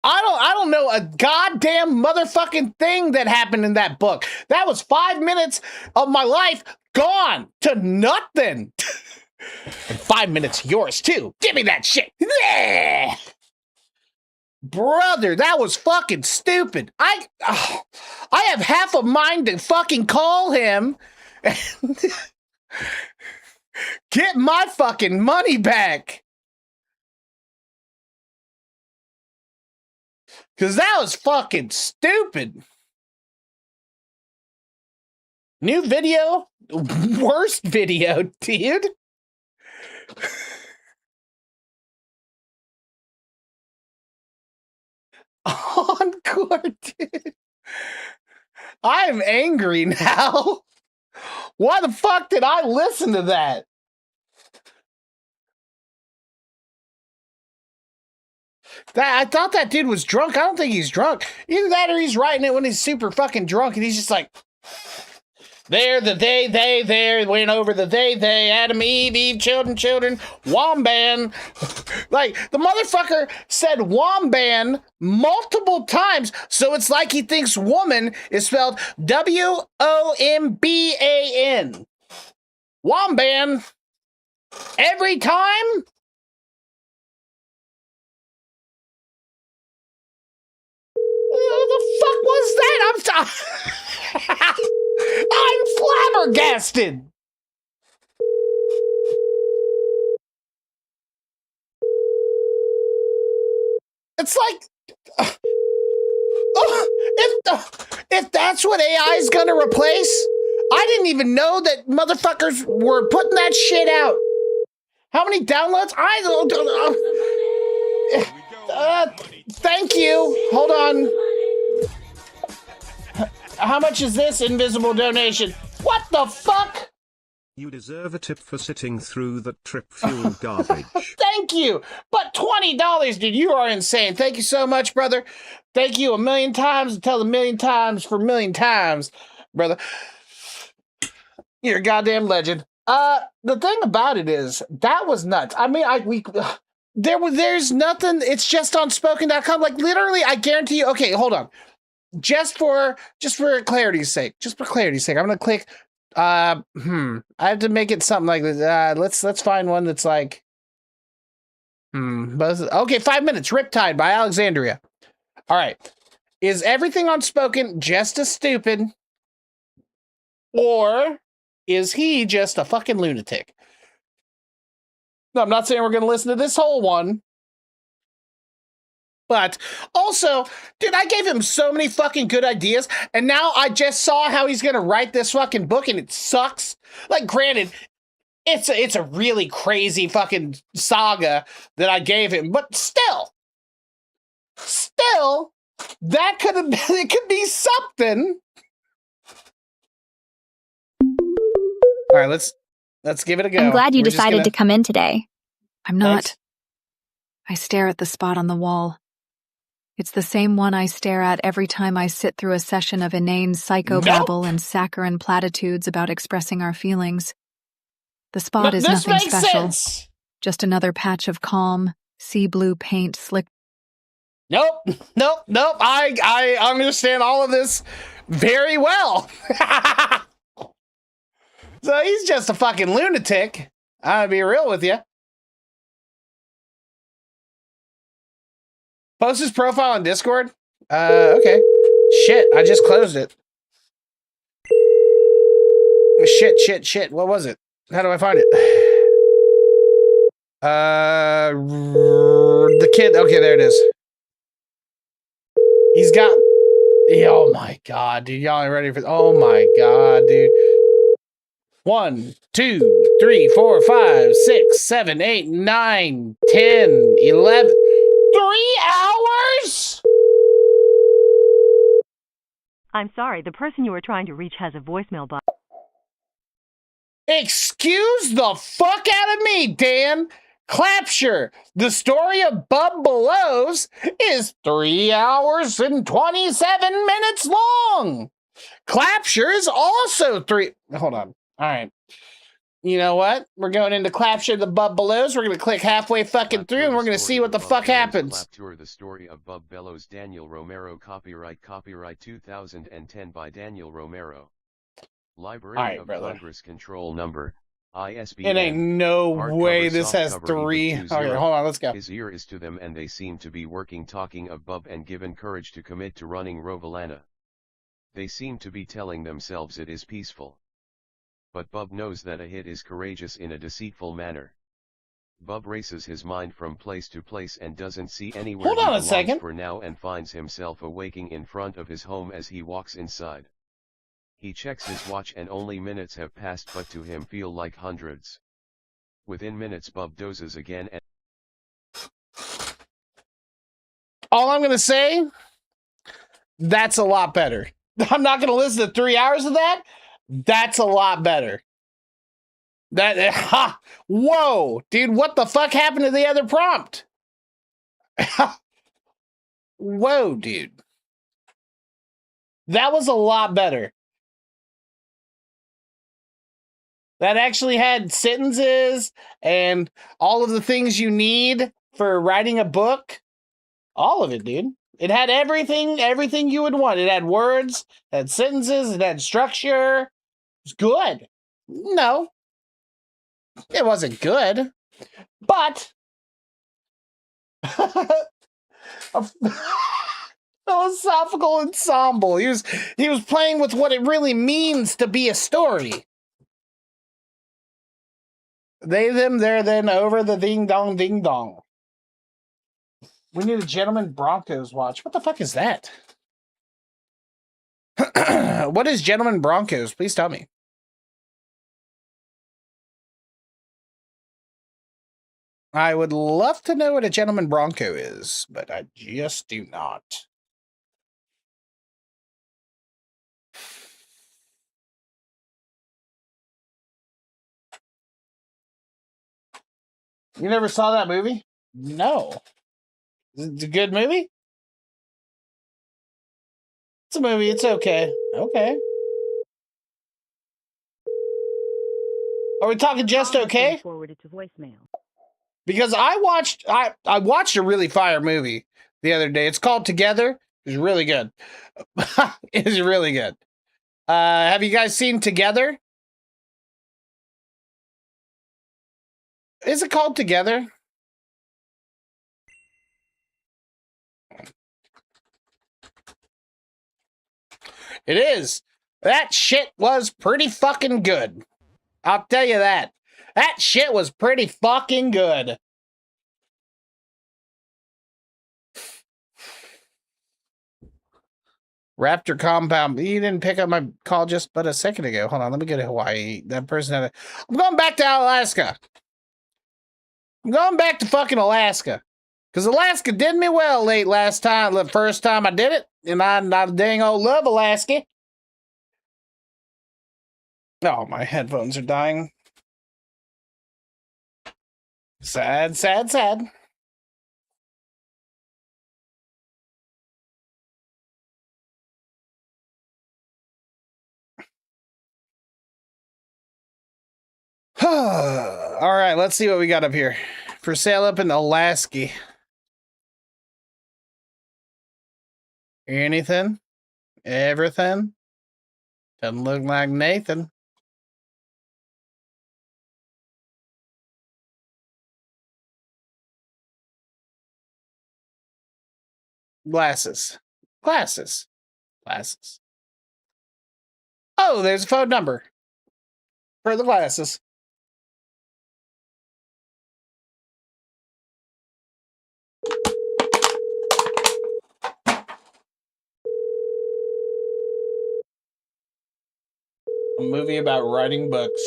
I don't know a goddamn motherfucking thing that happened in that book. That was 5 minutes of my life gone to nothing. And 5 minutes yours too. Give me that shit. Yeah. Brother, that was fucking stupid. I have half a mind to fucking call him and get my fucking money back. Because that was fucking stupid. New video? Worst video, dude. Encore, dude. I'm angry now. Why the fuck did I listen to that? I thought that dude was drunk. I don't think he's drunk. Either that or he's writing it when he's super fucking drunk and he's just like, there, the they, there, went over the they, Adam, Eve, children, Womban. Like, the motherfucker said Womban multiple times, so it's like he thinks woman is spelled Womban. Womban. Every time? What the fuck was that? I'm flabbergasted. It's like, if that's what AI is gonna replace, I didn't even know that motherfuckers were putting that shit out. How many downloads? I don't. Thank you. Hold on. How much is this invisible donation? What the fuck? You deserve a tip for sitting through that trip-fuel garbage. Thank you. But $20, dude, you are insane. Thank you so much, brother. Thank you a million times. Tell a million times for a million times, brother. You're a goddamn legend. The thing about it is, that was nuts. I mean, there's nothing. It's just on spoken.com. Like, literally, I guarantee you. Okay, hold on. Just for clarity's sake, I'm gonna click. I have to make it something like this. Let's find one that's like. Okay, 5 minutes. Riptide by Alexandria. All right. Is everything on spoken just as stupid, or is he just a fucking lunatic? No, I'm not saying we're gonna listen to this whole one. But also, dude, I gave him so many fucking good ideas, and now I just saw how he's gonna write this fucking book, and it sucks. Like, granted, it's a really crazy fucking saga that I gave him, but still, that could have been, it could be something. All right, let's give it a go. I'm glad you decided to come in today. I'm not. Thanks. I stare at the spot on the wall. It's the same one I stare at every time I sit through a session of inane psychobabble and saccharine platitudes about expressing our feelings. The spot is nothing special. Sense. Just another patch of calm, sea blue paint slick. Nope. I understand all of this very well. So he's just a fucking lunatic. I'll be real with you. Post his profile on Discord? Okay. Shit, I just closed it. Shit. What was it? How do I find it? The kid. Okay, there it is. He's got... Oh my god, dude. Y'all ain't ready for... Oh my god, dude. 1, 2, 3, 4, 5, 6, 7, 8, 9, 10, 11... 3 hours? I'm sorry, the person you are trying to reach has a voicemail box. Excuse the fuck out of me, Dan. Clapture, the story of Bub Bellows is 3 hours and 27 minutes long. Clapture is also 3... Hold on. All right. You know what? We're going into Clapture the Bub Bellows. We're going to click halfway fucking through, and we're going to see what the fuck happens. Clapture, the story of Bub Bellows, Daniel Romero, copyright 2010 by Daniel Romero. Library of Congress control number, ISBN. It ain't no way this has 3. Okay, hold on, let's go. His ear is to them and they seem to be working, talking of Bub and given courage to commit to running Rovalana. They seem to be telling themselves it is peaceful. But Bub knows that a hit is courageous in a deceitful manner. Bub races his mind from place to place and doesn't see anywhere Hold on a second. for now, and finds himself awaking in front of his home as he walks inside. He checks his watch and only minutes have passed, but to him feel like hundreds. Within minutes Bub dozes again and all I'm going to say, that's a lot better. I'm not going to listen to 3 hours of that. That's a lot better. Whoa, dude, what the fuck happened to the other prompt? Whoa, dude. That was a lot better. That actually had sentences and all of the things you need for writing a book. All of it, dude. It had everything you would want. It had words, it had sentences, it had structure. It was good. No, it wasn't good, but a philosophical ensemble. He was playing with what it really means to be a story. They, them, there, then, over the ding dong, ding dong. We need a Gentleman Broncos watch. What the fuck is that? What is Gentleman Broncos? Please tell me. I would love to know what a Gentleman Bronco is, but I just do not. You never saw that movie? No. It's a good movie? It's a movie. It's okay. Okay. Are we talking just okay? Forwarded to voicemail. Because I watched a really fire movie the other day. It's called Together. It's really good. It's really good. Have you guys seen Together? Is it called Together? It is. That shit was pretty fucking good. I'll tell you that. That shit was pretty fucking good. Raptor Compound. You didn't pick up my call just but a second ago. Hold on, let me go to Hawaii. That person had I'm going back to Alaska. I'm going back to fucking Alaska. Because Alaska did me well the first time I did it. And I dang old love Alaska. Oh, my headphones are dying. Sad, sad, sad. All right, let's see what we got up here. For sale up in Alaska. Anything? Everything? Doesn't look like Nathan. Glasses. Glasses. Glasses. Oh, there's a phone number for the glasses. A movie about writing books.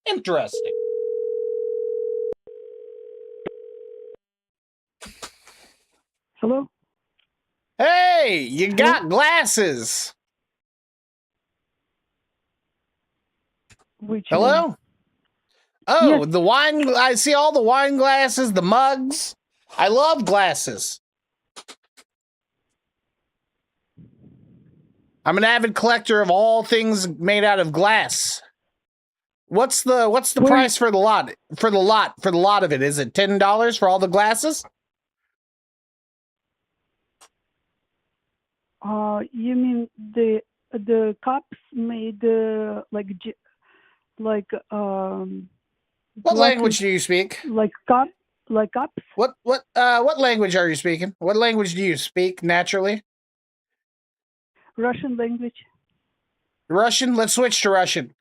Interesting. Hello? Hey, you got glasses. Which Hello? one? Oh, Yes. the wine. I see all the wine glasses, the mugs. I love glasses. I'm an avid collector of all things made out of glass. What's the price for the lot? For the lot of it, is it $10 for all the glasses? You mean the cups made What glasses, language do you speak? like cups? What language are you speaking? What language do you speak naturally? Russian language. Russian? Let's switch to Russian.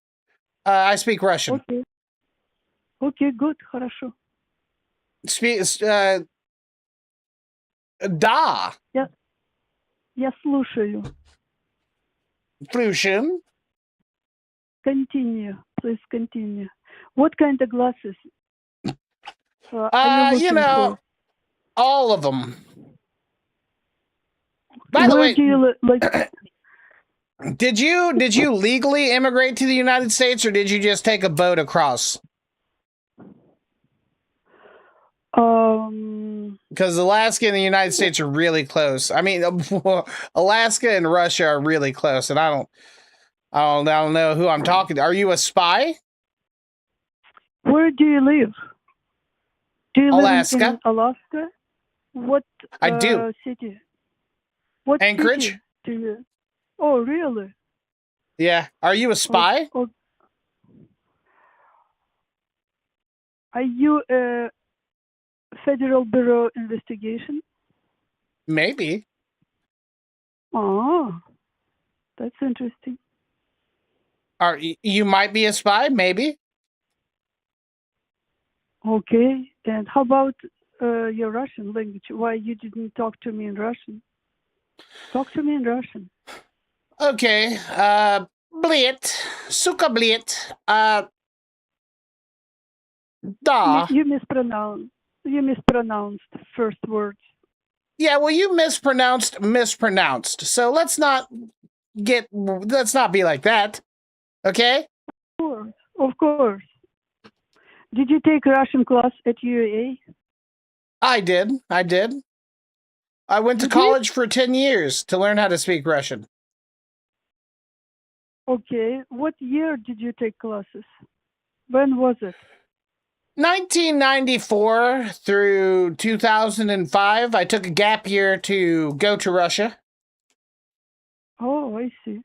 I speak Russian. Okay. Okay, good, хорошо. Da. Я слушаю. Flution. Continue. Please continue. What kind of glasses are you looking You know, for? all of them. By the Where way, do you like? did you legally immigrate to the United States, or did you just take a boat across? Because Alaska and the United States are really close. I mean, Alaska and Russia are really close, and I don't know who I'm talking to. Are you a spy? Where do you live? Do you Alaska. live in Alaska? What I do. city? What Anchorage. city do you? Oh, really? Yeah. Are you a spy? Are you a Federal Bureau investigation? Maybe. Oh, that's interesting. You might be a spy, maybe. Okay. And how about your Russian language? Why you didn't talk to me in Russian? Talk to me in Russian. Okay. Blit. Suka blit. Da. You mispronounced first words. Yeah, well, you mispronounced. So let's not be like that. Okay? Of course. Did you take Russian class at UAA? I did. I went to college for 10 years to learn how to speak Russian. Okay. What year did you take classes? When was it? 1994 through 2005. I took a gap year to go to Russia. Oh, I see.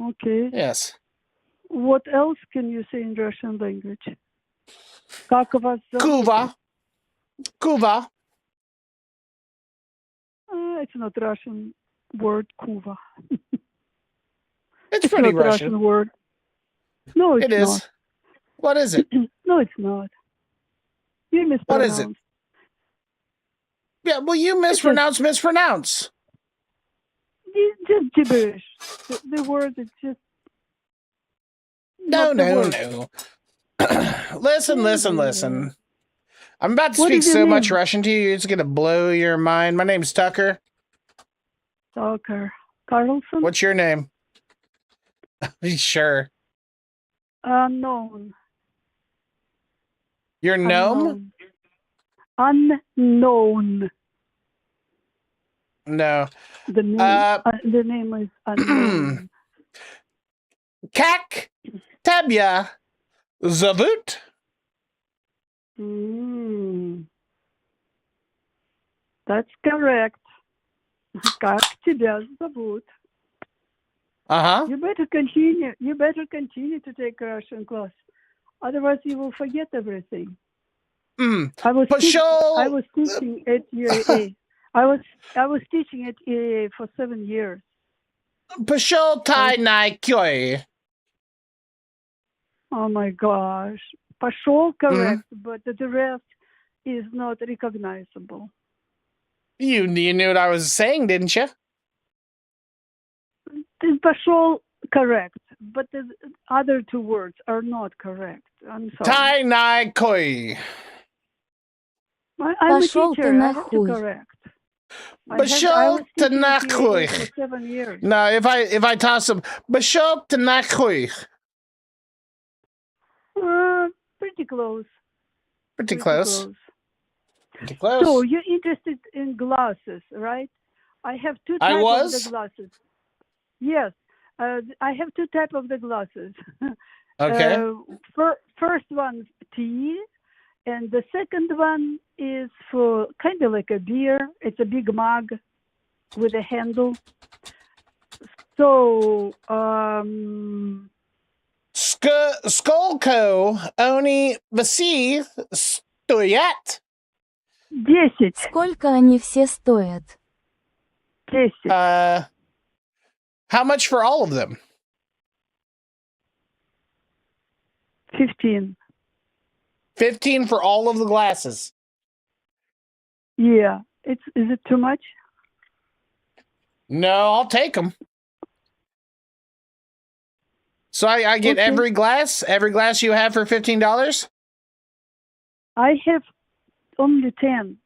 Okay. Yes. What else can you say in Russian language? Как вас зовут? Kuva. It's not Russian word, Kuva. It's pretty not Russian. word. No, it's It is. not. What is it? No, it's not. You mispronounced. What is it? Yeah, well, you mispronounce. Just gibberish. The word is just... No. Listen. I'm about to speak so much Russian to you, it's going to blow your mind. My name's Tucker. Tucker. Carlson? What's your name? Sure. Unknown. Your gnome? Unknown. No. The name is unknown. Kak Tabya Zavut. That's correct. Как тебя зовут? You better continue. You better continue to take Russian class. Otherwise, you will forget everything. I was teaching at UAA. I was teaching at UAA for 7 years. Pashol Tai Nai Kyoy. Oh my gosh. Пошел correct, but the rest is not recognizable. You knew what I was saying, didn't you? Пошел correct, but the other two words are not correct. I'm sorry. Tai Nai Koi. I'm a teacher. I have to correct. Bashol Tanakhui. Tanakhui. For 7 years. No, if I toss them, Bashol Tanakhui. Pretty close. Pretty close. So you're interested in glasses, right? I have two types of the glasses. Yes, I have two types of the glasses. Okay. First one tea, and the second one is for kind of like a beer. It's a big mug with a handle. So, Skolko oni vasi stoyat. 10. Сколько они все стоят? 10. How much for all of them? 15. 15 for all of the glasses. Yeah. Is it too much? No, I'll take them. So I get Okay. every glass you have for $15? I have only 10.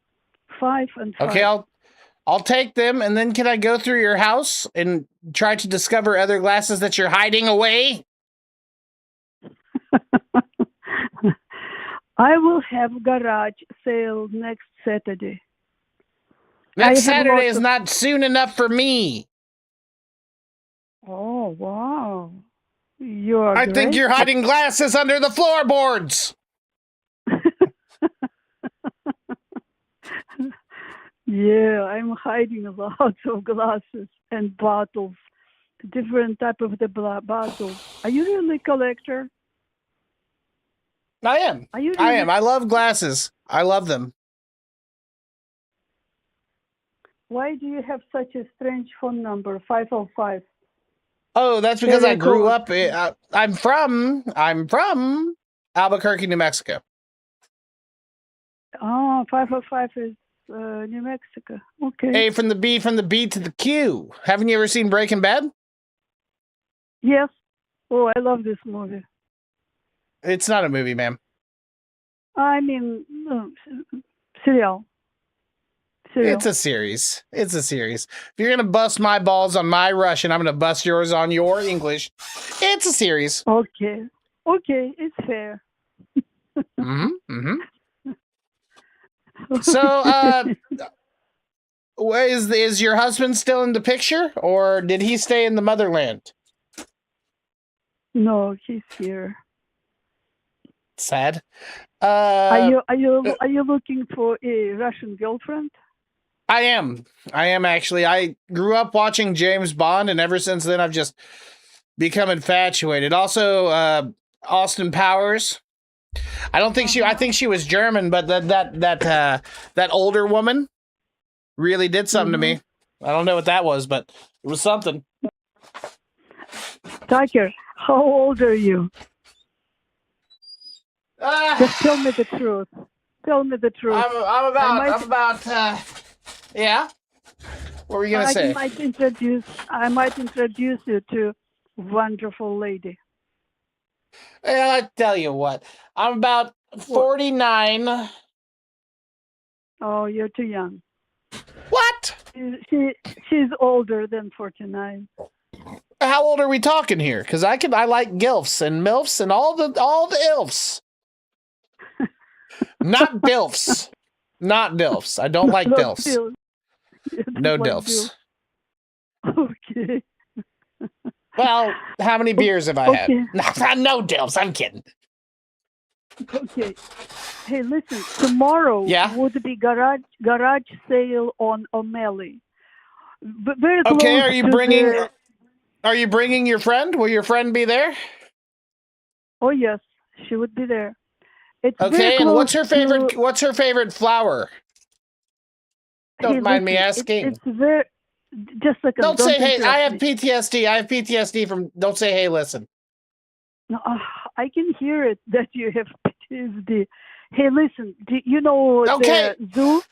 5 and 5. Okay, I'll take them, and then can I go through your house and try to discover other glasses that you're hiding away? I will have garage sale next Saturday. Next Saturday is not soon enough for me. Oh, wow. You are I think you're hiding glasses under the floorboards. Yeah, I'm hiding lots of glasses and bottles, different type of the bottles. Are you really a collector? I am. Are you I really? am. I love glasses. I love them. Why do you have such a strange phone number, 505? Oh, that's because I Area grew code. up. I'm from Albuquerque, New Mexico. Oh, 505 is New Mexico. Okay. A from the B to the Q. Haven't you ever seen Breaking Bad? Yes. Oh, I love this movie. It's not a movie, ma'am. I mean, serial. It's a series. It's a series. If you're gonna bust my balls on my Russian, I'm gonna bust yours on your English. It's a series. Okay. Okay, it's fair. So, where is your husband still in the picture, or did he stay in the motherland? No, he's here. Sad. Are you looking for a Russian girlfriend? I am actually. I grew up watching James Bond, and ever since then, I've just become infatuated. Also, Austin Powers. I don't think I think she was German, but that older woman really did something to me. I don't know what that was, but it was something. Tucker, how old are you? Just tell me the truth. Tell me the truth. I'm about. Yeah. What were you gonna say? I might introduce you to a wonderful lady. Well, I tell you what. I'm about 49. Oh, you're too young. What? She's older than 49. How old are we talking here? Because I like gilfs and milfs and all the ilfs. Not dilfs. Not dilfs. I don't like dilfs. No dilfs. Okay. Well, how many beers have I had? No dilfs. I'm kidding. Okay. Hey, listen. Tomorrow would be garage sale on O'Malley. Very close. Okay. Are you bringing your friend? Will your friend be there? Oh yes, she would be there. It's okay. And what's her favorite? What's her favorite flower? Don't mind me asking. It's very. Just a second. Don't say hey. I have PTSD. I have PTSD from. Don't say hey. Listen. No, I can hear it that you have PTSD. Hey, listen. Do you know the zoo?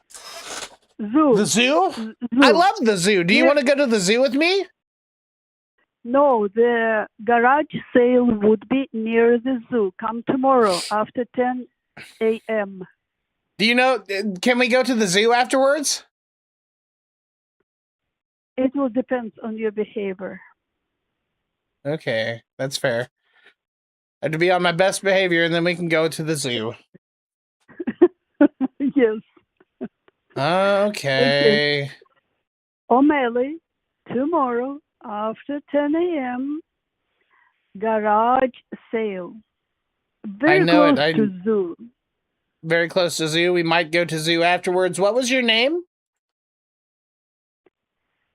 The zoo? I love the zoo. Do you want to go to the zoo with me? No, the garage sale would be near the zoo. Come tomorrow after 10 a.m. Do you know? Can we go to the zoo afterwards? It will depend on your behavior. Okay, that's fair. I have to be on my best behavior, and then we can go to the zoo. Yes. Okay. O'Malley, tomorrow after 10 a.m. garage sale. Very close to zoo. Very close to zoo. We might go to zoo afterwards. What was your name?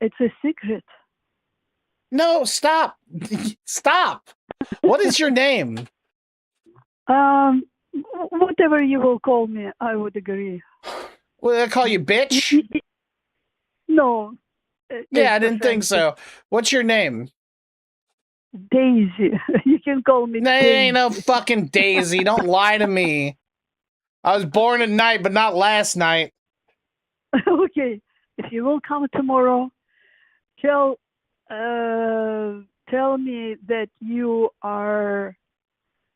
It's a secret. No, stop. Stop. What is your name? Whatever you will call me, I would agree. Will I call you bitch? No. Yeah, I didn't think so. What's your name? Daisy. You can call me Daisy. Ain't no fucking Daisy. Don't lie to me. I was born at night, but not last night. Okay. If you will come tomorrow, tell tell me that you are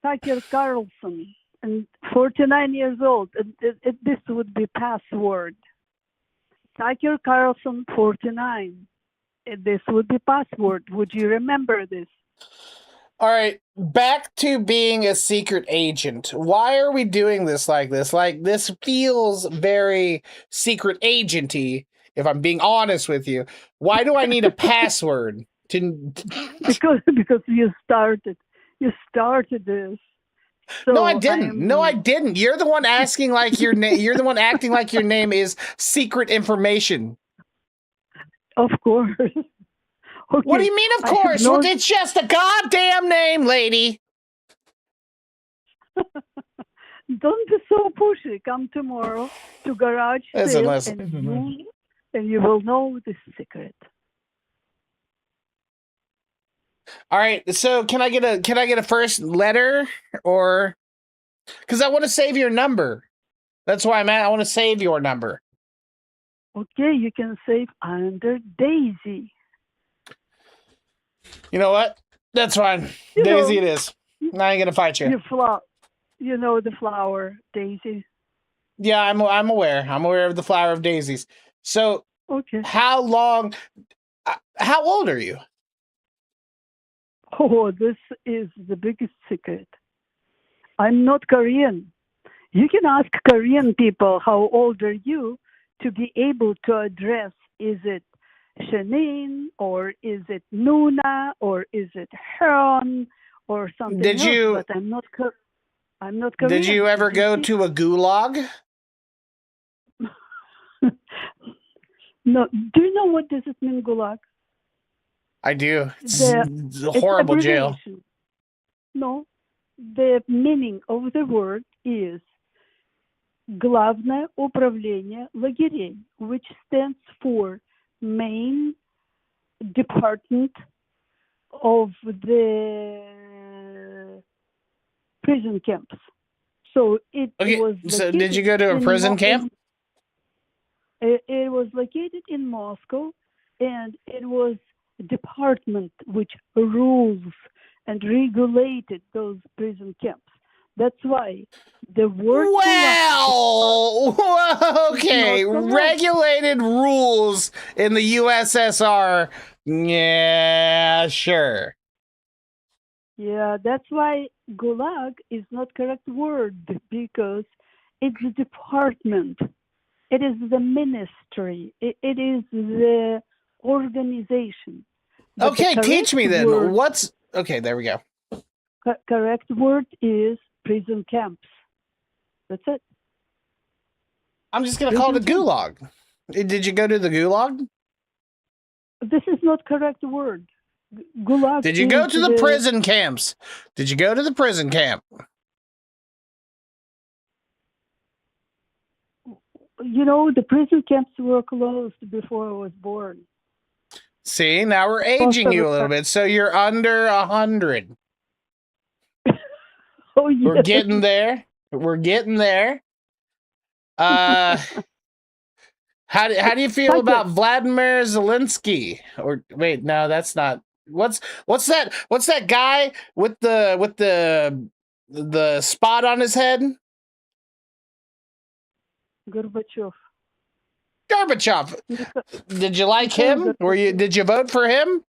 Tucker Carlson and 49 years old. This would be password. Tucker Carlson, 49. This would be password. Would you remember this? All right, back to being a secret agent. Why are we doing this like this? Like, this feels very secret agenty, if I'm being honest with you. Why do I need a password? Because you started this. So no, I didn't. No, I didn't. You're the one asking like your name. You're the one acting like your name is secret information. Of course. Okay. What do you mean, of course? Well, it's just a goddamn name, lady. Don't be so pushy. Come tomorrow to garage sale, and you will know the secret. All right. So can I get a first letter, or because I want to save your number? That's why I'm at. I want to save your number. Okay, you can save under Daisy. You know what? That's fine. Daisy it is. I ain't gonna fight you. You know the flower, Daisy. Yeah, I'm aware. I'm aware of the flower of daisies. So, okay. How old are you? Oh, this is the biggest secret. I'm not Korean. You can ask Korean people how old are you to be able to address, is it Shanine, or is it Nuna, or is it Heron, or something else? But I'm not Korean. Did you ever go to a gulag? No. Do you know what does it mean, gulag? I do. It's a horrible jail. No. The meaning of the word is Главное управление лагерей, which stands for main department of the prison camps. So it was. So did you go to a prison camp? It was located in Moscow, and it was a department which rules and regulated those prison camps. That's why the word. Well, okay, regulated rules in the USSR. Yeah, sure. Yeah, that's why gulag is not correct word, because it's a department. It is the ministry. It is the organization. But okay, teach me then. Okay, there we go. Correct word is prison camps. That's it. I'm just going to call it a gulag. Did you go to the gulag? This is not correct word. Gulag. Did you go to the prison camps? Did you go to the prison camp? You know, the prison camps were closed before I was born. See, now we're aging you a little bit, so you're under 100. Oh, yes. We're getting there. We're getting there. How do you feel about Vladimir Zelensky? Or wait, no, that's not. What's that guy with the spot on his head? Gorbachev. Did you like him? Did you vote for him?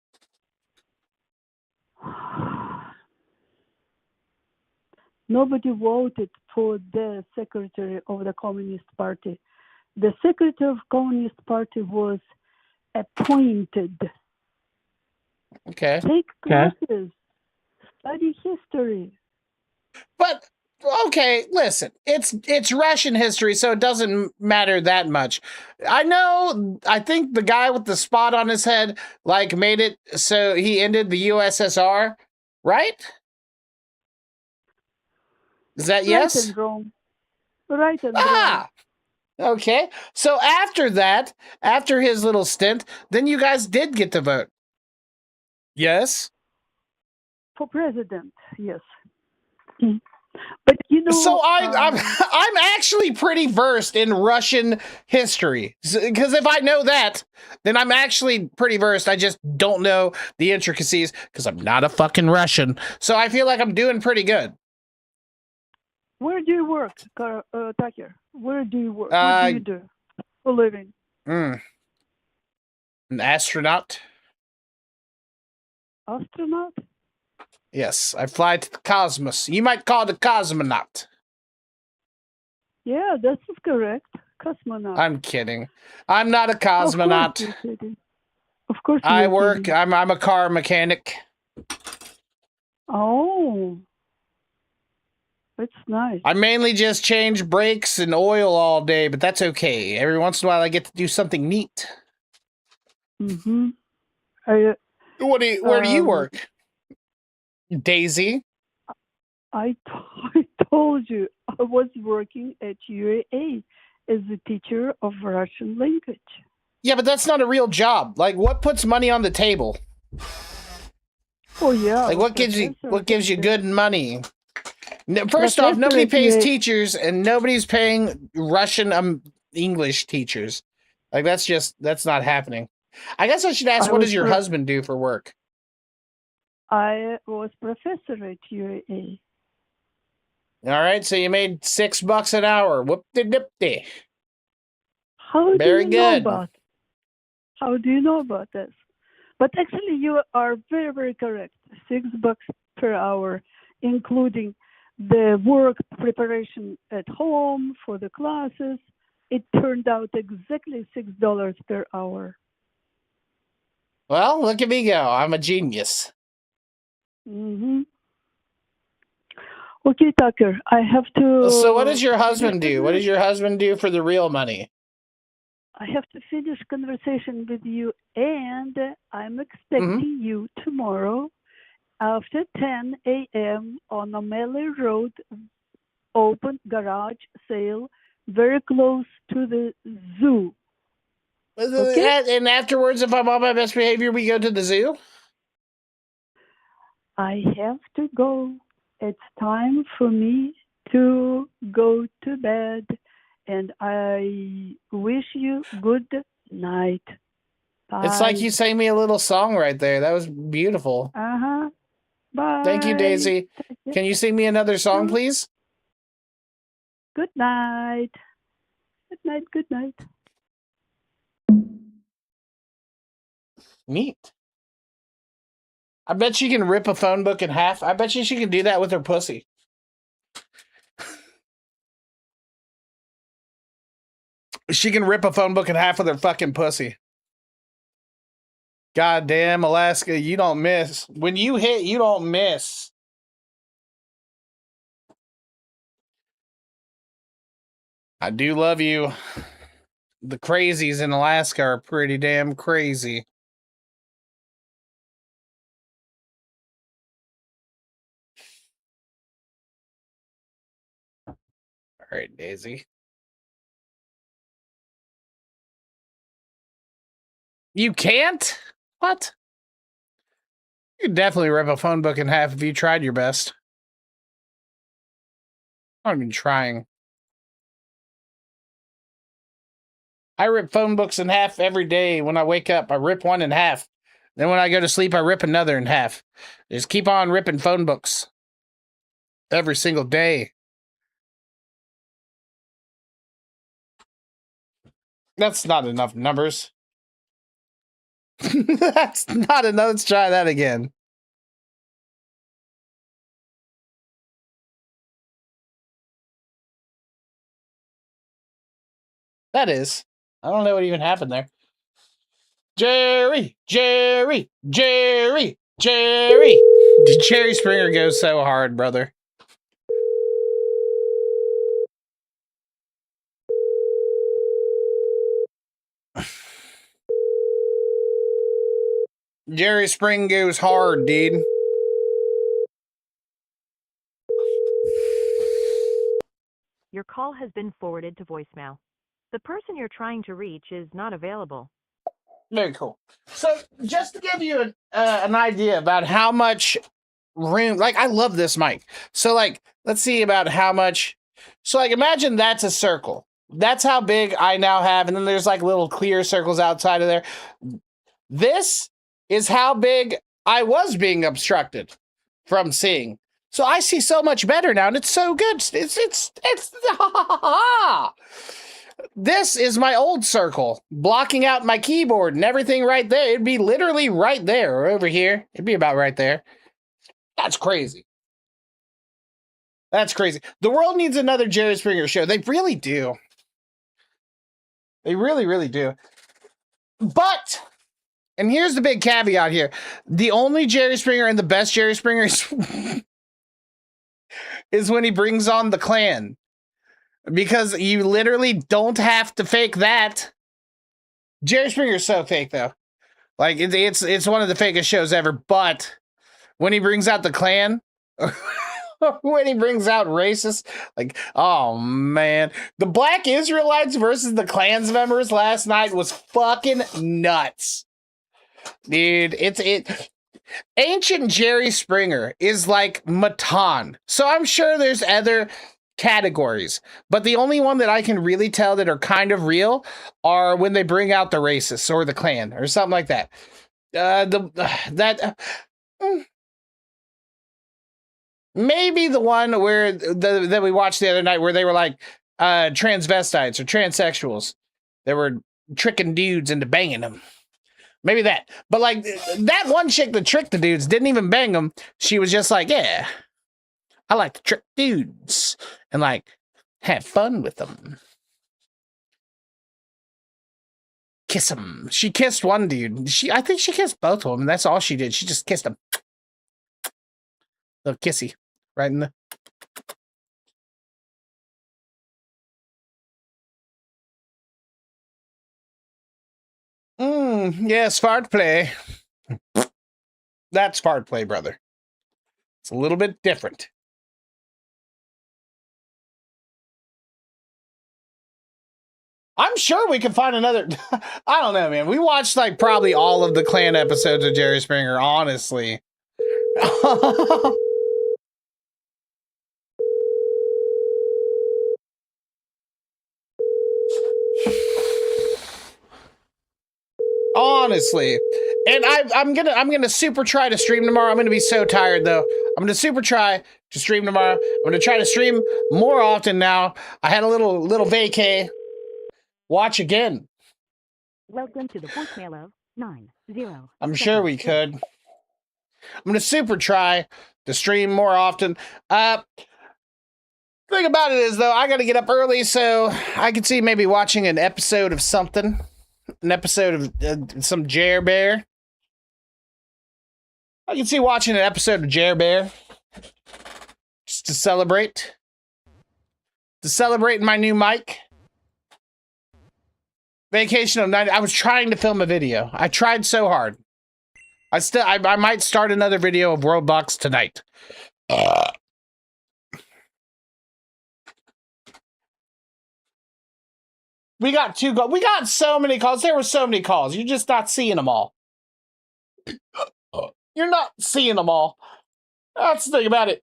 Nobody voted for the secretary of the Communist Party. The secretary of Communist Party was appointed. Okay. Take classes. Study history. But okay, listen. It's Russian history, so it doesn't matter that much. I think the guy with the spot on his head made it so he ended the USSR, right? Is that yes? Right and wrong. Right and wrong. Okay. So after that, after his little stint, then you guys did get to vote. Yes? For president, yes. But you know, so I'm actually pretty versed in Russian history, because if I know that, then I'm actually pretty versed. I just don't know the intricacies because I'm not a fucking Russian. So I feel like I'm doing pretty good. Where do you work, Tucker? Where do you work? What do you do for a living? An astronaut. Astronaut? Yes, I fly to the cosmos. You might call it a cosmonaut. Yeah, that's correct. Cosmonaut. I'm kidding. I'm not a cosmonaut. Of course you're kidding. Of course I you're work. kidding. I'm a car mechanic. Oh, that's nice. I mainly just change brakes and oil all day, but that's okay. Every once in a while, I get to do something neat. Mm-hmm. Where do you work, Daisy? I told you I was working at UAA as a teacher of Russian language. Yeah, but that's not a real job. Like, what puts money on the table? Oh yeah. Like, what gives you good money? First off, nobody pays teachers, and nobody's paying Russian English teachers. Like, that's not happening. I guess I should ask, what does your husband do for work? I was professor at UAA. All right, so you made $6 an hour. Whoop-de-dip-de. How do you know about this? But actually, you are very, very correct. $6 per hour, including the work preparation at home for the classes. It turned out exactly $6 per hour. Well, look at me go. I'm a genius. Mm-hmm. Okay, Tucker, I have to... So what does your husband do? What does your husband do for the real money? I have to finish conversation with you, and I'm expecting you tomorrow after 10 a.m. on O'Malley Road, open garage sale, very close to the zoo. Okay? And afterwards, if I'm on my best behavior, we go to the zoo? I have to go. It's time for me to go to bed, and I wish you good night. Bye. It's like you sang me a little song right there. That was beautiful. Uh-huh. Bye. Thank you, Daisy. Can you sing me another song, please? Good night. Good night, good night. Neat. I bet she can rip a phone book in half. I bet you she can do that with her pussy. She can rip a phone book in half with her fucking pussy. Goddamn, Alaska, you don't miss. When you hit, you don't miss. I do love you. The crazies in Alaska are pretty damn crazy. All right, Daisy. You can't? What? You could definitely rip a phone book in half if you tried your best. I'm not even trying. I rip phone books in half every day. When I wake up, I rip one in half. Then when I go to sleep, I rip another in half. Just keep on ripping phone books. Every single day. That's not enough numbers. That's not enough. Let's try that again. That is. I don't know what even happened there. Jerry, Jerry, Jerry, Jerry. Jerry Springer goes so hard, brother. Jerry Spring goes hard, dude. Your call has been forwarded to voicemail. The person you're trying to reach is not available. Very cool. So, just to give you an idea about how much room, like, I love this mic. So, like, Let's see about how much. So, like, imagine that's a circle. That's how big I now have. And then there's like little clear circles outside of there. This is how big I was being obstructed from seeing. So I see so much better now, and it's so good. It's This is my old circle, blocking out my keyboard and everything right there. It'd be literally right there or over here. It'd be about right there. That's crazy. That's crazy. The world needs another Jerry Springer show. They really do. They really, really do. But, and here's the big caveat here. The only Jerry Springer and the best Jerry Springer is when he brings on the Klan. Because you literally don't have to fake that. Jerry Springer's so fake, though. Like, it's one of the fakest shows ever. But when he brings out the Klan, when he brings out racists, like, oh, man. The Black Israelites versus the Klan's members last night was fucking nuts. Dude, Ancient Jerry Springer is like Matan. So I'm sure there's other categories, but the only one that I can really tell that are kind of real are when they bring out the racists or the Klan or something like that. Maybe the one where that we watched the other night where they were like transvestites or transsexuals. They were tricking dudes into banging them. Maybe that. But like that one chick that tricked the dudes didn't even bang them. She was just like, yeah, I like to trick dudes and like have fun with them. Kiss them. She kissed one dude. I think she kissed both of them. That's all she did. She just kissed him. Little kissy. Right in the... Yes, fart play. That's fart play, brother. It's a little bit different. I'm sure we can find another. I don't know, man. We watched like probably all of the Klan episodes of Jerry Springer, honestly. Honestly. And I'm gonna super try to stream tomorrow. I'm gonna be so tired though. I'm gonna super try to stream tomorrow. I'm gonna try to stream more often now. I had a little vacay. Watch again. Welcome to the voicemail of 90. I'm sure we could. I'm gonna super try to stream more often. Thing about it is though, I gotta get up early, so I could see maybe watching an episode of something. An episode of some Jer Bear. I can see watching an episode of Jer Bear. Just to celebrate. To celebrate my new mic. Vacation of 90. I was trying to film a video. I tried so hard. I might start another video of Roblox tonight. We got we got so many calls. There were so many calls. You're just not seeing them all. You're not seeing them all. That's the thing about it.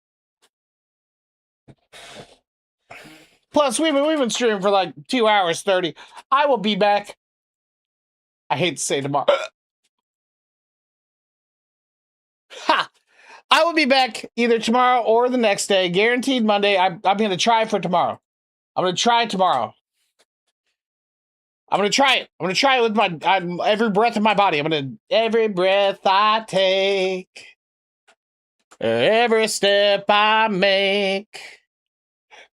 Plus, we've been streaming for like 2 hours 30. I will be back. I hate to say tomorrow. Ha! I will be back either tomorrow or the next day. Guaranteed Monday. I'm going to try for tomorrow. I'm going to try tomorrow. I'm going to try it. I'm going to try it with my every breath of my body. Every breath I take, every step I make,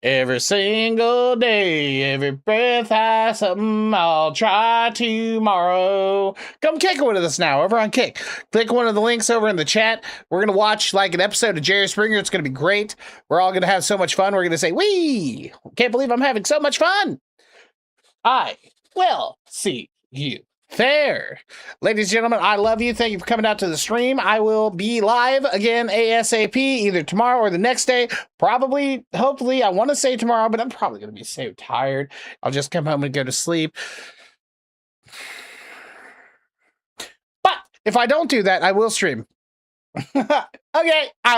every single day, every breath I'll try tomorrow. Come kick it with us now over on Kick. Click one of the links over in the chat. We're going to watch like an episode of Jerry Springer. It's going to be great. We're all going to have so much fun. We're going to say, wee! Can't believe I'm having so much fun. I will see you there. Ladies and gentlemen, I love you. Thank you for coming out to the stream. I will be live again ASAP, either tomorrow or the next day. Probably, hopefully, I want to say tomorrow, but I'm probably going to be so tired. I'll just come home and go to sleep. But if I don't do that, I will stream. Okay, I